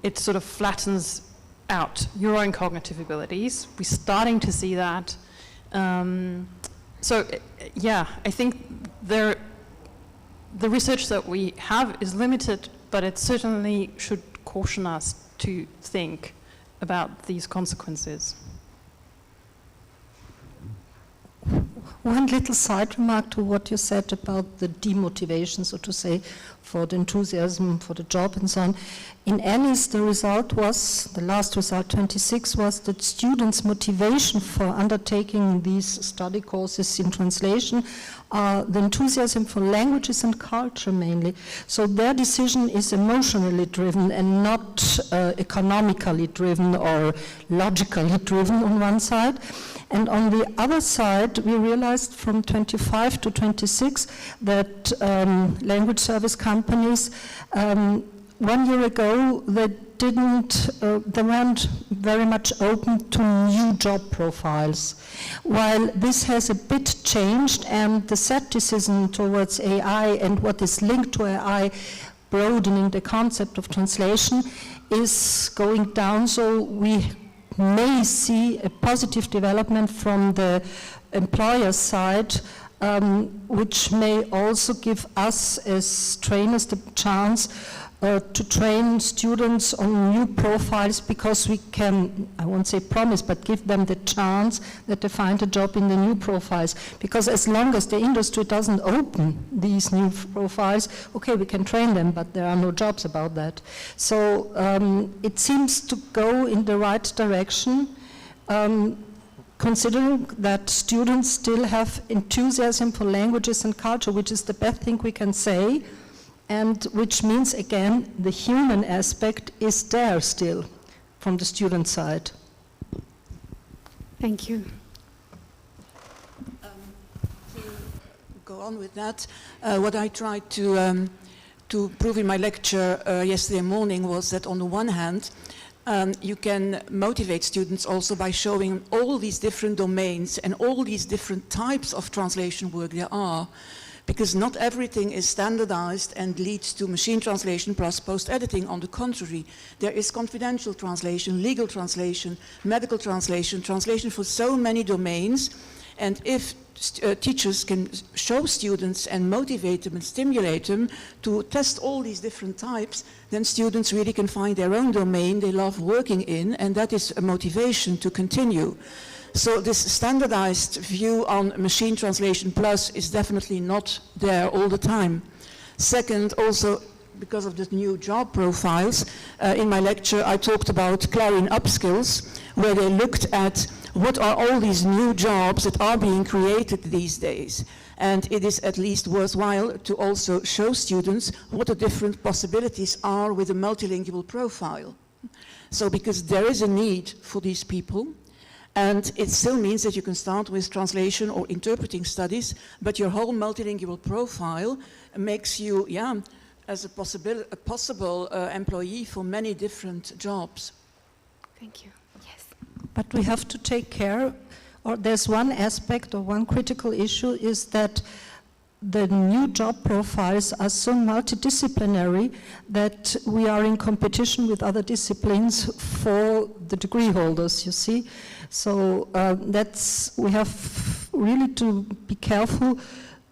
It sort of flattens out your own cognitive abilities. We're starting to see that. So yeah, I think the research that we have is limited, but it certainly should caution us to think about these consequences. One little side remark to what you said about the demotivation, so to say, for the enthusiasm for the job and so on. In Annie's, the result was, the last result, 26, was that students' motivation for undertaking these study courses in translation are the enthusiasm for languages and culture mainly. So their decision is emotionally driven and not economically driven or logically driven on one side. And on the other side, we realized from 25 to 26 that language service companies, 1 year ago, they weren't very much open to new job profiles. While this has a bit changed and the skepticism towards AI and what is linked to AI, broadening the concept of translation, is going down, so we may see a positive development from the employer side, which may also give us as trainers the chance to train students on new profiles, because we can, I won't say promise, but give them the chance that they find a job in the new profiles. Because as long as the industry doesn't open these new profiles, okay, we can train them, but there are no jobs about that. So it seems to go in the right direction, considering that students still have enthusiasm for languages and culture, which is the best thing we can say, and which means, again, the human aspect is there still from the student side. Thank you. To go on with that, what I tried to prove in my lecture yesterday morning was that on the one hand, you can motivate students also by showing all these different domains and all these different types of translation work there are, because not everything is standardized and leads to machine translation plus post-editing. On the contrary, there is confidential translation, legal translation, medical translation, translation for so many domains. And if teachers can show students and motivate them and stimulate them to test all these different types, then students really can find their own domain they love working in, and that is a motivation to continue. So this standardized view on machine translation plus is definitely not there all the time. Second, also because of the new job profiles, in my lecture I talked about Clarion Upskills, where they looked at what are all these new jobs that are being created these days? And it is at least worthwhile to also show students what the different possibilities are with a multilingual profile. So because there is a need for these people, and it still means that you can start with translation or interpreting studies, but your whole multilingual profile makes you, as a possible employee for many different jobs. Thank you. Yes. But we have to take care, or there's one aspect or one critical issue is that the new job profiles are so multidisciplinary that we are in competition with other disciplines for the degree holders, you see. So we have really to be careful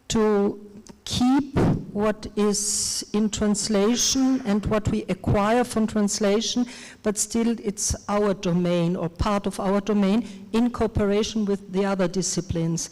to keep what is in translation and what we acquire from translation, but still it's our domain or part of our domain in cooperation with the other disciplines.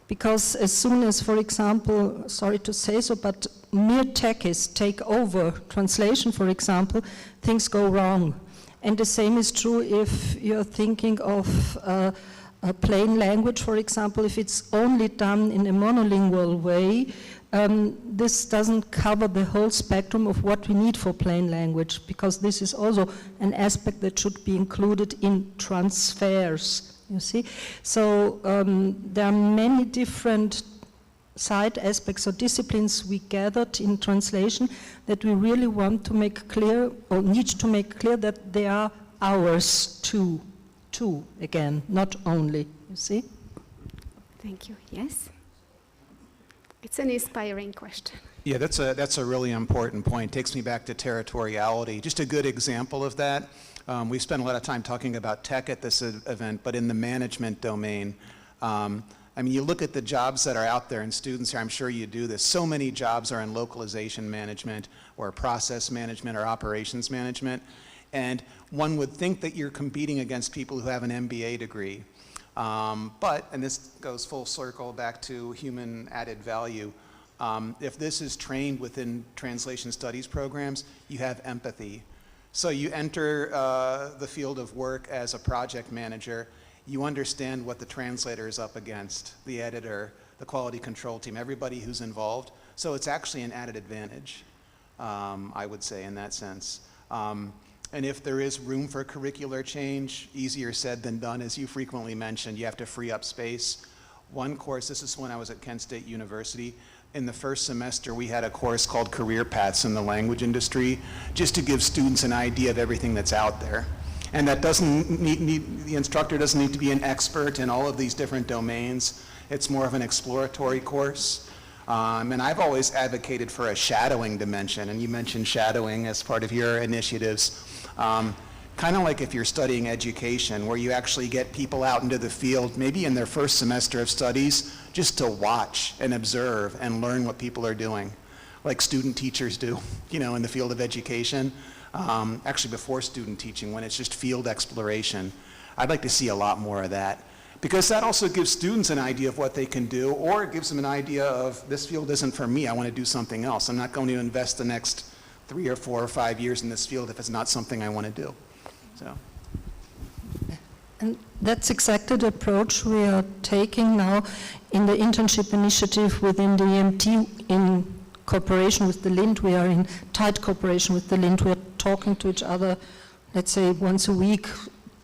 Because as soon as, for example, sorry to say so, but mere techists take over translation, for example, things go wrong. And the same is true if you're thinking of a plain language, for example, if it's only done in a monolingual way, this doesn't cover the whole spectrum of what we need for plain language, because this is also an aspect that should be included in transfers, you see. So there are many different side aspects or disciplines we gathered in translation that we really want to make clear, or need to make clear, that they are ours too, again, not only, you see. Thank you. Yes? It's an inspiring question. Yeah, that's a really important point. It takes me back to territoriality. Just a good example of that. We spent a lot of time talking about tech at this event, but in the management domain, I mean, you look at the jobs that are out there, and students here, I'm sure you do this, so many jobs are in localization management or process management or operations management, and one would think that you're competing against people who have an MBA degree. But, and this goes full circle back to human added value, if this is trained within translation studies programs, you have empathy. So you enter the field of work as a project manager, you understand what the translator is up against, the editor, the quality control team, everybody who's involved. So it's actually an added advantage, I would say, in that sense. And if there is room for curricular change, easier said than done, as you frequently mentioned, you have to free up space. One course, this is when I was at Kent State University, in the first semester we had a course called Career Paths in the Language Industry, just to give students an idea of everything that's out there. And that doesn't the instructor doesn't need to be an expert in all of these different domains. It's more of an exploratory course. And I've always advocated for a shadowing dimension, and you mentioned shadowing as part of your initiatives. Kind of like if you're studying education, where you actually get people out into the field, maybe in their first semester of studies, just to watch and observe and learn what people are doing, like student teachers do, you know, in the field of education. Actually before student teaching, when it's just field exploration. I'd like to see a lot more of that, because that also gives students an idea of what they can do, or it gives them an idea of, this field isn't for me, I want to do something else. I'm not going to invest the next 3 or 4 or 5 years in this field if it's not something I want to do. So. And that's exactly the approach we are taking now in the internship initiative within the EMT in cooperation with the LINT. We are in tight cooperation with the LINT. We are talking to each other, let's say, once a week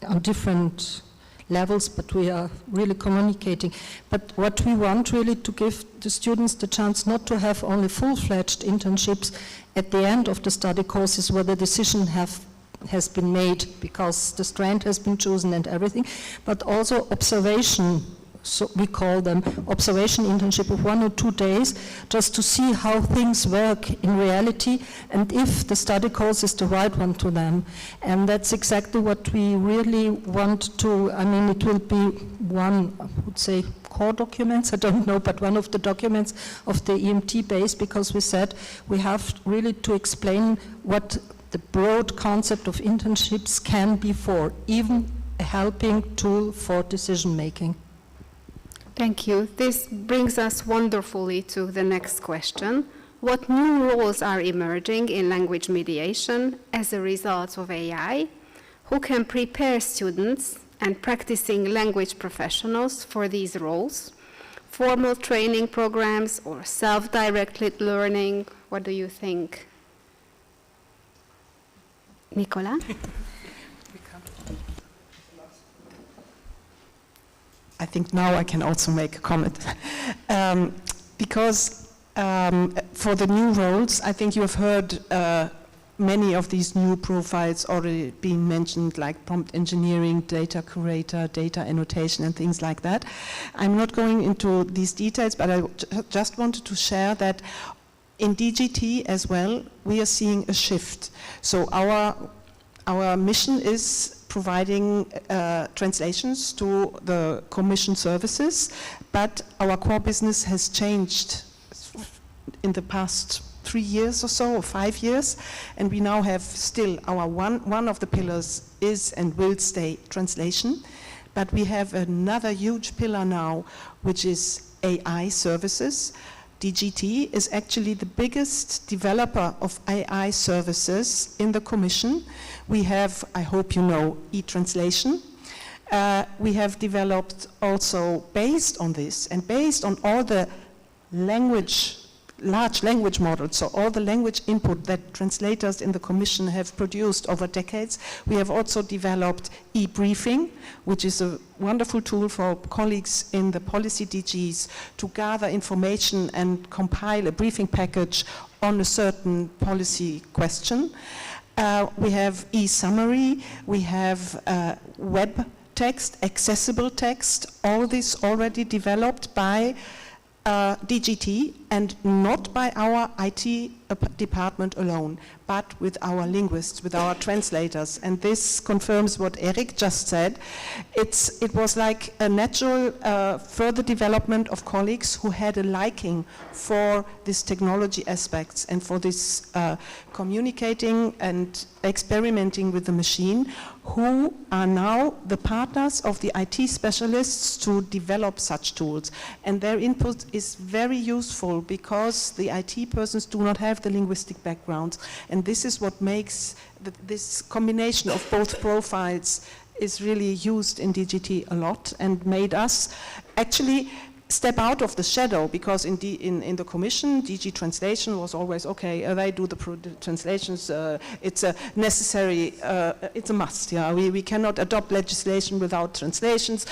on different levels, but we are really communicating. But what we want really to give the students the chance not to have only full-fledged internships at the end of the study courses where the decision has been made because the strand has been chosen and everything, but also observation. So we call them observation internship of 1 or 2 days, just to see how things work in reality and if the study course is the right one to them. And that's exactly what we really want to, I mean, it will be one, I would say, core documents, I don't know, but one of the documents of the EMT base, because we said we have really to explain what the broad concept of internships can be for, even a helping tool for decision making. Thank you. This brings us wonderfully to the next question. What new roles are emerging in language mediation as a result of AI? Who can prepare students and practicing language professionals for these roles? Formal training programs or self-directed learning? What do you think? Nicola? I think now I can also make a comment. Because for the new roles, I think you have heard many of these new profiles already being mentioned, like prompt engineering, data curator, data annotation, and things like that. I'm not going into these details, but I just wanted to share that in DGT as well, we are seeing a shift. So our mission is providing translations to the commission services, but our core business has changed in the past 3 years or so, or 5 years, and we now have still our one of the pillars is and will stay translation, but we have another huge pillar now, which is AI services. DGT is actually the biggest developer of AI services in the Commission. We have, I hope you know, e-translation. We have developed also based on this and based on all the large language models, so all the language input that translators in the Commission have produced over decades. We have also developed e-briefing, which is a wonderful tool for colleagues in the policy DGs to gather information and compile a briefing package on a certain policy question. We have e-summary, we have web text, accessible text, all this already developed by DGT and not by our IT department alone, but with our linguists, with our translators. And this confirms what Eric just said. It was like a natural further development of colleagues who had a liking for these technology aspects and for this communicating and experimenting with the machine, who are now the partners of the IT specialists to develop such tools. And their input is very useful because the IT persons do not have the linguistic background. And this is what makes this combination of both profiles is really used in DGT a lot and made us actually step out of the shadow, because in the Commission, DG Translation was always, okay, they do the translations, it's a necessary, it's a must, yeah. We cannot adopt legislation without translations,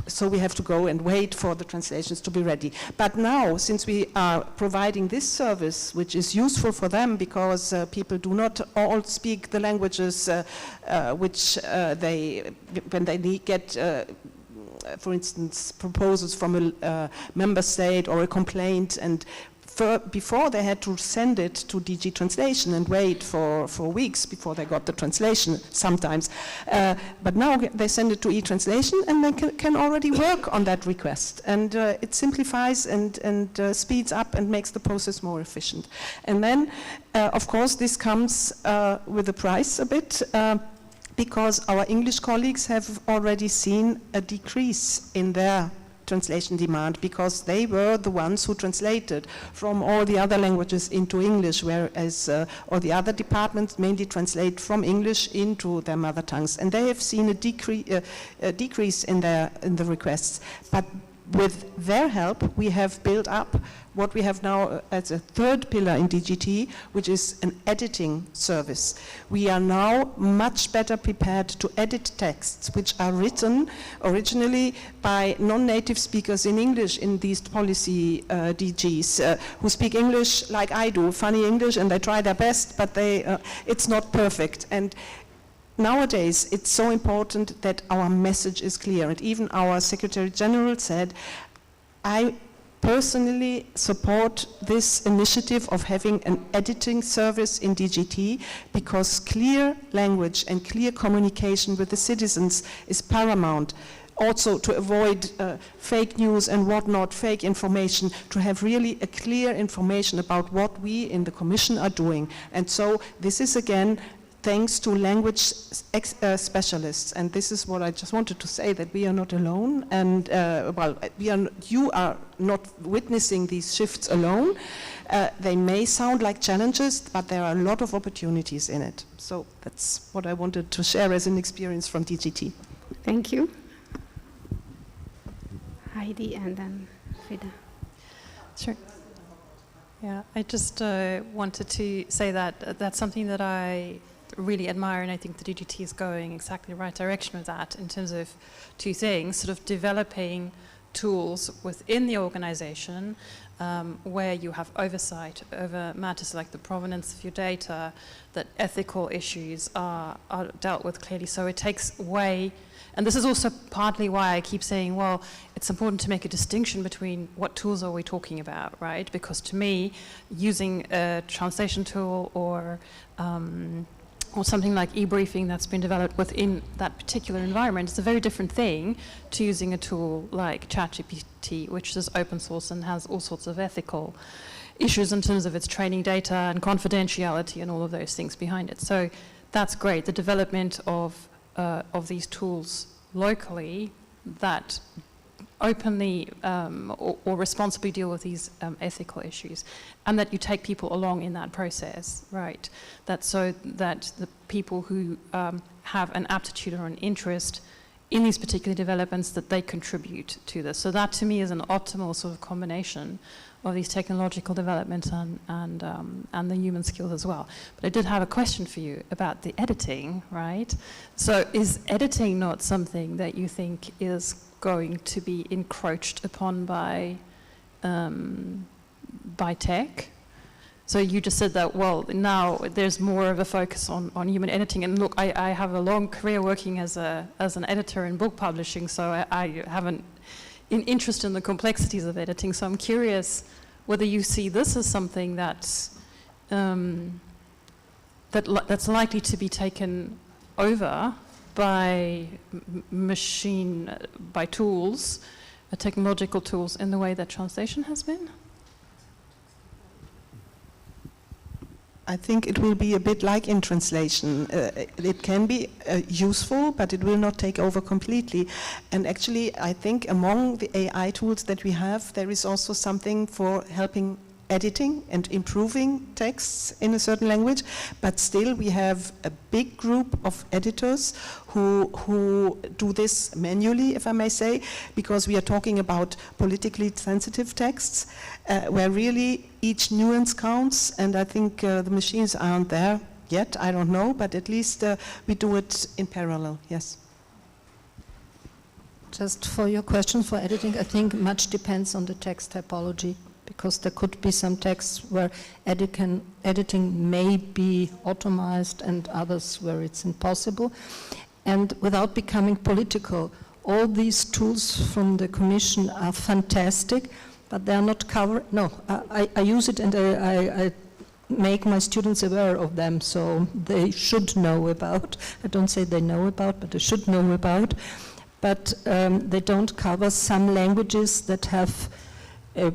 so we have to go and wait for the translations to be ready. But now, since we are providing this service, which is useful for them, because people do not all speak the languages which when they get for instance, proposals from a member state or a complaint, and before they had to send it to DG Translation and wait for weeks before they got the translation sometimes. But now they send it to e-translation and they can already work on that request. And it simplifies and speeds up and makes the process more efficient. And then, of course, this comes with a price a bit, because our English colleagues have already seen a decrease in their translation demand, because they were the ones who translated from all the other languages into English, whereas all the other departments mainly translate from English into their mother tongues, and they have seen a decrease in the requests. But with their help, we have built up what we have now as a third pillar in DGT, which is an editing service. We are now much better prepared to edit texts which are written originally by non-native speakers in English in these policy DGs, who speak English like I do, funny English, and they try their best, but it's not perfect. And nowadays, it's so important that our message is clear. And even our Secretary General said, I personally support this initiative of having an editing service in DGT, because clear language and clear communication with the citizens is paramount. Also to avoid fake news and whatnot, fake information, to have really a clear information about what we in the Commission are doing. And so this is again thanks to language specialists, and this is what I just wanted to say, that we are not alone, and you are not witnessing these shifts alone. They may sound like challenges, but there are a lot of opportunities in it. So that's what I wanted to share as an experience from DGT. Thank you. Heidi and then Frida. Sure. Yeah, I just wanted to say that that's something that I really admire, and I think the DGT is going exactly the right direction with that in terms of two things, sort of developing tools within the organization where you have oversight over matters like the provenance of your data, that ethical issues are dealt with clearly. So it takes away, and this is also partly why I keep saying, well, it's important to make a distinction between what tools are we talking about, right? Because to me, using a translation tool or something like e-briefing that's been developed within that particular environment, it's a very different thing to using a tool like ChatGPT, which is open source and has all sorts of ethical issues in terms of its training data and confidentiality and all of those things behind it. So that's great, the development of these tools locally that openly or responsibly deal with these ethical issues, and that you take people along in that process, right? That so that the people who have an aptitude or an interest in these particular developments, that they contribute to this. So that to me is an optimal sort of combination of these technological developments and the human skills as well. But I did have a question for you about the editing, right? So is editing not something that you think is going to be encroached upon by tech? So you just said that, well, now there's more of a focus on human editing. And look, I have a long career working as an editor in book publishing, so I have an interest in the complexities of editing. So I'm curious whether you see this as something that's that's likely to be taken over by by tools, technological tools, in the way that translation has been? I think it will be a bit like in translation. It can be useful, but it will not take over completely. And actually, I think among the AI tools that we have, there is also something for helping editing and improving texts in a certain language, but still we have a big group of editors who do this manually, if I may say, because we are talking about politically sensitive texts, where really each nuance counts, and I think the machines aren't there yet, I don't know, but at least we do it in parallel, yes. Just for your question for editing, I think much depends on the text typology, because there could be some texts where editing may be automized and others where it's impossible. And without becoming political, all these tools from the Commission are fantastic, but they are not covered. No, I use it and I make my students aware of them, so they should know about. I don't say they know about, but they should know about. But they don't cover some languages that have a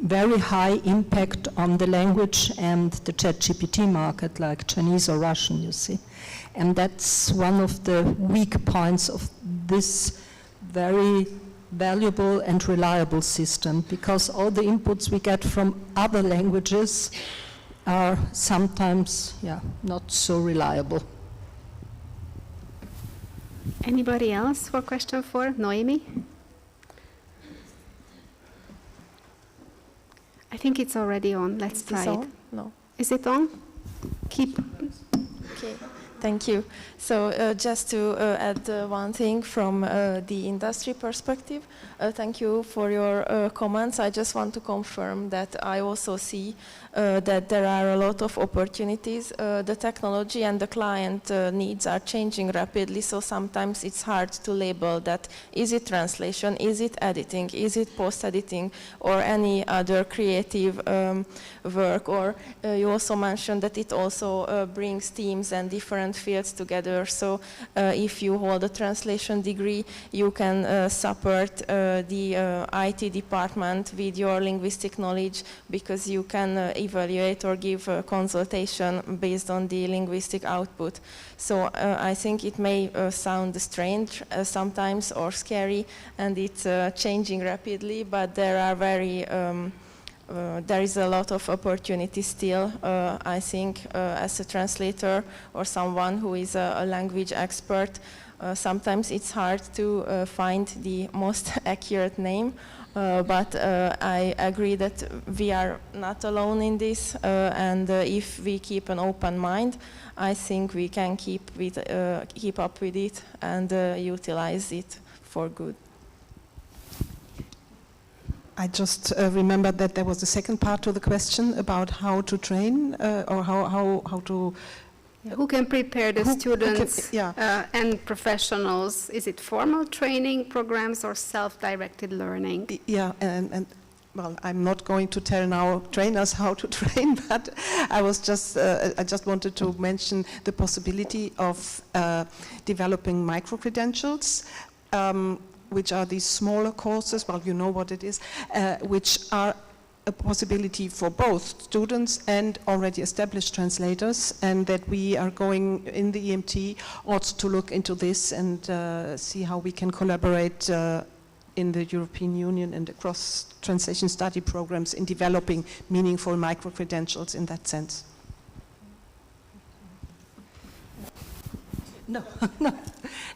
very high impact on the language and the ChatGPT market, like Chinese or Russian, you see. And that's one of the weak points of this very valuable and reliable system, because all the inputs we get from other languages are sometimes, not so reliable. Anybody else for question 4? Noemi? I think it's already on. Let's try it. No. Is it on? Keep. Okay. Thank you. So just to add one thing from the industry perspective, thank you for your comments. I just want to confirm that I also see that there are a lot of opportunities. The technology and the client needs are changing rapidly, so sometimes it's hard to label that. Is it translation? Is it editing? Is it post-editing? Or any other creative work? Or you also mentioned that it also brings teams and different fields together. So if you hold a translation degree, you can support the IT department with your linguistic knowledge, because you can evaluate or give a consultation based on the linguistic output. So I think it may sound strange sometimes or scary, and it's changing rapidly, but there are there is a lot of opportunity still, I think, as a translator or someone who is a language expert. Sometimes it's hard to find the most accurate name, but I agree that we are not alone in this, and if we keep an open mind, I think we can keep up with it and utilize it for good. I just remembered that there was a second part to the question about how to train or how to... Who can prepare the students and professionals? Is it formal training programs or self-directed learning? Yeah, and well, I'm not going to tell now trainers how to train, but I just wanted to mention the possibility of developing micro-credentials, which are these smaller courses, well, you know what it is, which are a possibility for both students and already established translators, and that we are going in the EMT also to look into this and see how we can collaborate in the European Union and across translation study programs in developing meaningful micro-credentials in that sense.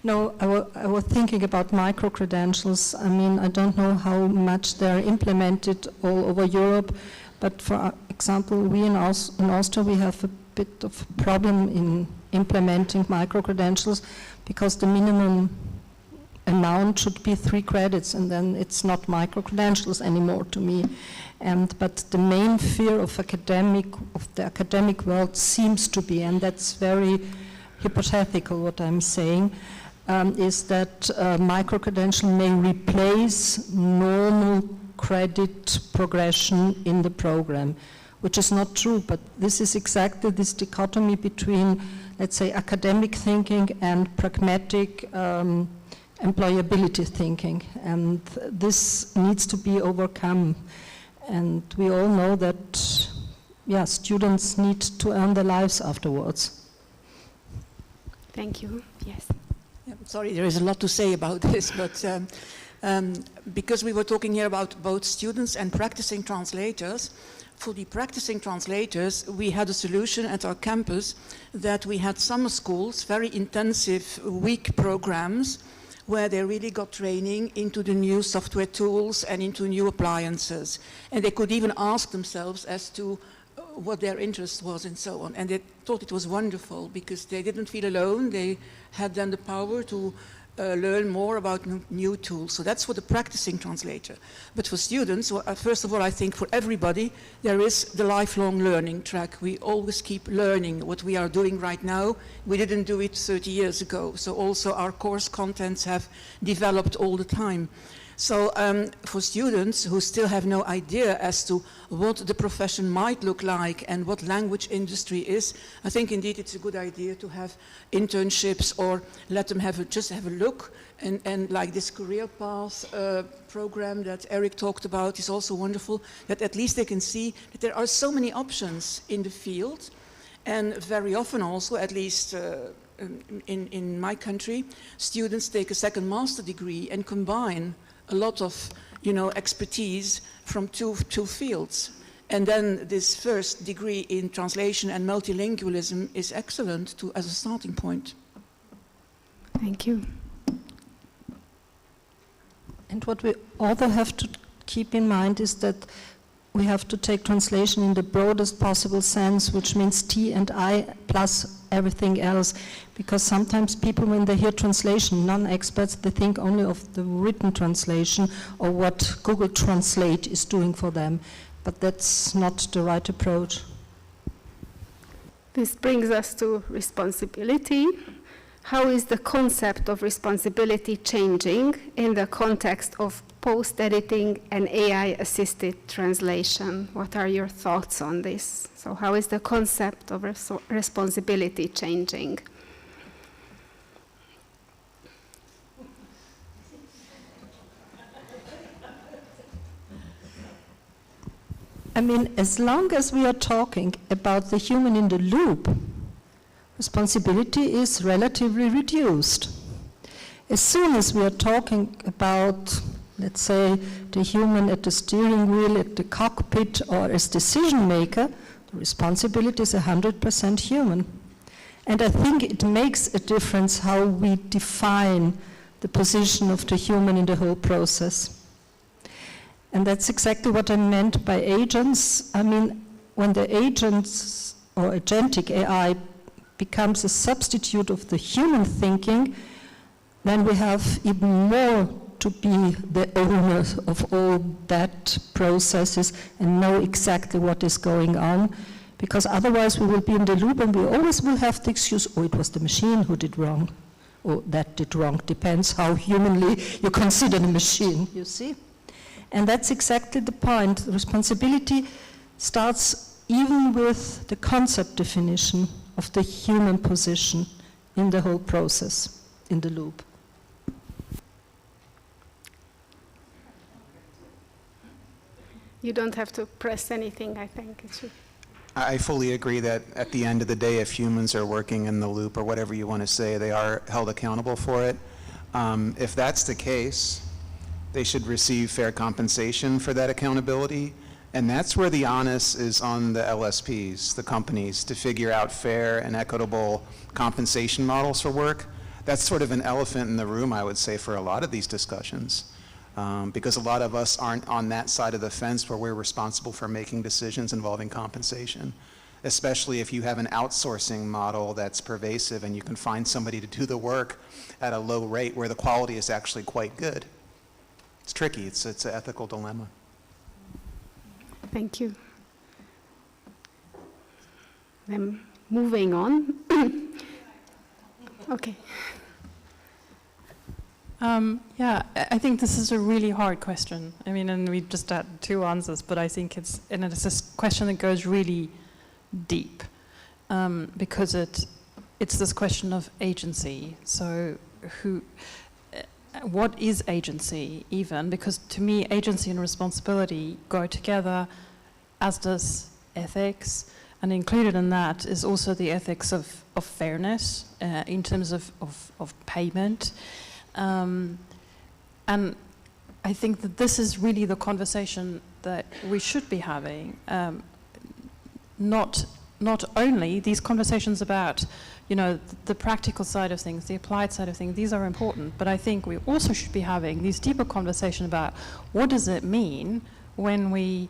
No, I was thinking about micro-credentials. I mean, I don't know how much they're implemented all over Europe, but for example, we in Austria, we have a bit of a problem in implementing micro-credentials because the minimum amount should be 3 credits, and then it's not micro-credentials anymore to me. But the main fear of the academic world seems to be, and that's very hypothetical what I'm saying, is that micro-credential may replace normal credit progression in the program, which is not true, but this is exactly this dichotomy between, let's say, academic thinking and pragmatic employability thinking, and this needs to be overcome. And we all know that, students need to earn their lives afterwards. Thank you. Yes. Yeah, sorry, there is a lot to say about this, but because we were talking here about both students and practicing translators, for the practicing translators, we had a solution at our campus that we had summer schools, very intensive week programs, where they really got training into the new software tools and into new appliances. And they could even ask themselves as to what their interest was and so on. And they thought it was wonderful because they didn't feel alone. They had then the power to learn more about new tools. So that's for the practicing translator. But for students, first of all, I think for everybody, there is the lifelong learning track. We always keep learning. What we are doing right now, we didn't do it 30 years ago. So also our course contents have developed all the time. So for students who still have no idea as to what the profession might look like and what language industry is, I think indeed it's a good idea to have internships or let them just have a look. And like this career path program that Eric talked about is also wonderful, that at least they can see that there are so many options in the field. And very often also, at least in my country, students take a second master degree and combine a lot of, expertise from two fields. And then this first degree in translation and multilingualism is excellent as a starting point. Thank you. And what we also have to keep in mind is that we have to take translation in the broadest possible sense, which means T and I plus everything else. Because sometimes people, when they hear translation, non-experts, they think only of the written translation or what Google Translate is doing for them. But that's not the right approach. This brings us to responsibility. How is the concept of responsibility changing in the context of post-editing and AI-assisted translation? What are your thoughts on this? So how is the concept of responsibility changing? I mean, as long as we are talking about the human in the loop, responsibility is relatively reduced. As soon as we are talking about, let's say, the human at the steering wheel, at the cockpit, or as decision maker, the responsibility is 100% human. And I think it makes a difference how we define the position of the human in the whole process. And that's exactly what I meant by agents. I mean, when the agents or agentic AI becomes a substitute of the human thinking, then we have even more to be the owners of all that processes and know exactly what is going on, because otherwise we will be in the loop and we always will have the excuse, oh, it was the machine who did wrong, or that did wrong. Depends how humanly you consider the machine, you see? And that's exactly the point. The responsibility starts even with the concept definition of the human position in the whole process, in the loop. You don't have to press anything, I think. It should. I fully agree that at the end of the day, if humans are working in the loop or whatever you want to say, they are held accountable for it. If that's the case, they should receive fair compensation for that accountability. And that's where the onus is on the LSPs, the companies, to figure out fair and equitable compensation models for work. That's sort of an elephant in the room, I would say, for a lot of these discussions. Because a lot of us aren't on that side of the fence where we're responsible for making decisions involving compensation, especially if you have an outsourcing model that's pervasive and you can find somebody to do the work at a low rate where the quality is actually quite good. It's tricky. It's an ethical dilemma. Thank you. Then moving on. Okay. Yeah, I think this is a really hard question. I mean, and we just had two answers, but I think it's a question that goes really deep because it's this question of agency. So what is agency even? Because to me, agency and responsibility go together, as does ethics, and included in that is also the ethics of fairness in terms of payment. And I think that this is really the conversation that we should be having. Not only these conversations about, you know, the practical side of things, the applied side of things, these are important, but I think we also should be having these deeper conversations about what does it mean when we,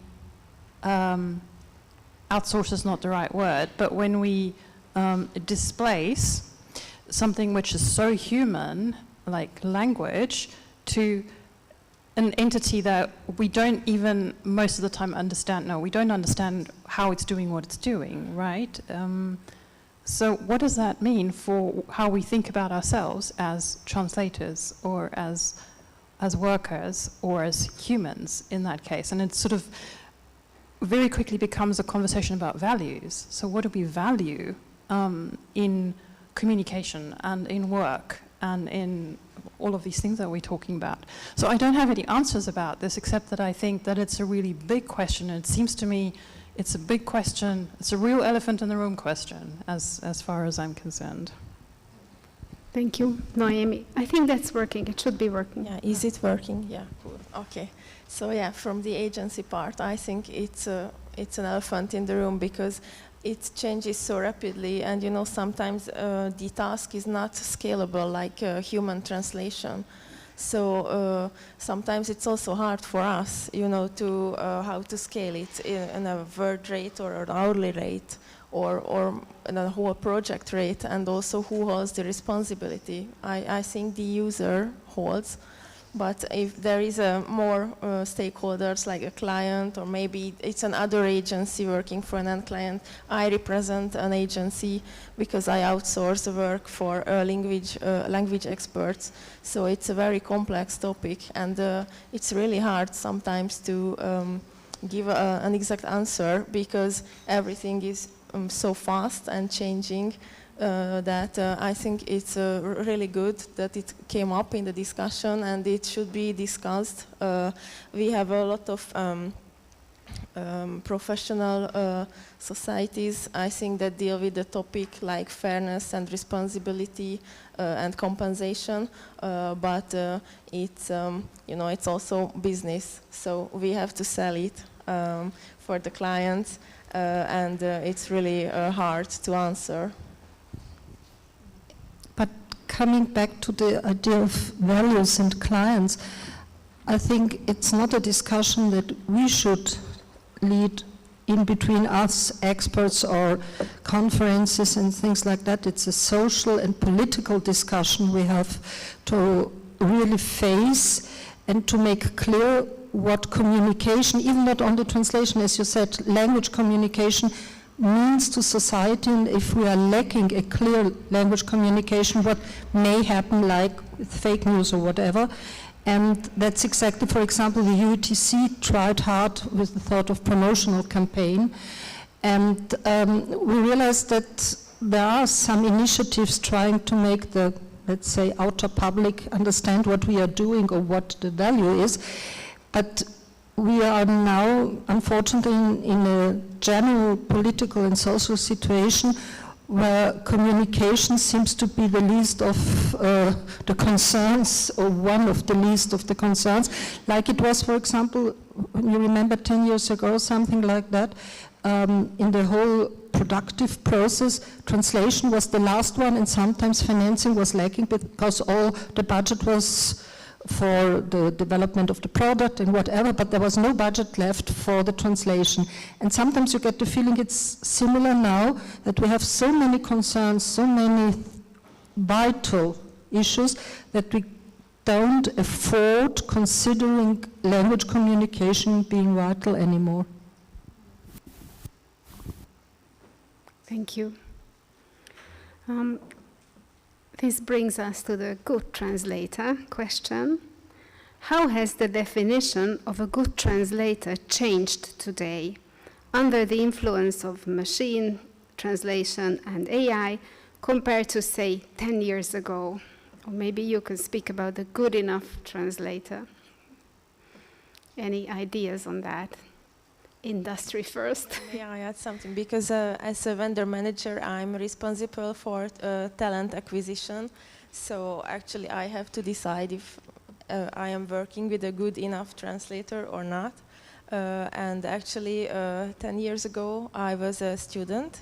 outsource is not the right word, but when we displace something which is so human, like language, to an entity that we don't even most of the time understand. No, we don't understand how it's doing what it's doing, right? So what does that mean for how we think about ourselves as translators or as workers or as humans in that case? And it sort of very quickly becomes a conversation about values. So what do we value in communication and in work and in all of these things that we're talking about? So I don't have any answers about this, except that I think that it's a really big question, and it seems to me it's a big question. It's a real elephant in the room question, as far as I'm concerned. Thank you, Noemi. I think that's working. It should be working. Yeah, is it working? Yeah, cool. Okay. So yeah, from the agency part, I think it's an elephant in the room because it changes so rapidly, and you know, sometimes the task is not scalable like human translation. So sometimes it's also hard for us, you know, to how to scale it in a word rate or an hourly rate or in a whole project rate, and also who holds the responsibility. I think the user holds. But if there is more stakeholders like a client, or maybe it's another agency working for an end client, I represent an agency because I outsource the work for language experts. So it's a very complex topic, and it's really hard sometimes to give an exact answer because everything is so fast and changing. That I think it's really good that it came up in the discussion, and it should be discussed. We have a lot of professional societies, I think, that deal with the topic like fairness and responsibility and compensation, but it's you know, it's also business, so we have to sell it for the clients, and it's really hard to answer. coming back to the idea of values and clients, I think it's not a discussion that we should lead in between us, experts or conferences and things like that. It's a social and political discussion we have to really face and to make clear what communication, even not on the translation, as you said, language communication means to society, and if we are lacking a clear language communication, what may happen, like with fake news or whatever. And that's exactly, for example, the UTC tried hard with the thought of promotional campaign, and we realized that there are some initiatives trying to make the, let's say, outer public understand what we are doing or what the value is, but we are now, unfortunately, in a general political and social situation where communication seems to be the least of the concerns, or one of the least of the concerns, like it was, for example, when you remember 10 years ago, something like that, in the whole productive process, translation was the last one, and sometimes financing was lacking because all the budget was for the development of the product and whatever, but there was no budget left for the translation. And sometimes you get the feeling it's similar now, that we have so many concerns, so many vital issues, that we don't afford considering language communication being vital anymore. Thank you. This brings us to the good translator question. How has the definition of a good translator changed today under the influence of machine translation and AI compared to, say, 10 years ago? Or maybe you can speak about the good enough translator. Any ideas on that? Industry first. Yeah, I add something, because as a vendor manager, I'm responsible for talent acquisition. So actually, I have to decide if I am working with a good enough translator or not. And actually, 10 years ago, I was a student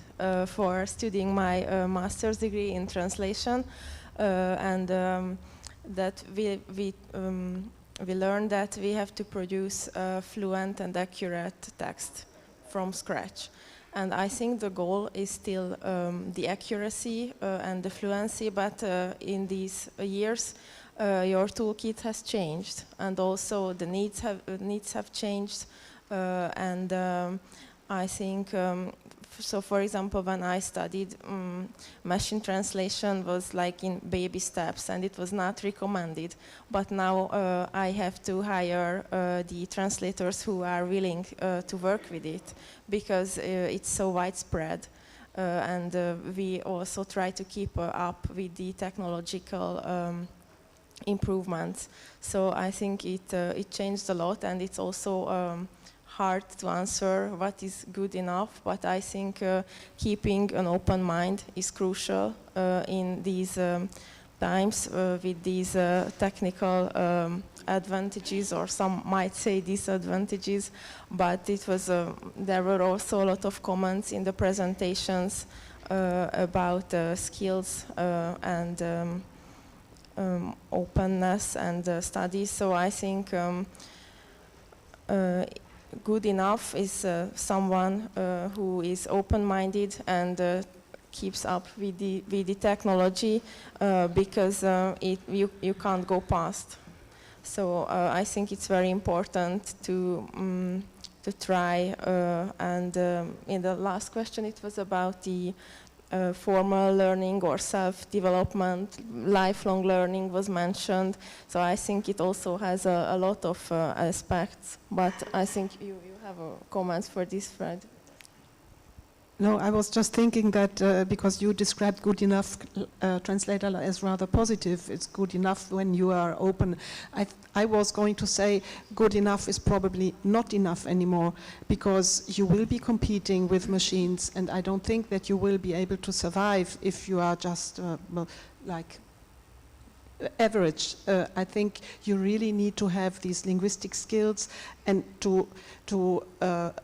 for studying my master's degree in translation, and that we learned that we have to produce fluent and accurate text from scratch. And I think the goal is still the accuracy and the fluency, but in these years, your toolkit has changed, and also the needs have changed. And I think, so for example, when I studied, machine translation was like in baby steps, and it was not recommended. But now I have to hire the translators who are willing to work with it, because it's so widespread. And we also try to keep up with the technological improvements. So I think it changed a lot, and it's also hard to answer what is good enough, but I think keeping an open mind is crucial in these times with these technical advantages, or some might say disadvantages, but it was there were also a lot of comments in the presentations about skills and openness and studies. So I think good enough is someone who is open-minded and keeps up with the technology, because you can't go past. So I think it's very important to try. And in the last question, it was about the formal learning or self-development, lifelong learning was mentioned. So I think it also has a lot of aspects. But I think you have comments for this, Fred. No, I was just thinking that because you described good enough translator as rather positive, it's good enough when you are open. I was going to say good enough is probably not enough anymore, because you will be competing with machines, and I don't think that you will be able to survive if you are just like average. I think you really need to have these linguistic skills and to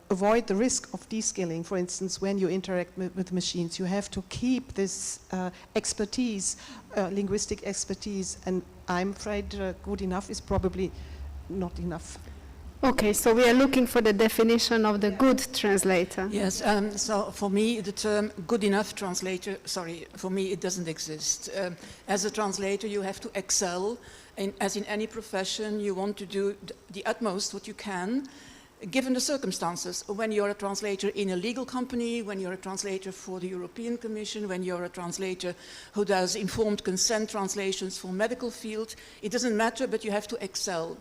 avoid the risk of de-skilling. For instance, when you interact with machines, you have to keep this expertise, linguistic expertise, and I'm afraid good enough is probably not enough. Okay, so we are looking for the definition of the good translator. Yes, so for me the term good enough translator, sorry, for me it doesn't exist. As a translator you have to excel, and as in any profession you want to do the utmost what you can, given the circumstances. When you're a translator in a legal company, when you're a translator for the European Commission, when you're a translator who does informed consent translations for medical field, it doesn't matter, but you have to excel,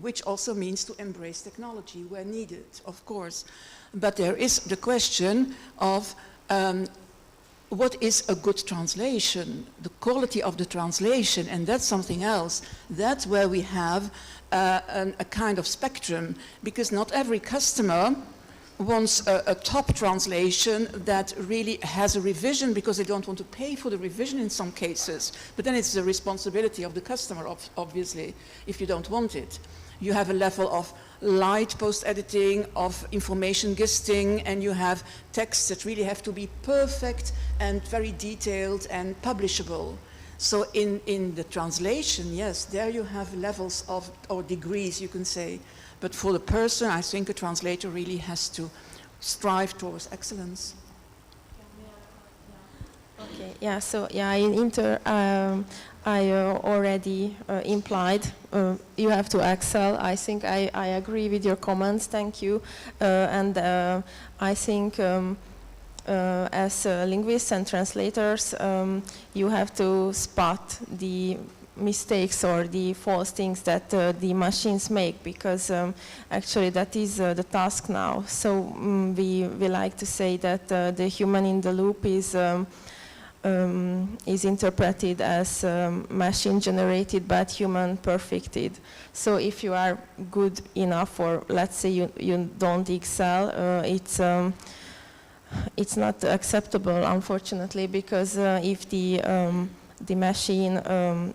which also means to embrace technology where needed, of course. But there is the question of what is a good translation, the quality of the translation, and that's something else. That's where we have a kind of spectrum, because not every customer wants a top translation that really has a revision because they don't want to pay for the revision in some cases. But then it's the responsibility of the customer, obviously, if you don't want it. You have a level of light post-editing, of information gisting, and you have texts that really have to be perfect and very detailed and publishable. So in the translation, yes, there you have levels of, or degrees, you can say. But for the person, I think a translator really has to strive towards excellence. Okay, yeah, so yeah, in Inter, I already implied you have to excel. I think I agree with your comments, thank you. And I think as linguists and translators, you have to spot the mistakes or the false things that the machines make, because actually that is the task now. So we like to say that the human in the loop is interpreted as machine generated but human perfected. So if you are good enough, or let's say you don't excel, it's not acceptable, unfortunately, because if the machine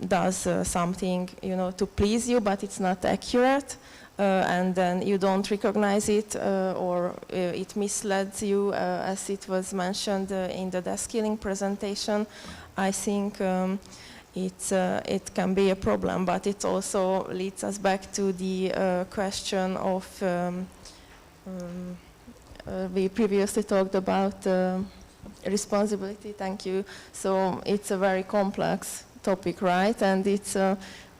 does something, to please you, but it's not accurate, and then you don't recognize it, or it misleads you, as it was mentioned in the de-skilling presentation, I think it can be a problem. But it also leads us back to the question of we previously talked about responsibility. Thank you. So it's a very complex topic, right? And it's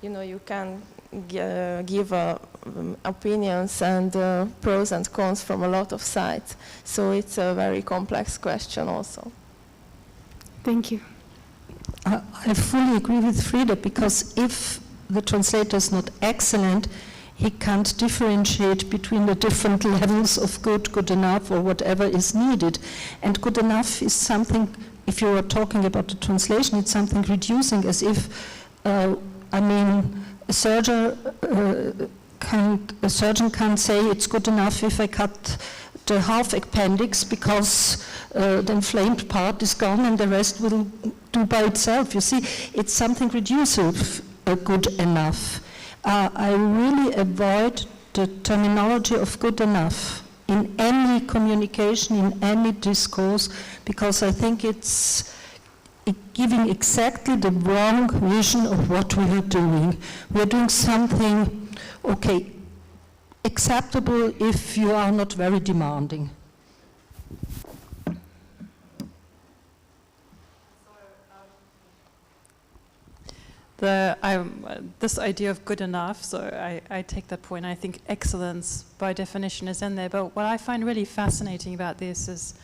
you can give opinions and pros and cons from a lot of sides. So it's a very complex question also. Thank you. I fully agree with Frida, because if the translator is not excellent, he can't differentiate between the different levels of good enough, or whatever is needed. And good enough is something, if you are talking about the translation, it's something reducing, as if, a surgeon can't say it's good enough if I cut the half appendix, because the inflamed part is gone and the rest will do by itself. You see, it's something reducive, good enough. I really avoid the terminology of good enough in any communication, in any discourse, because I think it's giving exactly the wrong vision of what we are doing. We are doing something, okay, acceptable if you are not very demanding. This idea of good enough, so I take that point. I think excellence by definition is in there, but what I find really fascinating about this is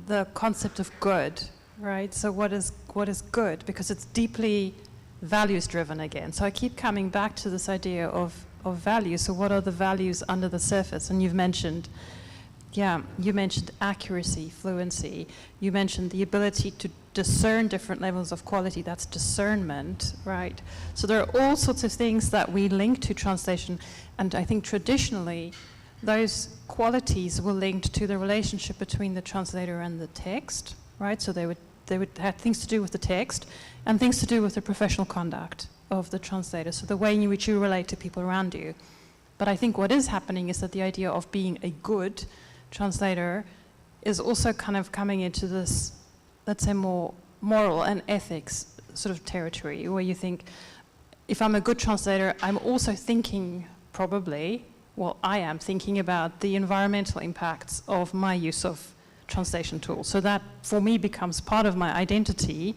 the concept of good, right? So what is good? Because it's deeply values driven again. So I keep coming back to this idea of value. So what are the values under the surface? And you mentioned accuracy, fluency. You mentioned the ability to discern different levels of quality. That's discernment, right? So there are all sorts of things that we link to translation, and I think traditionally those qualities were linked to the relationship between the translator and the text, right? So they would have things to do with the text and things to do with the professional conduct of the translator, so the way in which you relate to people around you. But I think what is happening is that the idea of being a good translator is also kind of coming into this, let's say, more moral and ethics sort of territory, where you think, if I'm a good translator, I'm also thinking probably, well, I am thinking about the environmental impacts of my use of translation tools. So that, for me, becomes part of my identity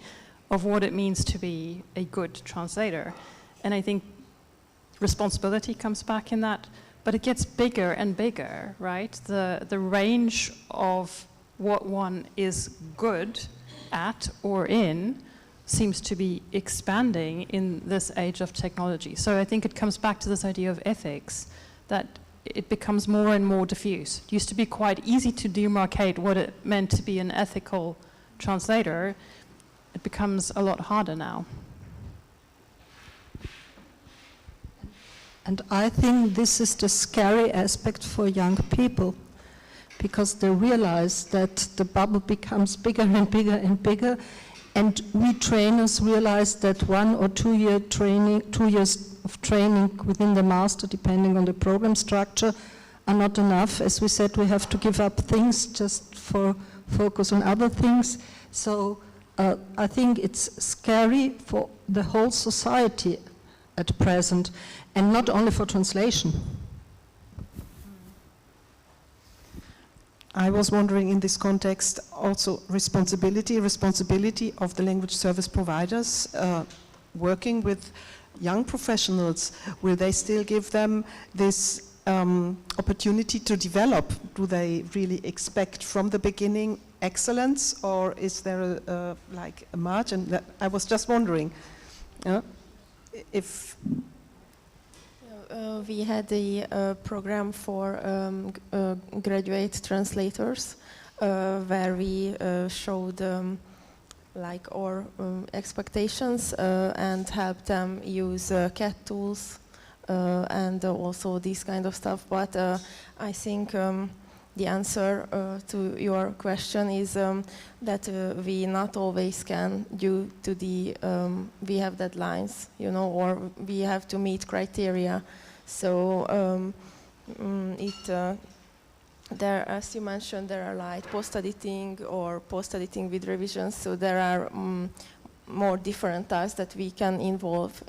of what it means to be a good translator. And I think responsibility comes back in that, but it gets bigger and bigger, right? The range of what one is good at or in seems to be expanding in this age of technology. So I think it comes back to this idea of ethics, that it becomes more and more diffuse. It used to be quite easy to demarcate what it meant to be an ethical translator. It becomes a lot harder now. And I think this is the scary aspect for young people, because they realize that the bubble becomes bigger and bigger and bigger, and we trainers realize that 1 or 2 year training, 2 years of training within the master, depending on the program structure, are not enough. As we said, we have to give up things just for focus on other things. So I think it's scary for the whole society at present, and not only for translation. I was wondering in this context also responsibility of the language service providers working with young professionals. Will they still give them this opportunity to develop? Do they really expect from the beginning excellence, or is there like a margin? I was just wondering if... We had a program for graduate translators where we showed like our expectations and helped them use CAT tools and also this kind of stuff. But I think the answer to your question is that we not always can, due to the we have deadlines, you know, or we have to meet criteria. So there, as you mentioned, there are like post-editing or post-editing with revisions. So there are more different tasks that we can involve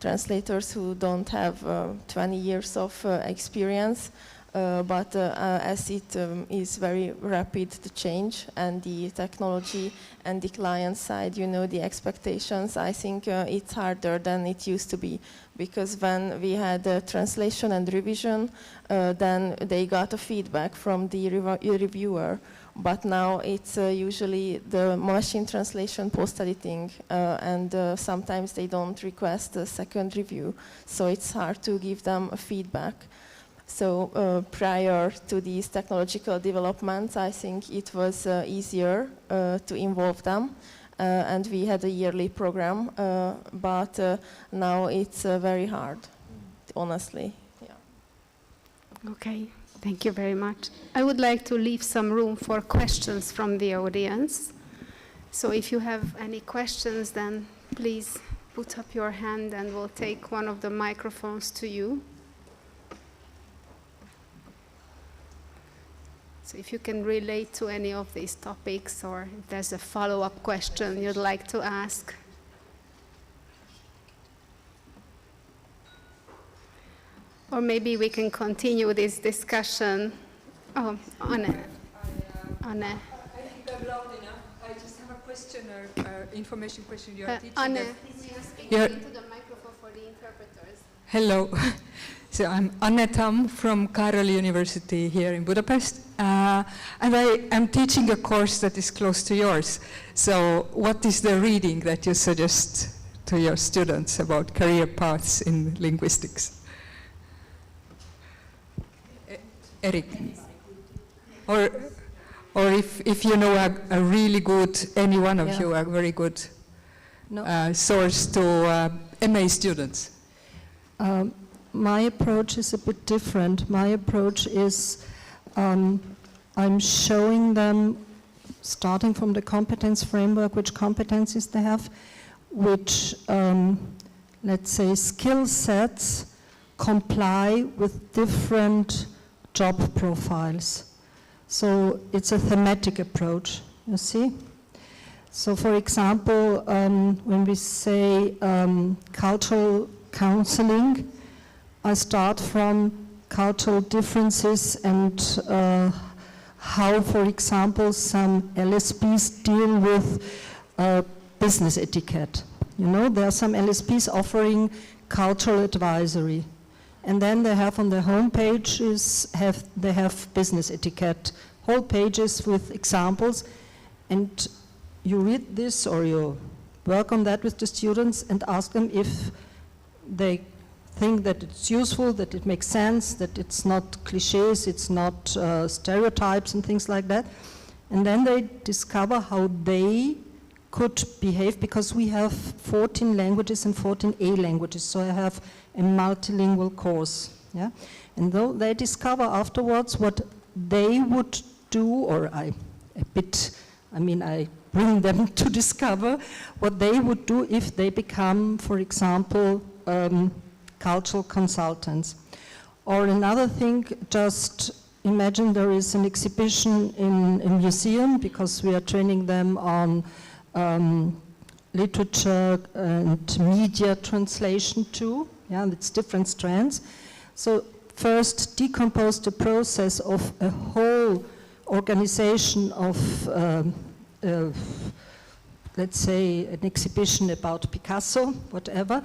translators who don't have 20 years of experience. But as it is very rapid to change, and the technology and the client side, you know, the expectations, I think it's harder than it used to be. Because when we had translation and revision, then they got a feedback from the reviewer. But now it's usually the machine translation post-editing, and sometimes they don't request a second review. So it's hard to give them a feedback. So prior to these technological developments, I think it was easier to involve them. And we had a yearly program, but now it's very hard, honestly. Yeah. Okay, thank you very much. I would like to leave some room for questions from the audience. So if you have any questions, then please put up your hand and we'll take one of the microphones to you. So if you can relate to any of these topics, or if there's a follow-up question you'd like to ask. Or maybe we can continue this discussion. Oh, Anne. Anne. I think I'm loud enough. I just have a question or information question. You're teaching Anne, us. please speak into the microphone for the interpreters. Hello. So I'm Anne Tam from Karol University here in Budapest, and I am teaching a course that is close to yours. So what is the reading that you suggest to your students about career paths in linguistics? Eric? Or if you know a really good, any one of you, a very good source to MA students. My approach is a bit different. My approach is I'm showing them, starting from the competence framework, which competencies they have, which let's say, skill sets comply with different job profiles. So it's a thematic approach, you see? So for example, when we say cultural counseling, I start from cultural differences and how, for example, some LSPs deal with business etiquette. You know, there are some LSPs offering cultural advisory. And then they have on their home pages, they have business etiquette, whole pages with examples. And you read this or you work on that with the students and ask them if they think that it's useful, that it makes sense, that it's not cliches, it's not stereotypes and things like that. And then they discover how they could behave, because we have 14 languages and 14 A languages, so I have a multilingual course. Yeah? And though they discover afterwards what they would do, or I bring them to discover what they would do if they become, for example, cultural consultants. Or another thing, just imagine there is an exhibition in a museum, because we are training them on literature and media translation too. Yeah, and it's different strands. So first decompose the process of a whole organization of, let's say, an exhibition about Picasso, whatever,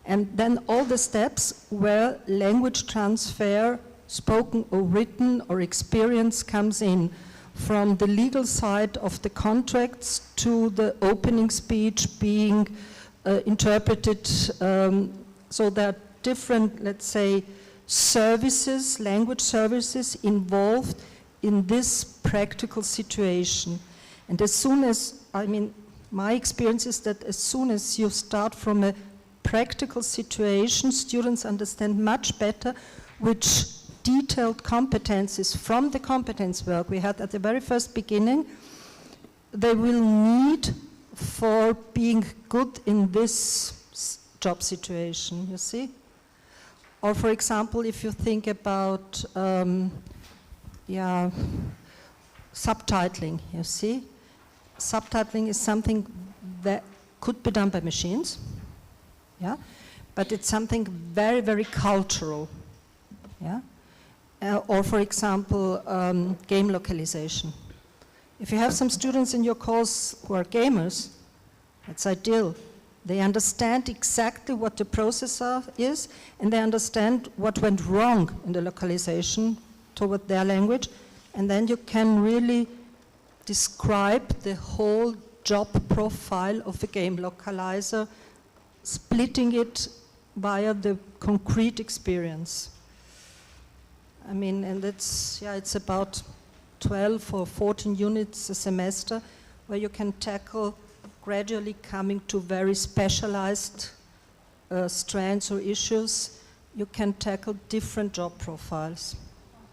and then all the steps where language transfer, spoken or written or experience comes in, from the legal side of the contracts to the opening speech being interpreted. So there are different, let's say, services, language services involved in this practical situation. And as soon as, my experience is that as soon as you start from a practical situation, students understand much better which detailed competences from the competence work we had at the very first beginning they will need for being good in this job situation, you see? Or for example, if you think about subtitling, you see? Subtitling is something that could be done by machines, yeah? But it's something very, very cultural, yeah? Or for example, game localization. If you have some students in your course who are gamers, that's ideal. They understand exactly what the processor is, and they understand what went wrong in the localization toward their language, and then you can really describe the whole job profile of a game localizer, splitting it via the concrete experience. And it's about 12 or 14 units a semester where you can tackle gradually coming to very specialized strands or issues. You can tackle different job profiles.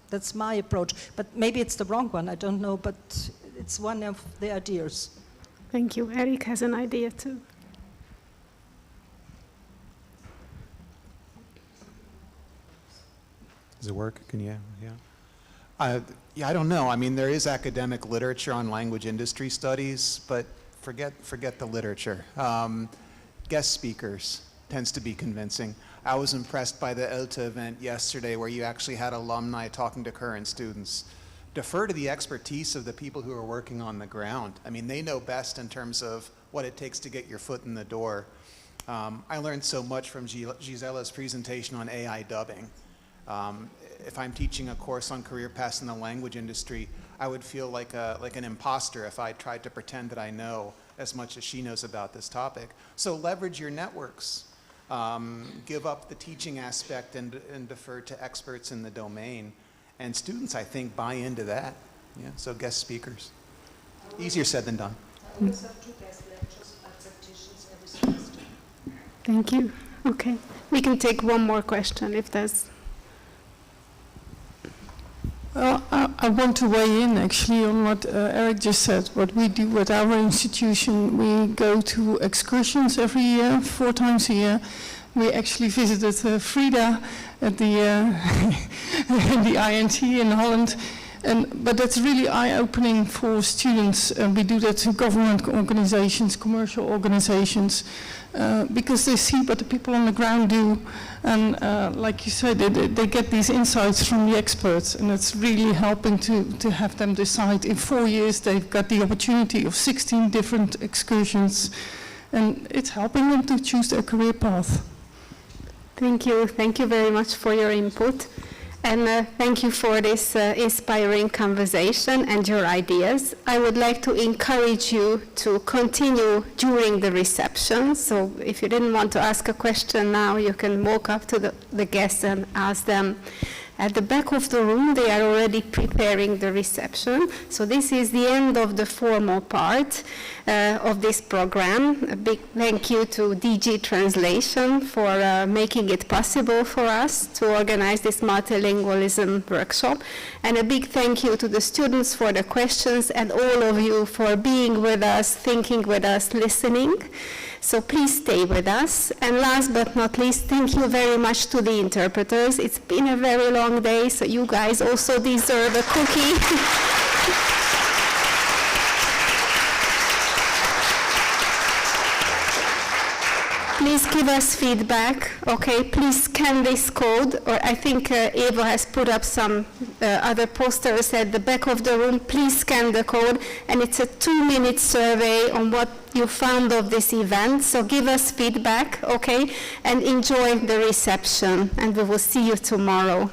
That's my approach. But maybe it's the wrong one, I don't know, but it's one of the ideas. Thank you. Eric has an idea too. Does it work? Can you? Yeah. I don't know. There is academic literature on language industry studies, but forget the literature. Guest speakers tends to be convincing. I was impressed by the TransELTE event yesterday, where you actually had alumni talking to current students. Defer to the expertise of the people who are working on the ground. They know best in terms of what it takes to get your foot in the door. I learned so much from Gisela's presentation on AI dubbing. If I'm teaching a course on career paths in the language industry, I would feel like an imposter if I tried to pretend that I know as much as she knows about this topic. So leverage your networks. Give up the teaching aspect and defer to experts in the domain. And students, I think, buy into that. Yeah, so guest speakers. Easier said than done. I always have 2 guest lectures by practitioners every semester. Thank you. Okay. We can take one more question if there's... Well, I want to weigh in actually on what Eric just said. What we do at our institution, we go to excursions every year, 4 times a year. We actually visited Frida at the, the INT in Holland. But that's really eye-opening for students. We do that to government organizations, commercial organizations, because they see what the people on the ground do. And like you said, they get these insights from the experts, and it's really helping to have them decide. In 4 years, they've got the opportunity of 16 different excursions, and it's helping them to choose their career path. Thank you very much for your input. And thank you for this inspiring conversation and your ideas. I would like to encourage you to continue during the reception. So if you didn't want to ask a question now, you can walk up to the guests and ask them. At the back of the room, they are already preparing the reception. So this is the end of the formal part of this program. A big thank you to DG Translation for making it possible for us to organize this multilingualism workshop. And a big thank you to the students for the questions and all of you for being with us, thinking with us, listening. So please stay with us. And last but not least, thank you very much to the interpreters. It's been a very long day, so you guys also deserve a cookie. Please give us feedback, okay? Please scan this code, or I think Eva has put up some other posters at the back of the room. Please scan the code, and it's a 2-minute survey on what you found of this event. So give us feedback, okay? And enjoy the reception, and we will see you tomorrow.